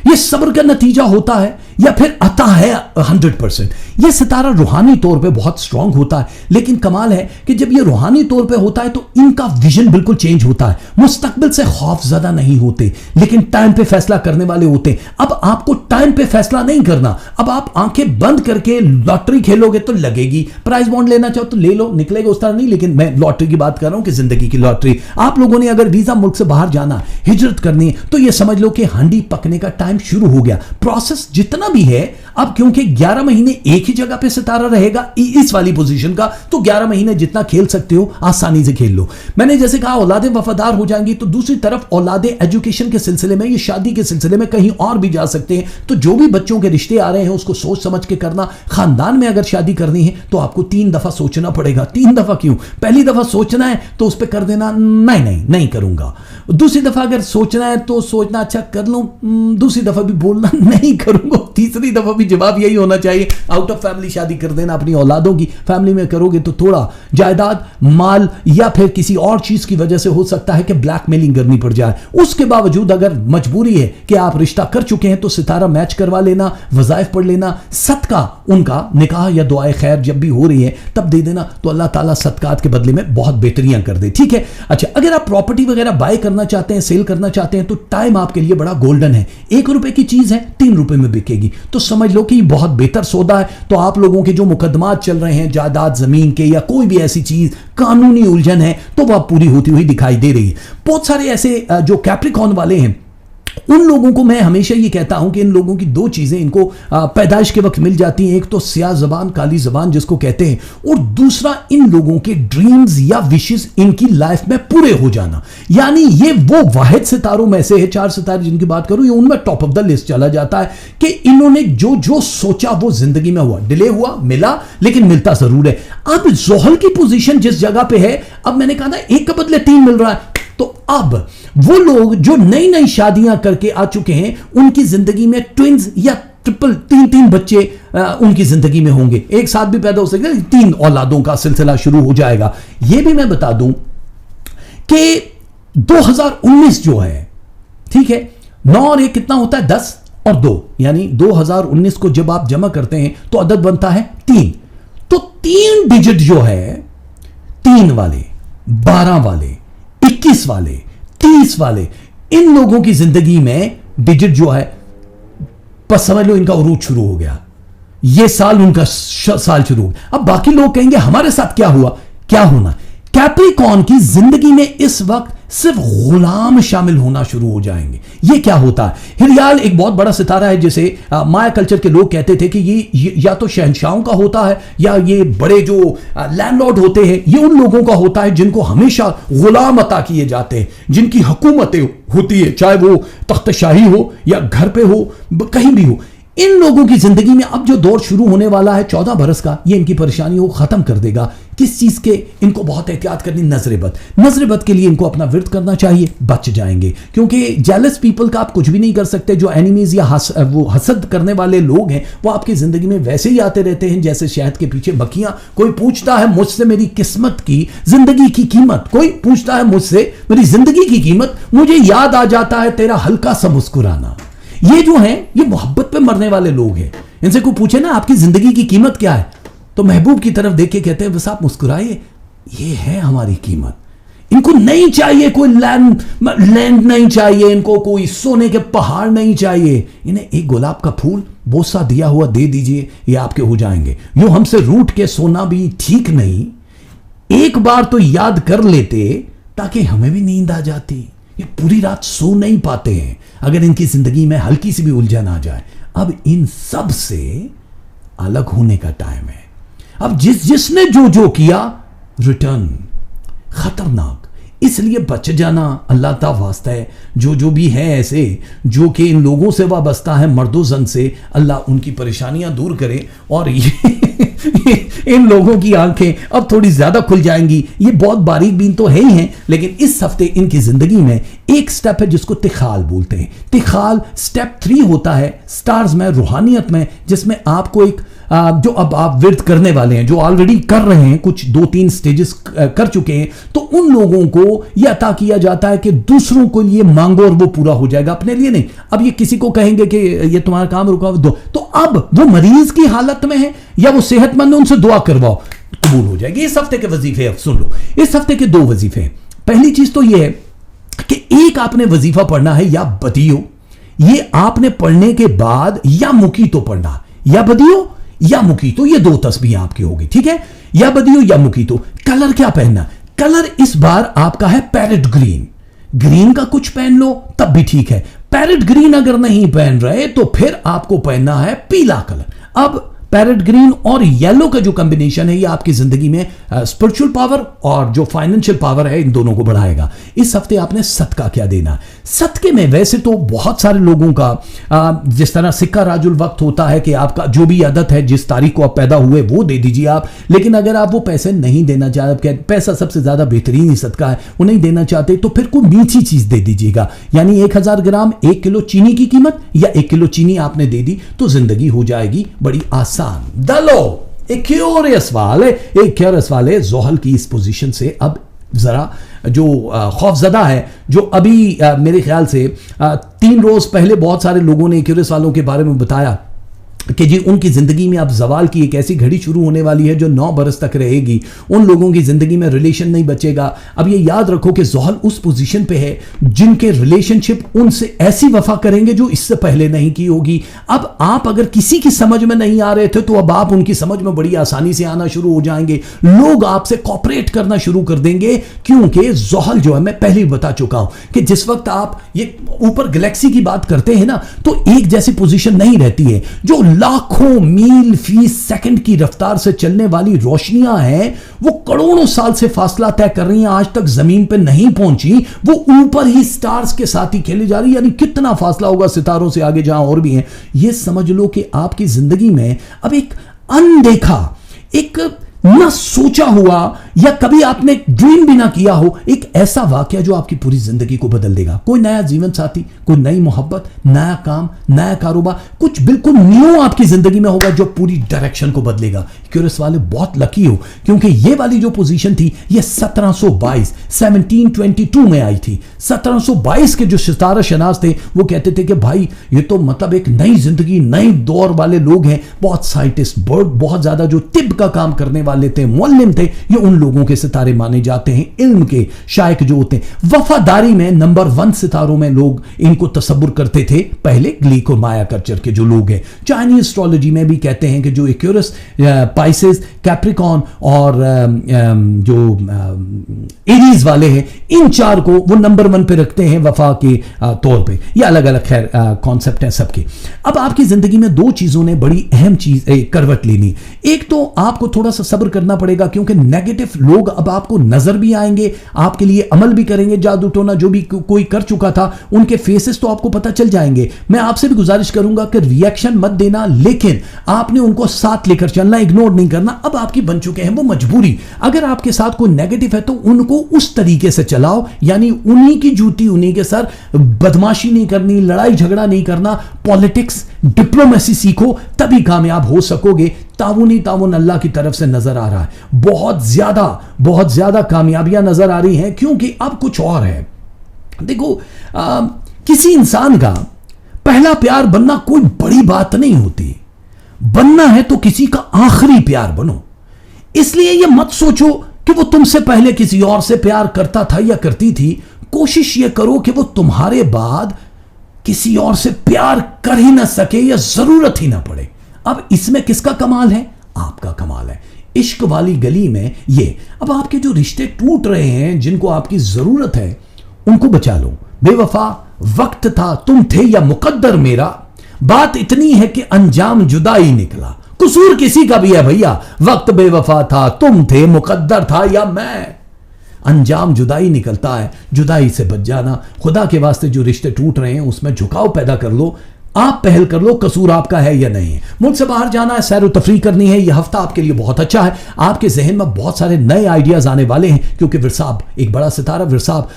ये सब्र का नतीजा होता है या फिर अता है 100%। ये सितारा रूहानी तौर पे बहुत स्ट्रांग होता है, लेकिन कमाल है कि जब ये रूहानी तौर पे होता है तो इनका विजन बिल्कुल चेंज होता है। मुस्तकबिल से खौफ ज़्यादा नहीं होते, लेकिन टाइम पे फैसला करने वाले होते हैं। अब आपको टाइम पे फैसला नहीं करना, अब आप आंखें बंद करके लॉटरी खेलोगे तो लगेगी, प्राइज बॉन्ड लेना चाहो तो ले लो, निकलेगा उस तरह नहीं, लेकिन मैं लॉटरी की बात कर रहा हूं कि जिंदगी की लॉटरी। आप लोगों ने अगर वीजा मुल्क से बाहर जाना, हिजरत करनी है, तो ये समझ लो कि हांडी पकने का टाइम शुरू हो गया। प्रोसेस जितना भी है, अब क्योंकि 11 महीने एक ही जगह पे सितारा रहेगा इस वाली पोजीशन का, तो 11 महीने जितना खेल सकते हो आसानी से खेल लो। मैंने जैसे कहा औलादे वफादार हो जाएंगी, तो दूसरी तरफ औलादे एजुकेशन के सिलसिले में, ये शादी के सिलसिले में कहीं और भी जा सकते हैं। तो जो भी बच्चों के रिश्ते आ रहे हैं उसको सोच समझ के करना। खानदान में अगर शादी करनी है तो आपको 3 दफा सोचना पड़ेगा। 3 दफा क्यों, पहली दफा सोचना है तो उस पर कर देना नहीं करूंगा। दूसरी दफा अगर सोचना है तो सोचना अच्छा कर लूं, दूसरी दफा भी बोलना नहीं करूंगा, तीसरी दफा भी जवाब यही होना चाहिए आउट ऑफ फैमिली शादी कर देना अपनी औलादों की। फैमिली में करोगे तो थोड़ा जायदाद, माल या फिर किसी और चीज की वजह से हो सकता है कि ब्लैकमेलिंग करनी पड़ जाए। उसके बावजूद अगर मजबूरी है कि आप रिश्ता कर चुके हैं तो सितारा मैच करवा लेना, वज़ाइफ पढ़ लेना, सदका उनका निकाह या दुआए खैर जब भी हो रही है तब दे देना, तो अल्लाह ताला सदकात के बदले में बहुत बेहतरियां कर दे। ठीक है, अच्छा अगर आप प्रॉपर्टी वगैरह बाय करना चाहते हैं, सेल करना चाहते हैं, तो टाइम आपके लिए बड़ा गोल्डन है। 1 रुपए की चीज है 3 रुपए में बिकेगी, तो समझ लो कि बहुत बेहतर सौदा है। तो आप लोगों के जो मुकदमात चल रहे हैं जायदाद जमीन के या कोई भी ऐसी चीज, कानूनी उलझन है, तो वह पूरी होती हुई दिखाई दे रही है। बहुत सारे ऐसे जो कैप्रिकॉर्न वाले हैं उन लोगों को मैं हमेशा ये कहता हूं कि इन लोगों की 2 चीजें इनको पैदाइश के वक्त मिल जाती हैं। एक तो स्याह जबान, काली जबान जिसको कहते हैं, और दूसरा इन लोगों के ड्रीम्स या विशेस इनकी लाइफ में पूरे हो जाना। यानी ये वो वाहिद सितारों में से है, 4 सितारे जिनकी बात करूं, ये उनमें टॉप ऑफ द लिस्ट चला जाता है कि इन्होंने जो जो सोचा वो जिंदगी में हुआ। डिले हुआ, मिला, लेकिन मिलता जरूर है। अब ज़ोहल की पोजीशन जिस जगह पे है, अब मैंने कहा ना 1 के बदले 3 मिल रहा है, तो अब वो लोग जो नई नई शादियां करके आ चुके हैं, उनकी जिंदगी में ट्विंस या ट्रिपल तीन बच्चे उनकी जिंदगी में होंगे, एक साथ भी पैदा हो सकते, 3 औलादों का सिलसिला शुरू हो जाएगा। यह भी मैं बता दूं कि 2019 जो है, ठीक है, 9 और 1 कितना होता है, 10 और 2, यानी 2019 को जब आप जमा करते हैं तो अदद बनता है 3। तो 3 डिजिट जो है, 3 वाले, 12 वाले, 21 वाले, 30 वाले, इन लोगों की जिंदगी में डिजिट जो है, बस समझ लो इनका उरूज शुरू हो गया, ये साल उनका साल शुरू हो गया। अब बाकी लोग कहेंगे हमारे साथ क्या हुआ, क्या होना। कैप्रिकॉर्न की जिंदगी में इस वक्त सिर्फ गुलाम शामिल होना शुरू हो जाएंगे। ये क्या होता है, हिरयाल एक बहुत बड़ा सितारा है, जिसे माया कल्चर के लोग कहते थे कि ये या तो शहंशाहों का होता है, या ये बड़े जो लैंडलॉर्ड होते हैं, ये उन लोगों का होता है जिनको हमेशा गुलाम अता किए जाते हैं, जिनकी हुकूमतें होती है, चाहे वो तख्तशाही हो या घर पे हो, कहीं भी हो। इन लोगों की जिंदगी में अब जो दौर शुरू होने वाला है 14 बरस का, ये इनकी परेशानियों को खत्म कर देगा। किस चीज के, इनको बहुत एहतियात करनी, नजर बद के लिए इनको अपना विर्द करना चाहिए, बच जाएंगे। क्योंकि जेलस पीपल का आप कुछ भी नहीं कर सकते। जो एनिमीज या वो हसद करने वाले लोग हैं, वो आपकी जिंदगी में वैसे ही आते रहते हैं जैसे शहद के पीछे मक्खियां। कोई पूछता है मुझसे मेरी किस्मत की, जिंदगी की कीमत, कोई पूछता है मुझसे मेरी जिंदगी की कीमत, मुझे याद आ जाता है तेरा हल्का सा मुस्कुराना। ये जो है, ये मोहब्बत पे मरने वाले लोग हैं। इनसे कोई पूछे ना आपकी जिंदगी की कीमत क्या है, तो महबूब की तरफ देख के कहते हैं बस आप मुस्कुराइए, ये है हमारी कीमत। इनको नहीं चाहिए कोई लैंड नहीं चाहिए, इनको कोई सोने के पहाड़ नहीं चाहिए, इन्हें एक गुलाब का फूल बोसा दिया हुआ दे दीजिए, ये आपके हो जाएंगे। यूं हमसे रूठ के सोना भी ठीक नहीं, एक बार तो याद कर लेते ताकि हमें भी नींद आ जाती। ये पूरी रात सो नहीं पाते हैं अगर इनकी जिंदगी में हल्की सी भी उलझन आ जाए। अब इन सब से अलग होने का टाइम है। अब जिसने जो किया, रिटर्न खतरनाक, इसलिए बच जाना अल्लाह ता वास्ता है। जो भी है ऐसे जो कि इन लोगों से वाबस्ता है, मर्दो जन से, अल्लाह उनकी परेशानियां दूर करे। और ये इन लोगों की आंखें अब थोड़ी ज्यादा खुल जाएंगी। ये बहुत बारीक बीन तो है ही हैं, लेकिन इस हफ्ते इनकी जिंदगी में एक स्टेप है जिसको तिखाल बोलते हैं। तिखाल स्टेप 3 होता है स्टार्स में, रूहानियत में, जिसमें आपको एक जो अब आप विर्द करने वाले हैं, जो ऑलरेडी कर रहे हैं, कुछ 2-3 स्टेजेस कर चुके हैं, तो उन लोगों को यह अता किया जाता है कि दूसरों को लिए मांगो और वो पूरा हो जाएगा, अपने लिए नहीं। अब ये किसी को कहेंगे कि ये तुम्हारा काम रुका दो, तो अब वो मरीज की हालत में है या वो सेहतमंद है, उनसे दुआ करवाओ, कबूल हो जाएगी। इस हफ्ते के वजीफे अब सुन लो। इस हफ्ते के 2 वजीफे हैं। पहली चीज तो ये है कि एक आपने वजीफा पढ़ना है या बदियो, ये आपने पढ़ने के बाद या मुकी तो पढ़ना, या बदियो या मुकी तो, ये 2 तस्बीह आपकी होगी, ठीक है, या बदियो या मुकी तो। कलर क्या पहनना, कलर इस बार आपका है पैरेट ग्रीन। ग्रीन का कुछ पहन लो तब भी ठीक है। पैरेट ग्रीन अगर नहीं पहन रहे तो फिर आपको पहनना है पीला कलर। अब पैरेट ग्रीन और येलो का जो कॉम्बिनेशन है, ये आपकी जिंदगी में स्पिरिचुअल पावर और जो फाइनेंशियल पावर है, इन दोनों को बढ़ाएगा। इस हफ्ते आपने सदका क्या देना। सदके में वैसे तो बहुत सारे लोगों का जिस तरह सिक्का राजुल वक्त होता है कि आपका जो भी आदत है, जिस तारीख को आप पैदा हुए वो दे दीजिए आप। लेकिन अगर आप वो पैसे नहीं देना चाहते, पैसा सबसे ज्यादा बेहतरीन ही सदका है, वो नहीं देना चाहते, तो फिर कोई मीठी चीज दे दीजिएगा। यानी 1000 ग्राम 1 किलो चीनी की कीमत, या 1 किलो चीनी आपने दे दी तो जिंदगी हो जाएगी बड़ी आसान। दलो एक क्यूरियस सवाल है ज़ोहल की इस पोजीशन से। अब जरा जो खौफजदा है, जो अभी मेरे ख्याल से 3 रोज पहले बहुत सारे लोगों ने क्यूरियस वालों के बारे में बताया कि जी उनकी जिंदगी में अब जवाल की एक ऐसी घड़ी शुरू होने वाली है जो 9 बरस तक रहेगी। उन लोगों की जिंदगी में रिलेशन नहीं बचेगा। अब ये याद रखो कि ज़ोहल उस पोजीशन पे है जिनके रिलेशनशिप उनसे ऐसी वफा करेंगे जो इससे पहले नहीं की होगी। अब आप अगर किसी की समझ में नहीं आ रहे थे तो अब आप उनकी समझ में बड़ी आसानी से आना शुरू हो जाएंगे। लोग आपसे कॉपरेट करना शुरू कर देंगे, क्योंकि ज़ोहल जो है, मैं पहले ही बता चुका हूं कि जिस वक्त आप ये ऊपर गैलेक्सी की बात करते हैं ना, तो एक जैसी पोजीशन नहीं रहती है। जो लाखों मील फी सेकंड की रफ्तार से चलने वाली रोशनियां हैं, वो करोड़ों साल से फासला तय कर रही हैं, आज तक जमीन पर नहीं पहुंची, वो ऊपर ही स्टार्स के साथ ही खेले जा रही है। यानी कितना फासला होगा सितारों से आगे जहां और भी हैं। ये समझ लो कि आपकी जिंदगी में अब एक अनदेखा, एक ना सोचा हुआ या कभी आपने ड्रीम भी ना किया हो एक ऐसा वाकया जो आपकी पूरी जिंदगी को बदल देगा। कोई नया जीवन साथी, कोई नई मोहब्बत, नया काम, नया कारोबार, कुछ बिल्कुल न्यू आपकी जिंदगी में होगा जो पूरी डायरेक्शन को बदलेगा। क्यूरियस वाले बहुत लकी हो क्योंकि ये वाली जो पोजीशन थी ये 1722 में आई थी। 1722 के जो सितारा शनास थे वो कहते थे कि भाई ये तो मतलब एक नई जिंदगी, नई दौर वाले लोग हैं। बहुत साइंटिस्ट, बहुत ज्यादा जो तिब का काम करने वाले थे, मुअल्लिम थे, ये उन लोगों के सितारे माने जाते हैं। इल्म के शायक जो होते हैं, वफादारी में नंबर 1 सितारों में लोग इनको तसव्वुर करते थे पहले। ग्रीक और माया कल्चर के जो लोग हैं, चाइनीज एस्ट्रोलॉजी में भी कहते हैं कि जो एक्यूरस, पाइसेस, कैप्रिकॉन और जो एरीज वाले हैं, इन 4 को वो नंबर 1 पे रखते हैं वफा के तौर पे। ये अलग अलग खैर कॉन्सेप्ट हैं सबके। अब आपकी जिंदगी में 2 चीजों ने बड़ी अहम चीज करवट लेनी। एक तो आपको थोड़ा सा सब्र करना पड़ेगा क्योंकि नेगेटिव लोग अब आपको नजर भी आएंगे, आपके लिए अमल भी करेंगे। जादू टोना जो भी कोई कर चुका था उनके फेसेस तो आपको पता चल जाएंगे। मैं आपसे भी गुजारिश करूंगा कि रिएक्शन मत देना, लेकिन आपने उनको साथ लेकर चलना, इग्नोर नहीं करना। अब आपकी बन चुके हैं वो मजबूरी। अगर आपके साथ कोई नेगेटिव है तो उनको उस तरीके से चलाओ, यानी उन्हीं की जूती उन्हीं के सर। बदमाशी नहीं करनी, लड़ाई झगड़ा नहीं करना, पॉलिटिक्स, डिप्लोमेसी सीखो, तभी कामयाब हो सकोगे। ताउन अल्लाह की तरफ से नजर आ रहा है। बहुत ज्यादा कामयाबियां नजर आ रही हैं क्योंकि अब कुछ और है। देखो, किसी इंसान का पहला प्यार बनना कोई बड़ी बात नहीं होती। बनना है तो किसी का आखिरी प्यार बनो। इसलिए यह मत सोचो कि वो तुमसे पहले किसी और से प्यार करता था या करती थी। कोशिश यह करो कि वो तुम्हारे बाद किसी और से प्यार कर ही ना सके या जरूरत ही ना पड़े। अब इसमें किसका कमाल है? आपका कमाल है। इश्क वाली गली में ये अब आपके जो रिश्ते टूट रहे हैं, जिनको आपकी जरूरत है, उनको बचा लो। बेवफा, वक्त था तुम थे या मुकद्दर मेरा, बात इतनी है कि अंजाम जुदाई निकला। कसूर किसी का भी है भैया, वक्त बेवफा था, तुम थे, मुकद्दर था या मैं, अंजाम जुदाई निकलता है। जुदाई से बच जाना। खुदा के वास्ते जो रिश्ते टूट रहे हैं उसमें झुकाव पैदा कर लो। आप पहल कर लो, कसूर आपका है या नहीं है। मुल्क से बाहर जाना है, सैर व तफरीह करनी है, यह हफ्ता आपके लिए बहुत अच्छा है। आपके जहन में बहुत सारे नए आइडियाज आने वाले हैं क्योंकि विरसाब एक बड़ा सितारा, विरसाब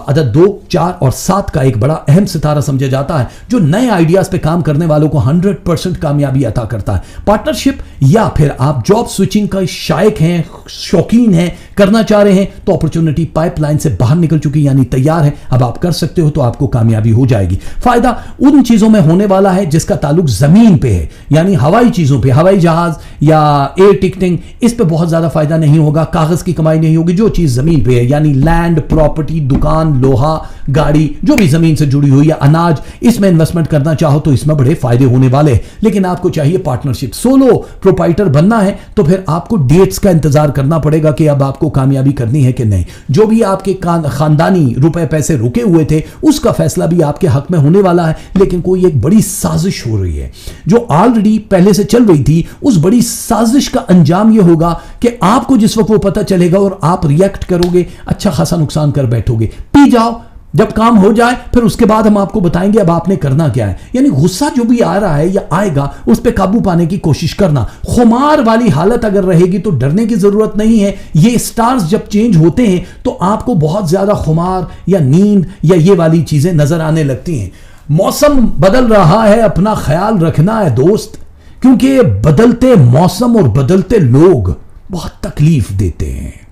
अदद 2, 4 और 7 का एक बड़ा अहम सितारा समझा जाता है जो नए आइडियाज पे काम करने वालों को 100% कामयाबी अता करता है। पार्टनरशिप या फिर आप जॉब स्विचिंग का शायक हैं, शौकीन हैं, करना चाह रहे हैं तो अपॉर्चुनिटी पाइपलाइन से बाहर निकल चुकी, यानी तैयार है। अब आप कर सकते हो तो आपको कामयाबी हो जाएगी। फायदा उन चीजों में होने वाला है जिसका ताल्लुक जमीन पे है, यानी हवाई चीजों पे, हवाई जहाज या एयर टिकटिंग, इस पे बहुत ज्यादा फायदा नहीं होगा। कागज की कमाई नहीं होगी। जो चीज जमीन पे है, यानी लैंड, प्रॉपर्टी, दुकान, लोहा, गाड़ी, जो भी जमीन से जुड़ी हुई या अनाज, इसमें इन्वेस्टमेंट करना चाहो तो इसमें बड़े फायदे होने वाले हैं। लेकिन आपको चाहिए पार्टनरशिप। सोलो प्रोप्राइटर बनना है तो फिर आपको डेट्स का इंतजार करना पड़ेगा कि अब आपको कामयाबी करनी है कि नहीं। जो भी आपके खानदानी रुपए पैसे रुके हुए थे उसका फैसला भी आपके हक में होने वाला है। लेकिन कोई एक बड़ी साजिश हो रही है जो ऑलरेडी पहले से चल रही थी। उस बड़ी साजिश का अंजाम यह होगा कि आपको जिस वक्त वो पता चलेगा और आप रिएक्ट करोगे, अच्छा खासा नुकसान कर बैठोगे। पी जाओ, जब काम हो जाए फिर उसके बाद हम आपको बताएंगे अब आपने करना क्या है। यानी गुस्सा जो भी आ रहा है या आएगा उस पर काबू पाने की कोशिश करना। खुमार वाली हालत अगर रहेगी तो डरने की जरूरत नहीं है। ये स्टार्स जब चेंज होते हैं तो आपको बहुत ज्यादा खुमार या नींद या ये वाली चीजें नजर आने लगती हैं। मौसम बदल रहा है, अपना ख्याल रखना है दोस्त, क्योंकि बदलते मौसम और बदलते लोग बहुत तकलीफ देते हैं।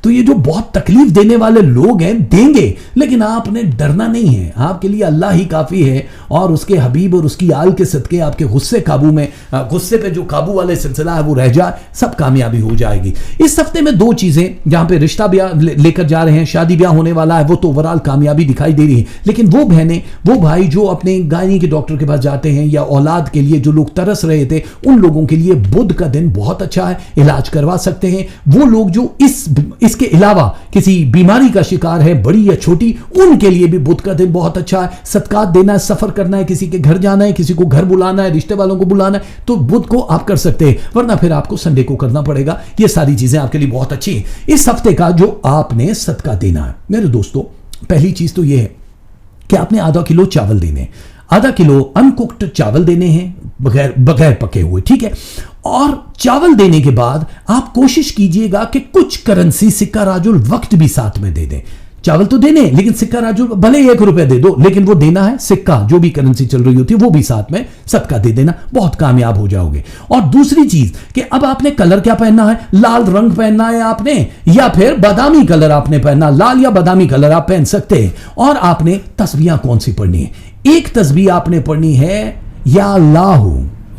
तो ये जो बहुत तकलीफ देने वाले लोग हैं देंगे, लेकिन आपने डरना नहीं है। आपके लिए अल्लाह ही काफी है और उसके हबीब और उसकी आल के सदके आपके गुस्से काबू में, गुस्से पे जो काबू वाले सिलसिला है वो रह जाए, सब कामयाबी हो जाएगी। इस हफ्ते में 2 चीजें जहां पे रिश्ता ब्याह लेकर जा रहे हैं, शादी ब्याह होने वाला है, वो तो ओवरऑल कामयाबी दिखाई दे रही है। लेकिन वो बहनें, वो भाई जो अपने गायनी के डॉक्टर के पास जाते हैं या औलाद के लिए जो लोग तरस रहे थे, उन लोगों के लिए बुध का दिन बहुत अच्छा है, इलाज करवा सकते हैं। वो लोग जो इसके अलावा किसी बीमारी का शिकार है, बड़ी या छोटी, उनके लिए भी बुध का दिन बहुत अच्छा है। सदकात देना है, सफर करना है, किसी के घर जाना है, किसी को घर बुलाना है, रिश्ते वालों को बुलाना है, तो बुध को आप कर सकते हैं, वरना फिर आपको संडे को करना पड़ेगा। ये सारी चीजें आपके लिए बहुत अच्छी हैं। इस हफ्ते का जो आपने सदका देना है मेरे दोस्तों, पहली चीज तो यह है कि आपने आधा किलो चावल देने। आधा किलो अनकुक्ड चावल देने हैं, बगैर बगैर पके हुए, ठीक है। और चावल देने के बाद आप कोशिश कीजिएगा कि कुछ करेंसी, सिक्का राजुल वक्त भी साथ में दे दें। चावल तो देने, लेकिन सिक्का राजुल भले 1 रुपया दे दो, लेकिन वो देना है, सिक्का जो भी करेंसी चल रही होती है वो भी साथ में सबका दे देना, बहुत कामयाब हो जाओगे। और दूसरी चीज कि अब आपने कलर क्या पहनना है, लाल रंग पहनना है आपने, या फिर बादामी कलर आपने पहनना, लाल या बादामी कलर आप पहन सकते हैं। और आपने तस्बीह कौन सी पढ़नी है, एक तस्बीह आपने पढ़नी है या अल्लाह,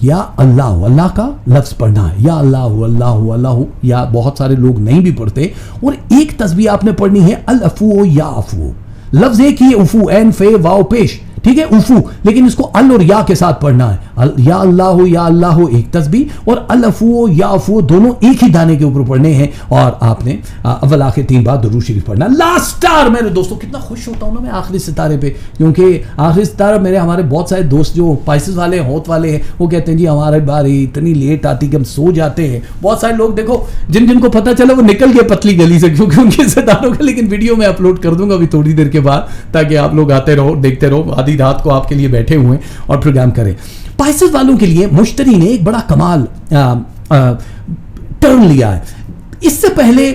या अल्लाह, अल्लाह का लफ्ज पढ़ना है, या अल्लाह अल्लाह अल्लाह, या बहुत सारे लोग नहीं भी पढ़ते। और एक तस्बीह आपने पढ़नी है अल अफू या अफू, लफ्ज एक ही, उफू, एन फे वाओ पेश, ठीक है, उफू, लेकिन इसको अल और या के साथ पढ़ना है। या अल्लाह एक तस्बीह, और अल अफू या अफू दोनों एक ही दाने के ऊपर पढ़ने हैं। और आपने अव्वल आखिर 3 बार दुरूद शरीफ पढ़ना। लास्ट स्टार मेरे दोस्तों, कितना खुश होता हूं ना मैं आखिरी सितारे पे, क्योंकि आखिरी सितारा मेरे हमारे बहुत सारे दोस्त जो पाइसेस वाले होत वाले हैं वो कहते हैं जी हमारे बारी इतनी लेट आती कि हम सो जाते हैं। बहुत सारे लोग देखो जिनको पता चला वो निकल गए पतली गली से, क्योंकि उनके सितारों का, लेकिन वीडियो में अपलोड कर दूंगा अभी थोड़ी देर के बाद, ताकि आप लोग आते रहो, देखते रहो, आधी रात को आपके लिए बैठे हुए और प्रोग्राम करें। पाइसेस वालों के लिए मुश्तरी ने एक बड़ा कमाल टर्न लिया है। इससे पहले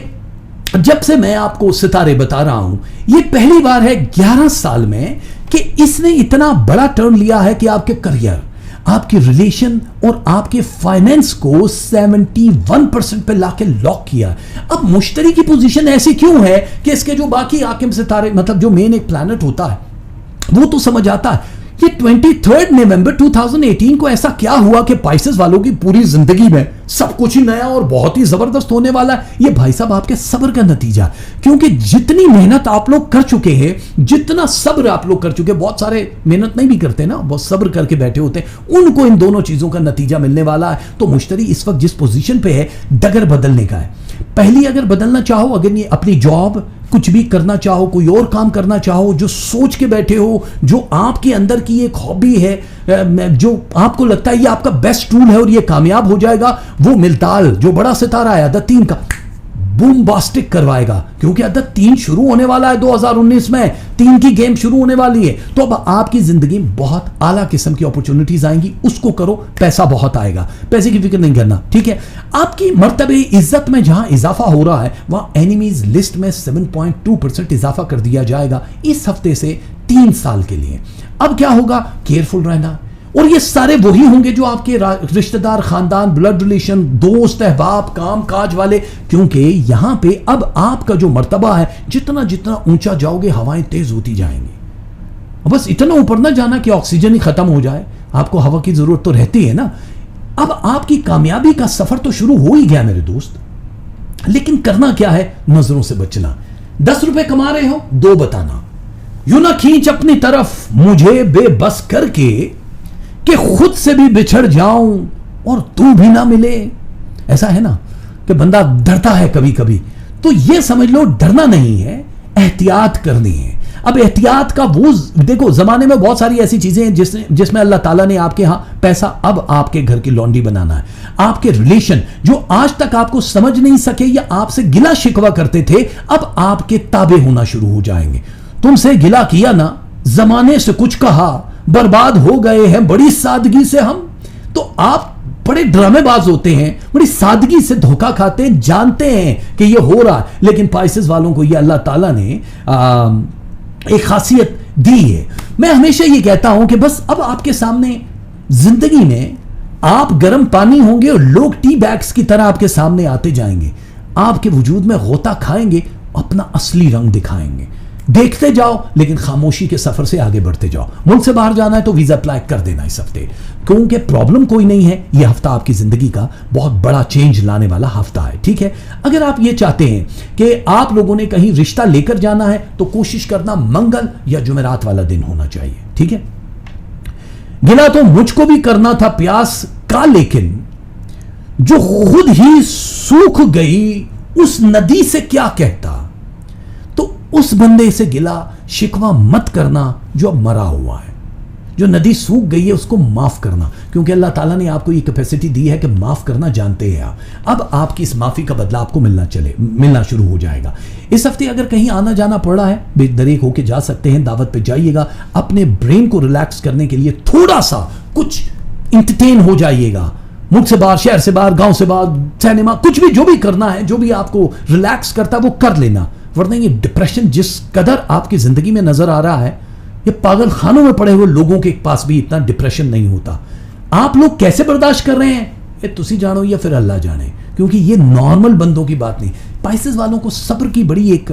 जब से मैं आपको सितारे बता रहा हूं, ये पहली बार है 11 साल में कि इसने इतना बड़ा टर्न लिया है कि आपके करियर, आपकी रिलेशन और आपके फाइनेंस को 71% पे लाके लॉक किया। अब मुश्तरी की पोजीशन ऐसी क्यों है कि इसके जो बाकी आकिम सितारे, मतलब जो मेन एक प्लैनेट होता है वो तो समझ आता है। ये 23 नवंबर 2018 को ऐसा क्या हुआ कि पाइसेस वालों की पूरी जिंदगी में सब कुछ ही नया और बहुत ही जबरदस्त होने वाला है। ये भाई साहब आपके सब्र का नतीजा, क्योंकि जितनी मेहनत आप लोग कर चुके हैं, जितना सब्र आप लोग कर चुके हैं, बहुत सारे मेहनत नहीं भी करते ना, बहुत सब्र करके बैठे होते हैं, उनको इन दोनों चीजों का नतीजा मिलने वाला है। तो मुश्तरी इस वक्त जिस पोजीशन पे है, डगर बदलने का है। पहली अगर बदलना चाहो, अगर ये अपनी जॉब कुछ भी करना चाहो, कोई और काम करना चाहो, जो सोच के बैठे हो, जो आपके अंदर की एक हॉबी है, जो आपको लगता है ये आपका बेस्ट टूल है और ये कामयाब हो जाएगा, वो मिल्ताल जो बड़ा सितारा है अदद 3 का, बूमबास्टिक करवाएगा। क्योंकि अदद 3 शुरू होने वाला है 2019 में, 3 की गेम शुरू होने वाली है। तो अब आपकी जिंदगी में बहुत आला किस्म की अपॉर्चुनिटीज आएंगी, उसको करो, पैसा बहुत आएगा, पैसे की फिक्र नहीं करना, ठीक है। आपकी मर्तबे इज्जत में जहां इजाफा हो रहा है, वहां एनिमीज लिस्ट में 7.2% इजाफा कर दिया जाएगा इस हफ्ते से 3 साल के लिए। अब क्या होगा, केयरफुल रहना। और ये सारे वही होंगे जो आपके रिश्तेदार, खानदान, ब्लड रिलेशन, दोस्त, अहबाब, काम काज वाले, क्योंकि यहां पे अब आपका जो मर्तबा है, जितना जितना ऊंचा जाओगे हवाएं तेज होती जाएंगी। बस इतना ऊपर ना जाना कि ऑक्सीजन ही खत्म हो जाए, आपको हवा की जरूरत तो रहती है ना। अब आपकी कामयाबी का सफर तो शुरू हो ही गया मेरे दोस्त, लेकिन करना क्या है, नजरों से बचना। 10 रुपए कमा रहे हो, 2 बताना, यूं ना खींच अपनी तरफ मुझे बेबस करके कि खुद से भी बिछड़ जाऊं और तू भी ना मिले। ऐसा है ना कि बंदा डरता है कभी कभी, तो ये समझ लो डरना नहीं है, एहतियात करनी है। अब एहतियात का वो देखो, जमाने में बहुत सारी ऐसी चीजें हैं जिसमें अल्लाह ताला ने आपके यहां पैसा, अब आपके घर की लॉन्ड्री बनाना है। आपके रिलेशन जो आज तक आपको समझ नहीं सके या आपसे गिला शिकवा करते थे, अब आपके ताबे होना शुरू हो जाएंगे। तुमसे गिला किया ना, जमाने से कुछ कहा, बर्बाद हो गए हैं बड़ी सादगी से हम। तो आप बड़े ड्रामेबाज होते हैं, बड़ी सादगी से धोखा खाते हैं, जानते हैं कि ये हो रहा है, लेकिन पाइसेस वालों को ये अल्लाह ताला ने एक खासियत दी है। मैं हमेशा ये कहता हूं कि बस अब आपके सामने जिंदगी में आप गर्म पानी होंगे और लोग टी बैग्स की तरह आपके सामने आते जाएंगे, आपके वजूद में गोता खाएंगे, अपना असली रंग दिखाएंगे। देखते जाओ, लेकिन खामोशी के सफर से आगे बढ़ते जाओ। मुल्क से बाहर जाना है तो वीजा अप्लाई कर देना इस हफ्ते, क्योंकि प्रॉब्लम कोई नहीं है। यह हफ्ता आपकी जिंदगी का बहुत बड़ा चेंज लाने वाला हफ्ता है, ठीक है। अगर आप ये चाहते हैं कि आप लोगों ने कहीं रिश्ता लेकर जाना है, तो कोशिश करना मंगल या जुमेरात वाला दिन होना चाहिए, ठीक है। गिला तो मुझको भी करना था प्यास का, लेकिन जो खुद ही सूख गई उस नदी से क्या कहता। उस बंदे से गिला शिकवा मत करना जो अब मरा हुआ है। जो नदी सूख गई है उसको माफ करना, क्योंकि अल्लाह ताला ने आपको ये कैपेसिटी दी है कि माफ करना जानते हैं आप। अब आपकी इस माफी का बदला आपको मिलना शुरू हो जाएगा। इस हफ्ते अगर कहीं आना जाना पड़ रहा है, बेदरेक होके जा सकते हैं, दावत पे जाइएगा। अपने ब्रेन को रिलैक्स करने के लिए थोड़ा सा कुछ इंटरटेन हो जाइएगा। मुल्क से बाहर, शहर से बाहर, गांव से बाहर, सिनेमा, कुछ भी जो भी करना है, जो भी आपको रिलैक्स करता है वो कर लेना। वरना ये डिप्रेशन जिस कदर आपकी जिंदगी में नजर आ रहा है, ये पागल खानों में पड़े हुए लोगों के पास भी इतना डिप्रेशन नहीं होता। आप लोग कैसे बर्दाश्त कर रहे हैं ये तुसी जानो या फिर अल्लाह जाने, क्योंकि ये नॉर्मल बंदों की बात नहीं। स्पाइसेस वालों को सब्र की बड़ी एक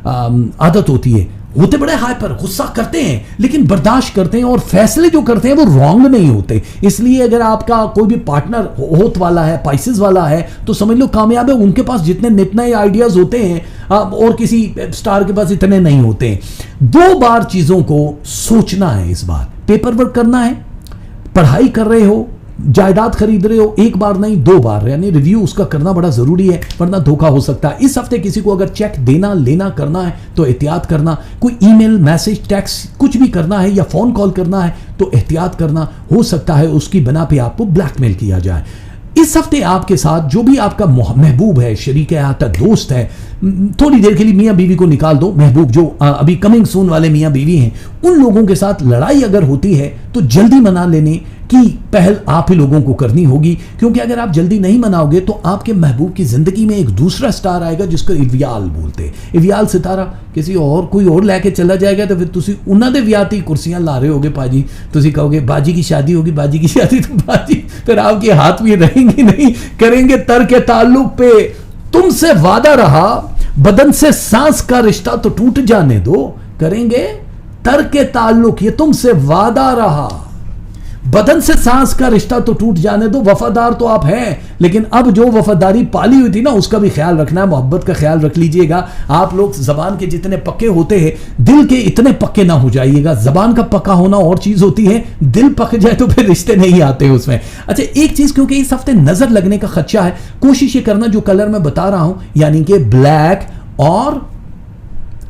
आदत होती है, होते बड़े हाइपर, गुस्सा करते हैं लेकिन बर्दाश्त करते हैं, और फैसले जो करते हैं वो रॉन्ग नहीं होते। इसलिए अगर आपका कोई भी पार्टनर होत वाला है, स्पाइसेस वाला है, तो समझ लो कामयाब है। उनके पास जितने नित नए आइडियाज होते हैं और किसी स्टार के पास इतने नहीं होते हैं। 2 बार चीजों को सोचना है। इस बार पेपर वर्क करना है, पढ़ाई कर रहे हो, जायदाद खरीद रहे हो, 1 बार नहीं 2 बार, यानी रिव्यू उसका करना बड़ा जरूरी है, वरना धोखा हो सकता है। इस हफ्ते किसी को अगर चेक देना लेना करना है तो एहतियात करना। कोई ईमेल, मैसेज, टेक्स्ट कुछ भी करना है या फोन कॉल करना है तो एहतियात करना। हो सकता है उसकी बना पे आपको ब्लैकमेल किया जाए। इस हफ्ते आपके साथ जो भी आपका महबूब है, शरीक हयात, दोस्त है, थोड़ी देर के लिए मियाँ बीवी को निकाल दो। महबूब जो अभी कमिंग सून वाले मियाँ बीवी हैं, उन लोगों के साथ लड़ाई अगर होती है तो जल्दी मना लेने की पहल आप ही लोगों को करनी होगी, क्योंकि अगर आप जल्दी नहीं मनाओगे तो आपके महबूब की जिंदगी में एक दूसरा स्टार आएगा जिसको इवियाल बोलते हैं। इवियाल सितारा किसी और कोई और लेके चला जाएगा तो फिर तुसी उन्हां दे विआह दी कुर्सियां ला रहे होगे पाजी, तुसी कहोगे बाजी की शादी होगी, बाजी की शादी, तो बाजी फिर आपके हाथ भी रहेंगे नहीं। करेंगे तर्क ताल्लुक पे, तुमसे वादा रहा, बदन से सांस का रिश्ता तो टूट जाने दो। करेंगे तर्क ताल्लुक, ये तुमसे वादा रहा, बदन से सांस का रिश्ता तो टूट जाने दो। वफादार तो आप हैं, लेकिन अब जो वफादारी पाली हुई थी ना उसका भी ख्याल रखना है, मोहब्बत का ख्याल रख लीजिएगा। आप लोग जबान के जितने पक्के होते हैं, दिल के इतने पक्के ना हो जाइएगा। जबान का पक्का होना और चीज होती है, दिल पक जाए तो फिर रिश्ते नहीं आते उसमें। अच्छा, एक चीज, क्योंकि इस हफ्ते नजर लगने का खदशा है, कोशिश ये करना जो कलर मैं बता रहा हूं, यानी कि ब्लैक और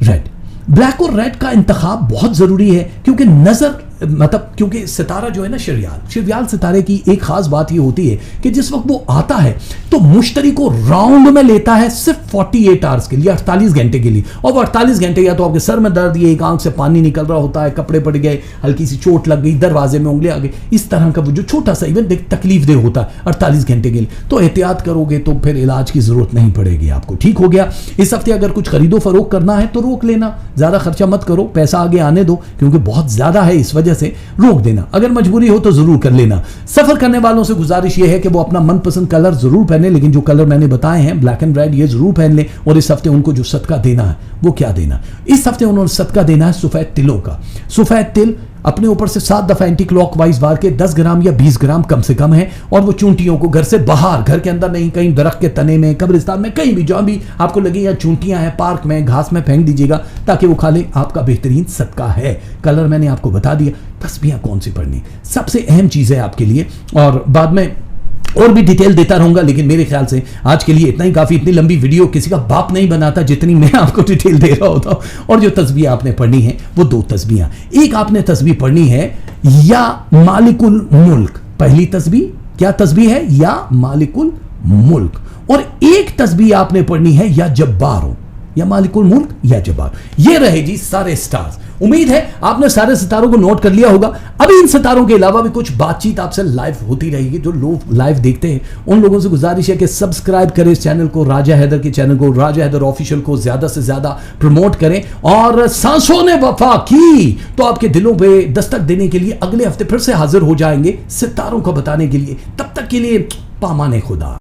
रेड, ब्लैक और रेड का इंतखाब बहुत जरूरी है, क्योंकि नजर मतलब क्योंकि सितारा जो है ना, शिरयाल सितारे की एक खास बात ये होती है कि जिस वक्त वो आता है तो मुश्तरी को राउंड में लेता है सिर्फ 48 आवर्स के लिए, 48 घंटे के लिए। और वो 48 घंटे या तो आपके सर में दर्द, ये एक आंख से पानी निकल रहा होता है, कपड़े पड़ गए, हल्की सी चोट लग गई, दरवाजे में उंगली आ गई, इस तरह का वो जो छोटा सा इवन तकलीफ दे होता है 48 घंटे के लिए। तो एहतियात करोगे तो फिर इलाज की जरूरत नहीं पड़ेगी आपको। ठीक हो गया। इस हफ्ते अगर कुछ खरीदो फरोख करना है तो रोक लेना, ज्यादा खर्चा मत करो, पैसा आगे आने दो, क्योंकि बहुत ज्यादा है, इस वजह से रोक देना। अगर मजबूरी हो तो जरूर कर लेना। सफर करने वालों से गुजारिश यह है कि वो अपना मनपसंद कलर जरूर पहने, लेकिन जो कलर मैंने बताए हैं ब्लैक एंड रेड, ये जरूर पहन लें। और इस हफ्ते उनको जो सदका देना है वो क्या देना, इस हफ्ते उन्होंने सदका देना है सफेद तिलों का। सफेद तिल अपने ऊपर से 7 दफा एंटी क्लॉकवाइज वार के 10 ग्राम या 20 ग्राम कम से कम है, और वो चूंटियों को घर से बाहर, घर के अंदर नहीं, कहीं दरख्त के तने में, कब्रिस्तान में, कहीं भी जहां भी आपको लगे या चूंटियां हैं, पार्क में, घास में फेंक दीजिएगा ताकि वो खा ले। आपका बेहतरीन सदका है। कलर मैंने आपको बता दिया। तस्बीहां कौन सी पढ़नी सबसे अहम चीज है आपके लिए, और बाद में और भी डिटेल देता रहूंगा, लेकिन मेरे ख्याल से आज के लिए इतना ही काफी। इतनी लंबी वीडियो किसी का बाप नहीं बनाता जितनी मैं आपको डिटेल दे रहा होता हूं। और जो तस्बीह आपने पढ़नी है वो 2 तस्बीहां। एक आपने तस्बीह पढ़नी है या मालिकुल मुल्क, पहली तस्बीह क्या तस्बीह है, या मालिकुल मुल्क। और एक तस्बीह आपने पढ़नी है या जब्बार, या मालिकुल मुल्क या जब्बार। ये रहे जी सारे स्टार्स। उम्मीद है आपने सारे सितारों को नोट कर लिया होगा। अभी इन सितारों के अलावा भी कुछ बातचीत आपसे लाइव होती रहेगी। जो लोग लाइव देखते हैं उन लोगों से गुजारिश है कि सब्सक्राइब करें इस चैनल को, राजा हैदर के चैनल को, राजा हैदर ऑफिशियल को ज्यादा से ज्यादा प्रमोट करें। और सांसों ने वफा की तो आपके दिलों पे दस्तक देने के लिए अगले हफ्ते फिर से हाजिर हो जाएंगे सितारों को बताने के लिए। तब तक के लिए पामाने खुदा।